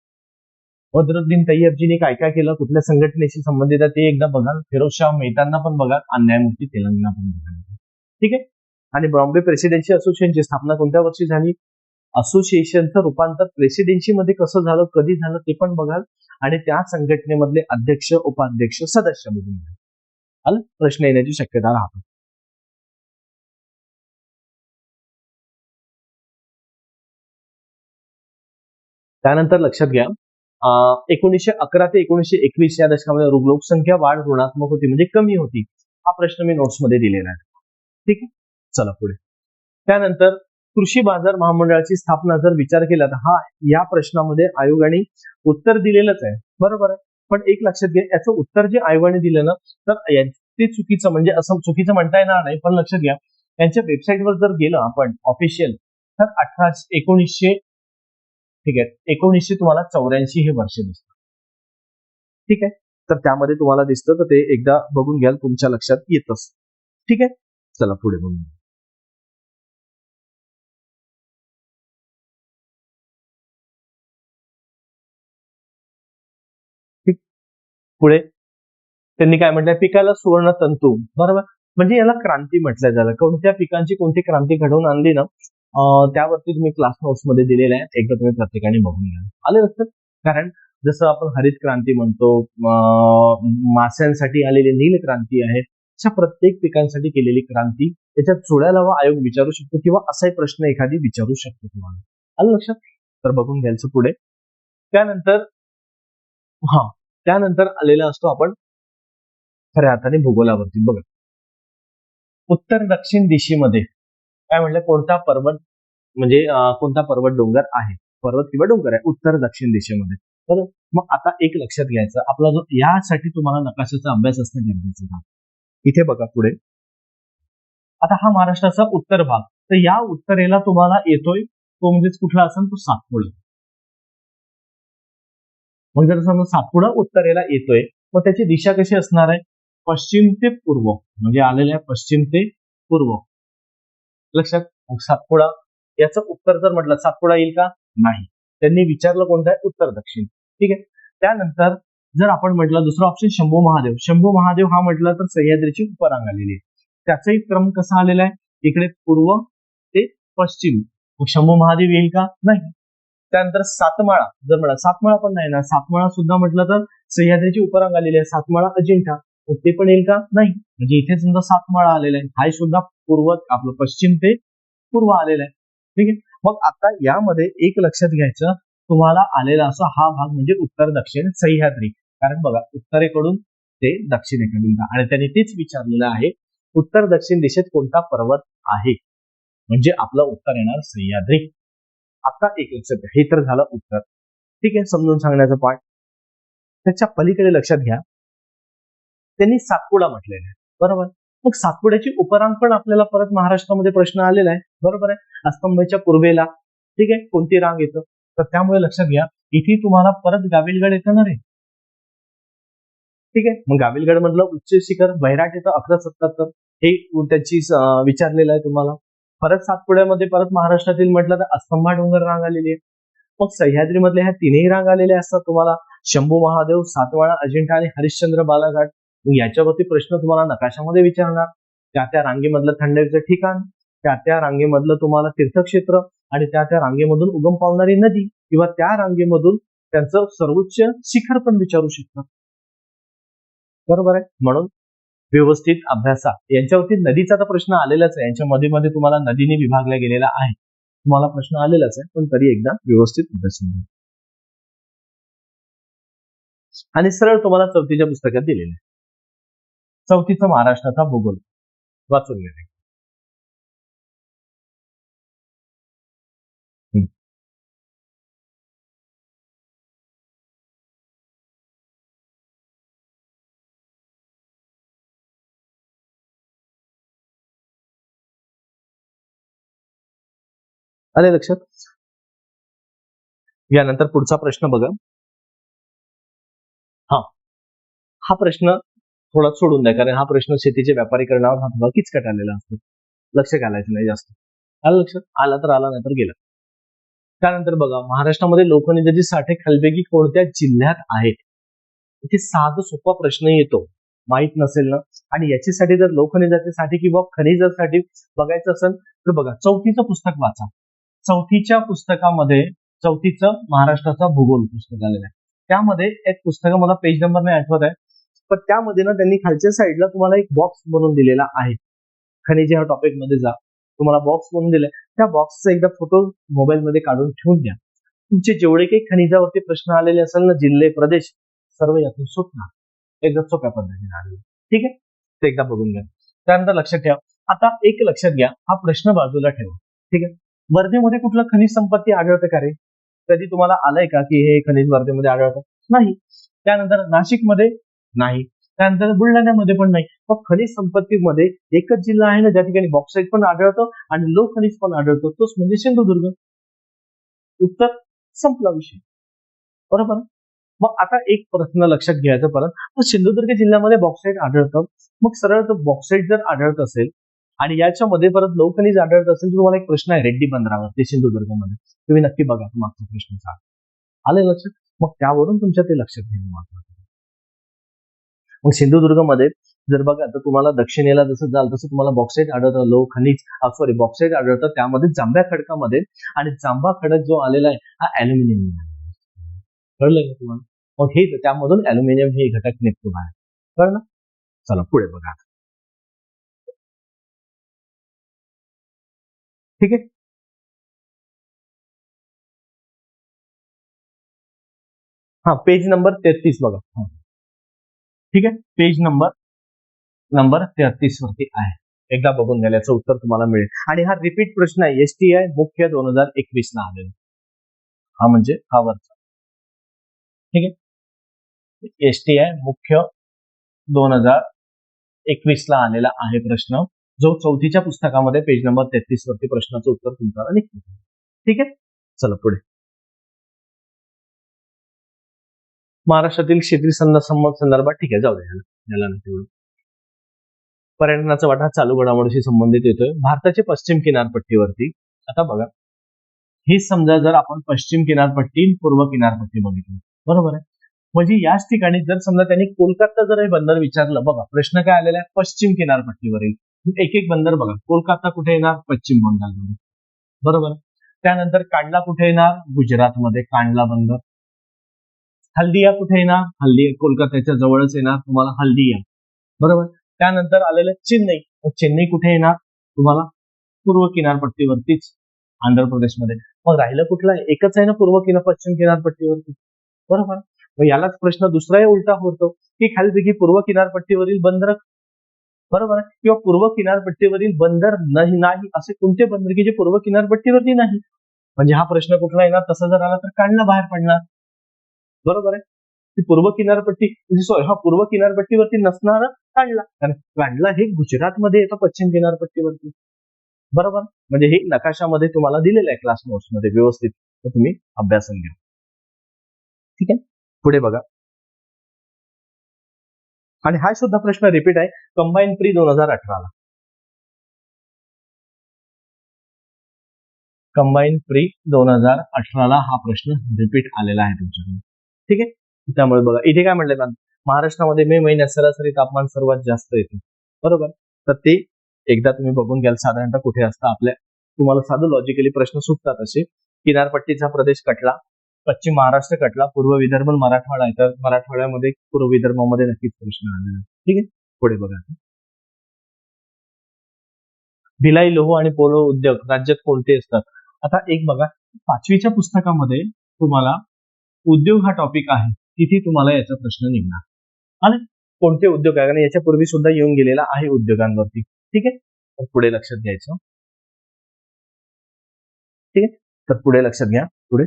बद्रुद्दीन तय्यबजीने काय काय केलं, कुठल्या संघटनेशी संबंधित आहे ते एकदा बघा. फिरोजशाह मेहतांना पण बघा, आणि न्यायमूर्ती तेलंगणा पण बघा. ठीक आहे, आणि बॉम्बे प्रेसिडेन्सी असोसिएशनची स्थापना कोणत्या वर्षी झाली, असोसिएशनचं रूपांतर प्रेसिडेन्सी मध्ये कसं झालं, कधी झालं ते पण बघाल, आणि त्या संघटनेमधले अध्यक्ष, उपाध्यक्ष, सदस्य बघून प्रश्न येण्याची शक्यता राहते. त्यानंतर लक्षात घ्या 1911 ते 1921 या दशकामध्ये लोकसंख्या वाढ ऋणात्मक होती म्हणजे कमी होती. हा प्रश्न मी नोट्समध्ये दिलेला आहे. ठीक आहे, चला पुढे. त्यानंतर कृषी बाजार महामंडळाची स्थापना जर विचार केला तर हा या प्रश्नामध्ये आयोगाने उत्तर दिलेलंच आहे, बरोबर आहे. पण एक लक्षात घ्या, याचं उत्तर जे आयोगाने दिलं ना तर ते चुकीचं म्हणजे असं चुकीचं म्हणता येणार नाही. पण लक्षात घ्या, त्यांच्या वेबसाईटवर जर गेलं आपण ऑफिशियल तर 1900 ठीक आहे 1900 तुम्हाला 84 हे वर्ष दिसतं. ठीक आहे, तर त्यामध्ये तुम्हाला दिसतं तर ते एकदा बघून घ्याल, तुमच्या लक्षात येतच. ठीक आहे, चला पुढे बघून. पुढे त्यांनी काय म्हटलंय, पिकाला सुवर्ण तंतू, बरोबर. म्हणजे याला क्रांती म्हटलं झालं. कोणत्या पिकांची कोणती क्रांती घडवून आणली ना त्यावरती तुम्ही क्लास नोट्स मध्ये दिलेलं आहे, एकदा तुम्ही प्रत्येकाने बघून घ्या. आलं लक्षात? कारण जसं आपण हरित क्रांती म्हणतो, मास्यांसाठी आलेली नील क्रांती आहे, अशा प्रत्येक पिकांसाठी केलेली क्रांती त्याच्यात जोड्याला आयोग विचारू शकतो किंवा असाही प्रश्न एखादी विचारू शकतो तुम्हाला. आलं लक्षात? तर बघून घ्यायचं पुढे. त्यानंतर त्यानंतर आलेला असतो आपण खऱ्या अर्थाने भूगोलावरती. बघा, उत्तर दक्षिण दिशेमध्ये काय म्हटलं, कोणता पर्वत म्हणजे कोणता पर्वत डोंगर आहे, पर्वत किंवा डोंगर आहे उत्तर दक्षिण दिशेमध्ये. तर मग आता एक लक्षात घ्यायचं, आपला जो यासाठी तुम्हाला नकाशाचा अभ्यास असणं गरजेचं आहे. इथे बघा पुढे, आता हा महाराष्ट्राचा उत्तर भाग, तर या उत्तरेला तुम्हाला येतोय तो म्हणजेच कुठला असेल तो सातपुडा. मग जर समजा सातपुडा उत्तरेला येतोय, मग त्याची दिशा कशी असणार आहे, पश्चिम ते पूर्व, म्हणजे आलेल्या पश्चिम ते पूर्व. लक्षात, मग सातपुडा याचं उत्तर जर म्हटलं सातपुडा येईल का, नाही. त्यांनी विचारलं कोणतं आहे, उत्तर दक्षिण. ठीक आहे, त्यानंतर जर आपण म्हटलं दुसरा ऑप्शन शंभू महादेव. शंभू महादेव हा म्हटलं तर सह्याद्रीची उपरांग आलेली आहे. त्याचाही क्रम कसा आलेला आहे, इकडे पूर्व ते पश्चिम. मग शंभू महादेव येईल का, नाही. त्यानंतर सातमाळा जर म्हणा, सातमाळा पण नाही ना, सातमाळा सुद्धा म्हटलं तर सह्याद्रीची उपरांग आलेली आहे, सातमाळा अजिंठा, मग ते पण येईल का, नाही. म्हणजे इथे समजा सातमाळा आलेला आहे, हा सुद्धा पूर्व आपलं पश्चिम ते पूर्व आलेला आहे. ठीक आहे, मग आता यामध्ये एक लक्षात घ्यायचं, तुम्हाला आलेला असा हा भाग म्हणजे उत्तर दक्षिण सह्याद्री. कारण बघा, उत्तरेकडून ते दक्षिणेकडून आणि त्यांनी तेच विचारलेलं आहे, उत्तर दक्षिण दिशेत कोणता पर्वत आहे, म्हणजे आपलं उत्तर येणार सह्याद्री. आता एक लक्षात घ्या, हे तर झालं उत्तर. ठीक आहे, समजून सांगण्याचं पाठ. त्याच्या पलीकडे लक्षात घ्या, त्यांनी सातपुडा म्हटलेला आहे, बरोबर. मग सातपुड्याची उपरांग पण आपल्याला परत महाराष्ट्रामध्ये प्रश्न आलेला आहे, बरोबर आहे. अस्तंभच्या पूर्वेला ठीक आहे कोणती रांग येतं, तर त्यामुळे लक्षात घ्या, इथे तुम्हाला परत गाविलगड येतं ना रे. ठीक आहे, मग गाविलगड मधलं उच्च शिखर वैराट येतं 1177, हे त्याची विचारलेलं आहे तुम्हाला. परत सातपुड्यामध्ये परत महाराष्ट्रातील म्हटलं तर अस्तंभा डोंगर रांग आलेली आहे. मग सह्याद्री मधल्या ह्या तीनही रांग आलेल्या असतात तुम्हाला, शंभू महादेव, सातवाडा अजिंठा आणि हरिश्चंद्र बालाघाट. मग याच्यावरती प्रश्न तुम्हाला नकाशामध्ये विचारणार, त्या रांगेमधलं थंड हवेचं ठिकाण, त्या रांगेमधलं तुम्हाला तीर्थक्षेत्र आणि त्या रांगेमधून उगम पावणारी नदी किंवा त्या रांगेमधून त्यांचं सर्वोच्च शिखर पण विचारू शकतात, बरोबर आहे. म्हणून व्यवस्थित अभ्यासा. यांच्यावरती नदीचा तर प्रश्न आलेलाच आहे, यांच्या मध्ये मध्ये तुम्हाला नदीने विभागला गेलेला आहे, तुम्हाला प्रश्न आलेलाच आहे, पण तरी एकदा व्यवस्थित अभ्यास करा. आणि सरळ तुम्हाला चौथीच्या पुस्तकात दिलेलं आहे, चौथीचा महाराष्ट्राचा भूगोल वाचून घ्या. आले लक्षात. यानंतर पुढचा प्रश्न बघा. हा प्रश्न थोडा सोडून द्या, कारण हा प्रश्न शेतीच्या व्यापारीकरणावर हा थोडा किचकट आलेला असतो, लक्ष घालायचं नाही जास्त. आलं लक्षात, आला तर आला, नाही तर गेला. त्यानंतर बघा, महाराष्ट्रामध्ये लोकनिधीचे साठे खालीलपैकी कोणत्या जिल्ह्यात आहेत. इथे साधा सोपा प्रश्न येतो, माहित नसेल ना, आणि याच्यासाठी जर लोकनिधीचे साठे किंवा खनिजासाठी बघायचं असेल तर बघा, चौथीचं पुस्तक वाचा. चौथीच्या पुस्तकामध्ये चौथीचं महाराष्ट्राचा भूगोल पुस्तक आलेलं आहे. त्यामध्ये एक पुस्तक मला पेज नंबर नाही आठवत आहे, पण त्यामध्ये ना त्यांनी खालच्या साईडला तुम्हाला एक बॉक्स बनवून दिलेला आहे. खनिजे ह्या टॉपिक मध्ये जा, तुम्हाला बॉक्स बनवून दिलाय, त्या बॉक्सचा एकदा फोटो मोबाईल मध्ये काढून ठेवून द्या. तुमचे जेवढे काही खनिजावरती प्रश्न आलेले असेल ना, जिल्हे प्रदेश सर्व यातून सुटणार एकदम सोप्या पद्धतीने आलेले. ठीक आहे, ते एकदा बघून घ्या. त्यानंतर लक्षात ठेवा, आता एक लक्षात घ्या, हा प्रश्न बाजूला ठेवा. ठीक आहे, वर्धेमध्ये कुठलं खनिज संपत्ती आढळतं का रे? कधी तुम्हाला आलंय का की हे खनिज वर्धेमध्ये आढळतं? नाही. त्यानंतर नाशिकमध्ये नाही. त्यानंतर बुलढाण्यामध्ये पण नाही. मग खनिज संपत्तीमध्ये एकच जिल्हा आहे ना ज्या ठिकाणी बॉक्साईट पण आढळतं आणि लोह खनिज पण आढळतं, तोच म्हणजे सिंधुदुर्ग. उत्तर संपला विषय. बरोबर. मग आता एक प्रश्न लक्षात घ्यायचा परत, मग सिंधुदुर्ग जिल्ह्यामध्ये बॉक्साईट आढळतं, मग सरळ बॉक्साईट जर आढळत असेल आणि याच्यामध्ये परत लोह खनिज आढळत असेल, तर तुम्हाला एक प्रश्न आहे रेड्डी बंदरावर ते सिंधुदुर्गमध्ये, तुम्ही नक्की बघा मागचा प्रश्न आले लक्षात. मग त्यावरून तुमच्या ते लक्षात घेणं महत्वाचं. मग सिंधुदुर्गमध्ये जर बघा तर तुम्हाला दक्षिणेला जसं जाल तसं तुम्हाला बॉक्साईट आढळतं, लोह खनिज बॉक्साईट आढळतं, त्यामध्ये जांभ्या खडकामध्ये, आणि जांभा खडक जो आलेला आहे हा अॅल्युमिनियम. कळलं का तुम्हाला? मग हे त्यामधून अॅल्युमिनियम हे घटक निघतो बाहेर. कळलं? चला पुढे बघा. ठीक आहे, हा पेज नंबर 33 बघा. ठीक आहे, पेज नंबर 33 वरती आहे. एकदा बघून घ्या, याचं उत्तर तुम्हाला मिळेल. आणि हा रिपीट प्रश्न आहे, STI मुख्य 2021 ला आलेला. हा म्हणजे हा वरचा. ठीक आहे, STI मुख्य 2021 ला आलेला आहे प्रश्न, जो 4थीच्या पुस्तकामध्ये पेज नंबर 33 वरती प्रश्नाचं उत्तर तुमच्याला निघतं. ठीक आहे, चला पुढे. महाराष्ट्रातील शेती संदर्भात, ठीक आहे, जाऊ द्या याला नाही. पर्यटनाचा वाटा चालू घडामोडीशी संबंधित येतोय. भारताच्या पश्चिम किनारपट्टीवरती आता बघा, हे समजा जर आपण पश्चिम किनारपट्टी पूर्व किनारपट्टी बघितली, बरोबर आहे, म्हणजे याच ठिकाणी जर समजा त्यांनी कोलकाता जर हे बंदर विचारलं, बघा प्रश्न काय आलेला आहे, पश्चिम किनारपट्टीवरील एक एक बंदर बघा. कोलकाता कुठे येणार? पश्चिम बंगालमध्ये, बरोबर. त्यानंतर कांडला कुठे येणार? गुजरातमध्ये कांडला बंदर. हल्दिया कुठे येणार? हल्दिया कोलकात्याच्या जवळच येणार तुम्हाला हल्दिया, बरोबर. त्यानंतर आलेलं चेन्नई. चेन्नई कुठे येणार तुम्हाला? पूर्व किनारपट्टीवरतीच, आंध्र प्रदेशमध्ये. मग राहिलं कुठलं आहे? एकच आहे ना पूर्व पश्चिम किनारपट्टीवरती, बरोबर. मग यालाच प्रश्न दुसराही उलटा होतो की खालीपैकी पूर्व किनारपट्टीवरील बंदर, बरोबर आहे, किंवा पूर्व किनारपट्टीवरील बंदर नाही असे कोणते बंदर की जे पूर्व किनारपट्टीवरती नाही. म्हणजे हा प्रश्न कुठला येणार? तसा जर आला तर कांडला बाहेर पडणार, बरोबर आहे. पूर्व किनारपट्टी हा पूर्व किनारपट्टीवरती नसणार कांडला, कारण कांडला हे गुजरातमध्ये येतं पश्चिम किनारपट्टीवरती, बरोबर. म्हणजे हे नकाशामध्ये तुम्हाला दिलेलं आहे क्लास नोट्स मध्ये व्यवस्थित, तर तुम्ही अभ्यासन घ्या. ठीक आहे, पुढे बघा. आणि हा सुद्धा प्रश्न रिपीट आहे कंबाईन प्री 2018 ला. कंबाईन प्री 2018 ला हा प्रश्न रिपीट आलेला आहे तुमच्याकडे. ठीक आहे, त्यामुळे बघा इथे काय म्हटलंय, महाराष्ट्रामध्ये मे महिन्यात सरासरी तापमान सर्वात जास्त येते, बरोबर. तर ते एकदा तुम्ही बघून घ्याल साधारणतः कुठे असतं आपल्या, तुम्हाला साधं लॉजिकली प्रश्न सुटतात असे. किनारपट्टीचा प्रदेश कटला, पश्चिम महाराष्ट्र कटला, पूर्व विदर्भ मराठवाडा आहे, तर मराठवाड्यामध्ये पूर्व विदर्भामध्ये नक्कीच प्रश्न आलेला. ठीक आहे, पुढे बघा. भिलाई लोह आणि पोलो उद्योग राज्यात कोणते असतात? आता एक बघा, 5वीच्या पुस्तकामध्ये तुम्हाला उद्योग हा टॉपिक आहे, तिथे तुम्हाला याचा प्रश्न निघणार. आणि कोणते उद्योग आहे, आणि याच्यापूर्वी सुद्धा येऊन गेलेला आहे उद्योगांवरती. ठीक आहे, तर पुढे लक्षात घ्यायचं. ठीक आहे, तर पुढे लक्षात घ्या. पुढे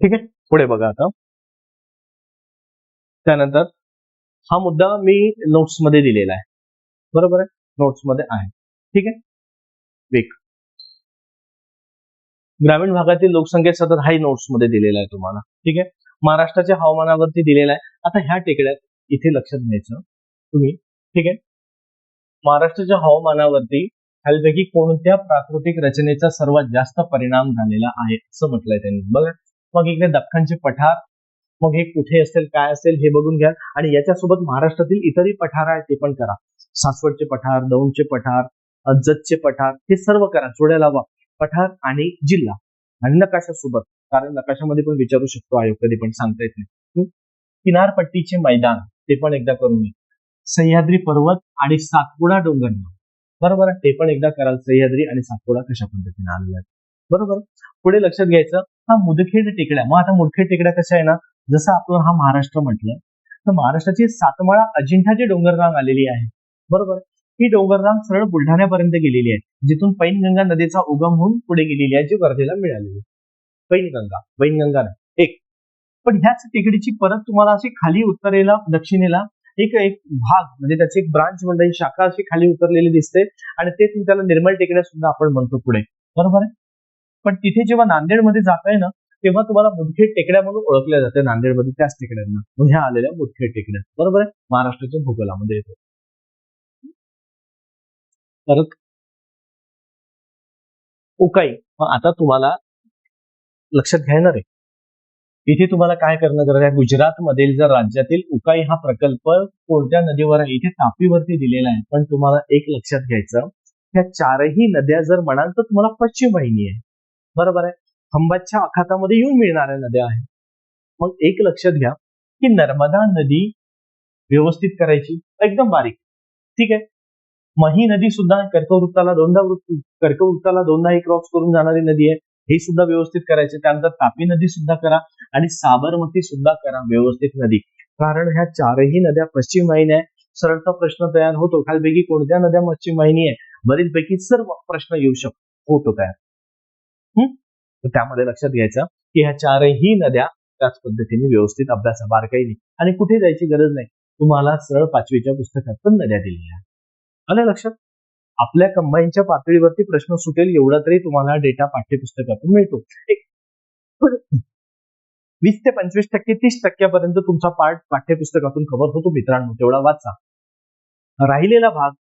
ठीक आहे, पुढे बघा आता. त्यानंतर हा मुद्दा मी नोट्स मध्ये दिलेला आहे, बरोबर आहे, नोट्स मध्ये आहे. ठीक आहे, वेग ग्रामीण भागातील लोकसंख्या सतत हाही नोट्स मध्ये दिलेला आहे तुम्हाला. ठीक आहे, महाराष्ट्राच्या हवामानावरती दिलेला आहे. आता ह्या टेकड्या इथे लक्षात घ्यायचं तुम्ही. ठीक आहे, महाराष्ट्राच्या हवामानावरती खालीपैकी कोणत्या प्राकृतिक रचनेचा सर्वात जास्त परिणाम झालेला आहे असं म्हटलंय त्यांनी, बघा. मग इकडे दख्खनचे पठार, मग हे कुठे असेल काय असेल हे बघून घ्या, आणि याच्यासोबत महाराष्ट्रातील इतरही पठार आहेत ते पण करा. सासवडचे पठार, दौंडचे पठार, जतचे पठार, हे सर्व करा, जोड्या लावा. पठार आणि जिल्हा आणि नकाशासोबत, कारण नकाशामध्ये पण विचारू शकतो आयोग, कधी पण सांगता येत नाही. किनारपट्टीचे मैदान ते पण एकदा करून घे. सह्याद्री पर्वत आणि सातपुडा डोंगररांग, बरोबर आहे, ते पण एकदा कराल. सह्याद्री आणि सातपुडा कशा पद्धतीने आलेल्या आहेत, बरोबर. पुढे लक्षात घ्यायचं, हा मुदखेड टेकड्या. मग आता मुदखेड टेकड्या कशा आहे ना, जसं आपण हा महाराष्ट्र म्हटलं तर महाराष्ट्राची सातमाळा अजिंठाची डोंगररांग आलेली आहे, बरोबर. ही डोंगररांग सरळ बुलढाण्यापर्यंत गेलेली आहे, जिथून पैनगंगा नदीचा उगम होऊन पुढे गेलेली आहे, जी वर्धेला मिळालेली आहे. वैनगंगा नाही एक. पण ह्याच टेकडीची परत तुम्हाला अशी खाली उत्तरेला दक्षिणेला एक एक भाग, म्हणजे त्याची एक ब्रांच म्हणजे शाखा अशी खाली उतरलेली दिसते, आणि ते त्याला निर्मल टेकड्या सुद्धा आपण म्हणतो पुढे, बरोबर आहे. पण तिथे जेव्हा नांदेडमध्ये जाताय ना, तेव्हा तुम्हाला मुदखेड टेकड्या म्हणून ओळखल्या जाते नांदेडमध्ये, त्याच टेकड्यांना ह्या आलेल्या मुदखेड टेकड्या, बरोबर आहे. महाराष्ट्राच्या भूगोलामध्ये येतो. परत उकाई. मग आता तुम्हाला लक्षात घ्यायला रे, इथे तुम्हाला काय करणं गरज आहे, गुजरात मधील जर राज्यातील उकाई हा प्रकल्प कोणत्या नदीवर आहे, इथे तापीवरती दिलेला आहे. पण तुम्हाला एक लक्षात घ्यायचं, ह्या चारही नद्या जर म्हणाल तर तुम्हाला पश्चिम वाहिनी आहे, बरोबर आहे. खंबातच्या आखातामध्ये येऊन मिळणाऱ्या नद्या आहेत. मग एक लक्षात घ्या की नर्मदा नदी व्यवस्थित करायची एकदम बारीक, ठीक आहे. मग ही नदी सुद्धा कर्कवृत्ताला दोनदा ही क्रॉस करून जाणारी नदी आहे, हे सुद्धा व्यवस्थित करायचे. त्यानंतर तापी नदी सुद्धा करा आणि साबरमती सुद्धा करा व्यवस्थित नदी, कारण ह्या चारही नद्या पश्चिम वाहिनी आहे. सरळता प्रश्न तयार होतो, खालपैकी कोणत्या नद्या पश्चिम वाहिनी आहे, बरीचपैकी सर्व प्रश्न येऊ शकतो होतो तयार. तर त्यामध्ये लक्षात घ्यायचं की ह्या चारही नद्या त्याच पद्धतीने व्यवस्थित अभ्यासा, बारकाईने, आणि कुठे जायची गरज नाही. तुम्हाला सरळ 5वीच्या पुस्तकात पण नद्या दिलेल्या आहेत. आलं लक्षात. आपल्या कंबाईनच्या पातळीवरती प्रश्न सुटेल एवढा तरी तुम्हाला डेटा पाठ्यपुस्तकातून मिळतो. 20 ते 25%, 30% तुमचा पार्ट पाठ्यपुस्तकातून कव्हर होतो मित्रांनो, तेवढा वाचा. राहिलेला भाग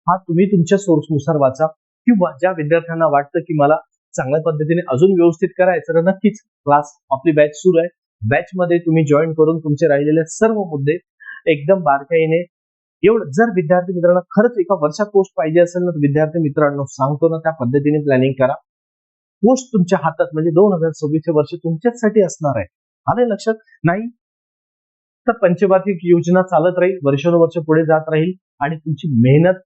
हा तुम्ही तुमच्या सोर्सनुसार वाचा, किंवा ज्या विद्यार्थ्यांना वाटतं की मला चांगल्या पद्धतीने अजून व्यवस्थित करायचं, तर नक्कीच क्लास आपली बॅच सुरू आहे. बॅच मध्ये तुम्ही जॉईन करून तुमचे राहिलेले सर्व मुद्दे एकदम बारकाईने, एवढं जर विद्यार्थी मित्रांनो खरंच एका वर्षात पोस्ट पाहिजे असेल ना, विद्यार्थी मित्रांनो सांगतो ना, त्या पद्धतीने प्लॅनिंग करा. पोस्ट तुमच्या हातात, म्हणजे 2026 वर्ष तुमच्याचसाठी असणार आहे. आले लक्षात. नाही तर पंचवार्षिक योजना चालत राहील, वर्षानुवर्ष पुढे जात राहील, आणि तुमची मेहनत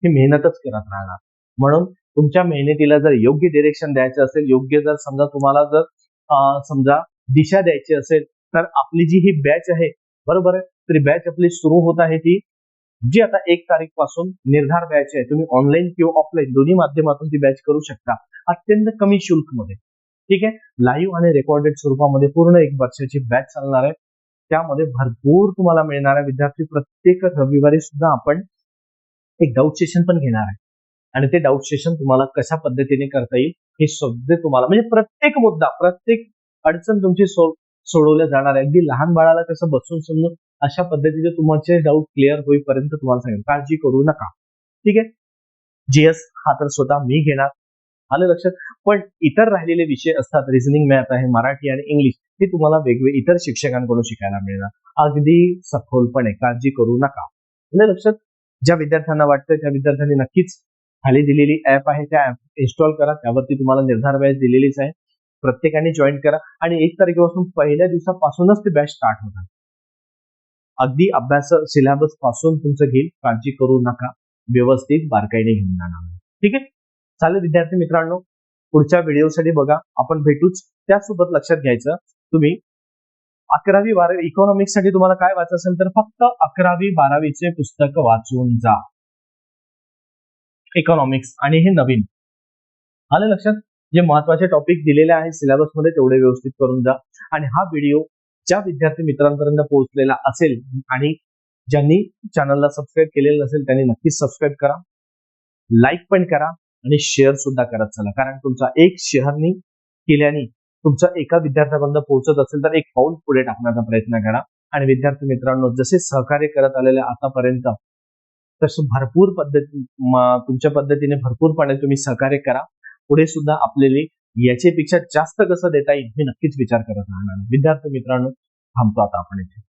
ही मेहनतच करत राहणार. म्हणून तुमच्या मेहनतीला जर योग्य डिरेक्शन द्यायचं असेल, योग्य जर समजा तुम्हाला जर समजा दिशा द्यायची असेल, तर आपली जी ही बॅच आहे, बरोबर आहे, तरी बॅच आपली सुरू होत आहे, ती जी आता 1 तारीख पासून निर्धार बॅच आहे. तुम्ही ऑनलाईन किंवा ऑफलाईन दोन्ही माध्यमातून ती बॅच करू शकता, अत्यंत कमी शुल्क मध्ये, ठीक आहे. लाईव्ह आणि रेकॉर्डेड स्वरूपामध्ये पूर्ण 1 वर्षाची बॅच चालणार आहे. त्यामध्ये भरपूर तुम्हाला मिळणार आहे. विद्यार्थी प्रत्येक रविवारी सुद्धा आपण एक डाऊट सेशन पण घेणार आहे, आणि ते डाऊट सेशन तुम्हाला कशा पद्धतीने करता येईल हे सगळे तुम्हाला, म्हणजे प्रत्येक मुद्दा, प्रत्येक अडचण तुमची सोडवल्या जाणार आहे. अगदी लहान बाळाला कसं बसून समजून अशा पद्धतीचे तुमचे डाऊट क्लिअर होईपर्यंत तुम्हाला सांगेल. काळजी करू नका, ठीक आहे. जीएस हा तर स्वतः मी घेणार, आलं लक्षात. पण इतर राहिलेले विषय असतात, रिझनिंग, मॅथ आहे, मराठी आणि इंग्लिश, हे तुम्हाला वेगवेगळे इतर शिक्षकांकडून शिकायला मिळणार, अगदी सखोलपणे. काळजी करू नका, आलं लक्षात. ज्या विद्यार्थ्यांना वाटतं त्या विद्यार्थ्यांनी नक्कीच खाली दिलेली ऍप आहे, त्या ऍप इन्स्टॉल करा. त्यावरती तुम्हाला निर्धार बॅच दिलेलीच आहे. प्रत्येकाने जॉईन करा, आणि 1 तारखेपासून पहिल्या दिवसापासूनच ते बॅच स्टार्ट होतात. अगदी अभ्यास सिलेबस पासून तुमचं घेईल, काळजी करू नका, व्यवस्थित बारकाईने घेऊन जाणार, ठीक आहे. चालेल विद्यार्थी मित्रांनो, पुढच्या व्हिडिओसाठी बघा, आपण भेटूच. त्यासोबत लक्षात घ्यायचं, तुम्ही 11वी 12वी इकॉनॉमिक्स साठी तुम्हाला काय वाचायचं असेल तर फक्त 11वी 12वीचे पुस्तक वाचून जा, इकॉनॉमिक्स, आणि हे नवीन. आलं लक्षात. जे महत्वाचे टॉपिक दिलेले आहे सिलेबस मध्ये तेवढे व्यवस्थित करून जा. आणि हा व्हिडिओ ज्या विद्यार्थी मित्रांपर्यंत पोहोचलेला असेल, आणि ज्यांनी चॅनलला सबस्क्राईब केलेलं नसेल त्यांनी नक्कीच सबस्क्राईब करा, लाईक पण करा, आणि शेअर सुद्धा करत चला. कारण तुमचा एक शेअरनी केल्याने तुमचा एका विद्यार्थ्यापर्यंत पोहोचत असेल तर एक पाऊल पुढे टाकण्याचा प्रयत्न करा. आणि विद्यार्थी मित्रांनो, जसे सहकार्य करत आलेले आतापर्यंत, तसं भरपूर तुमच्या पद्धतीने भरपूरपणे तुम्ही सहकार्य करा. पुढे सुद्धा आपल्याला याच्यापेक्षा जास्त कसं देता येईल हे नक्कीच विचार करत राहणार. विद्यार्थी मित्रांनो, थांबतो आता आपण इथे.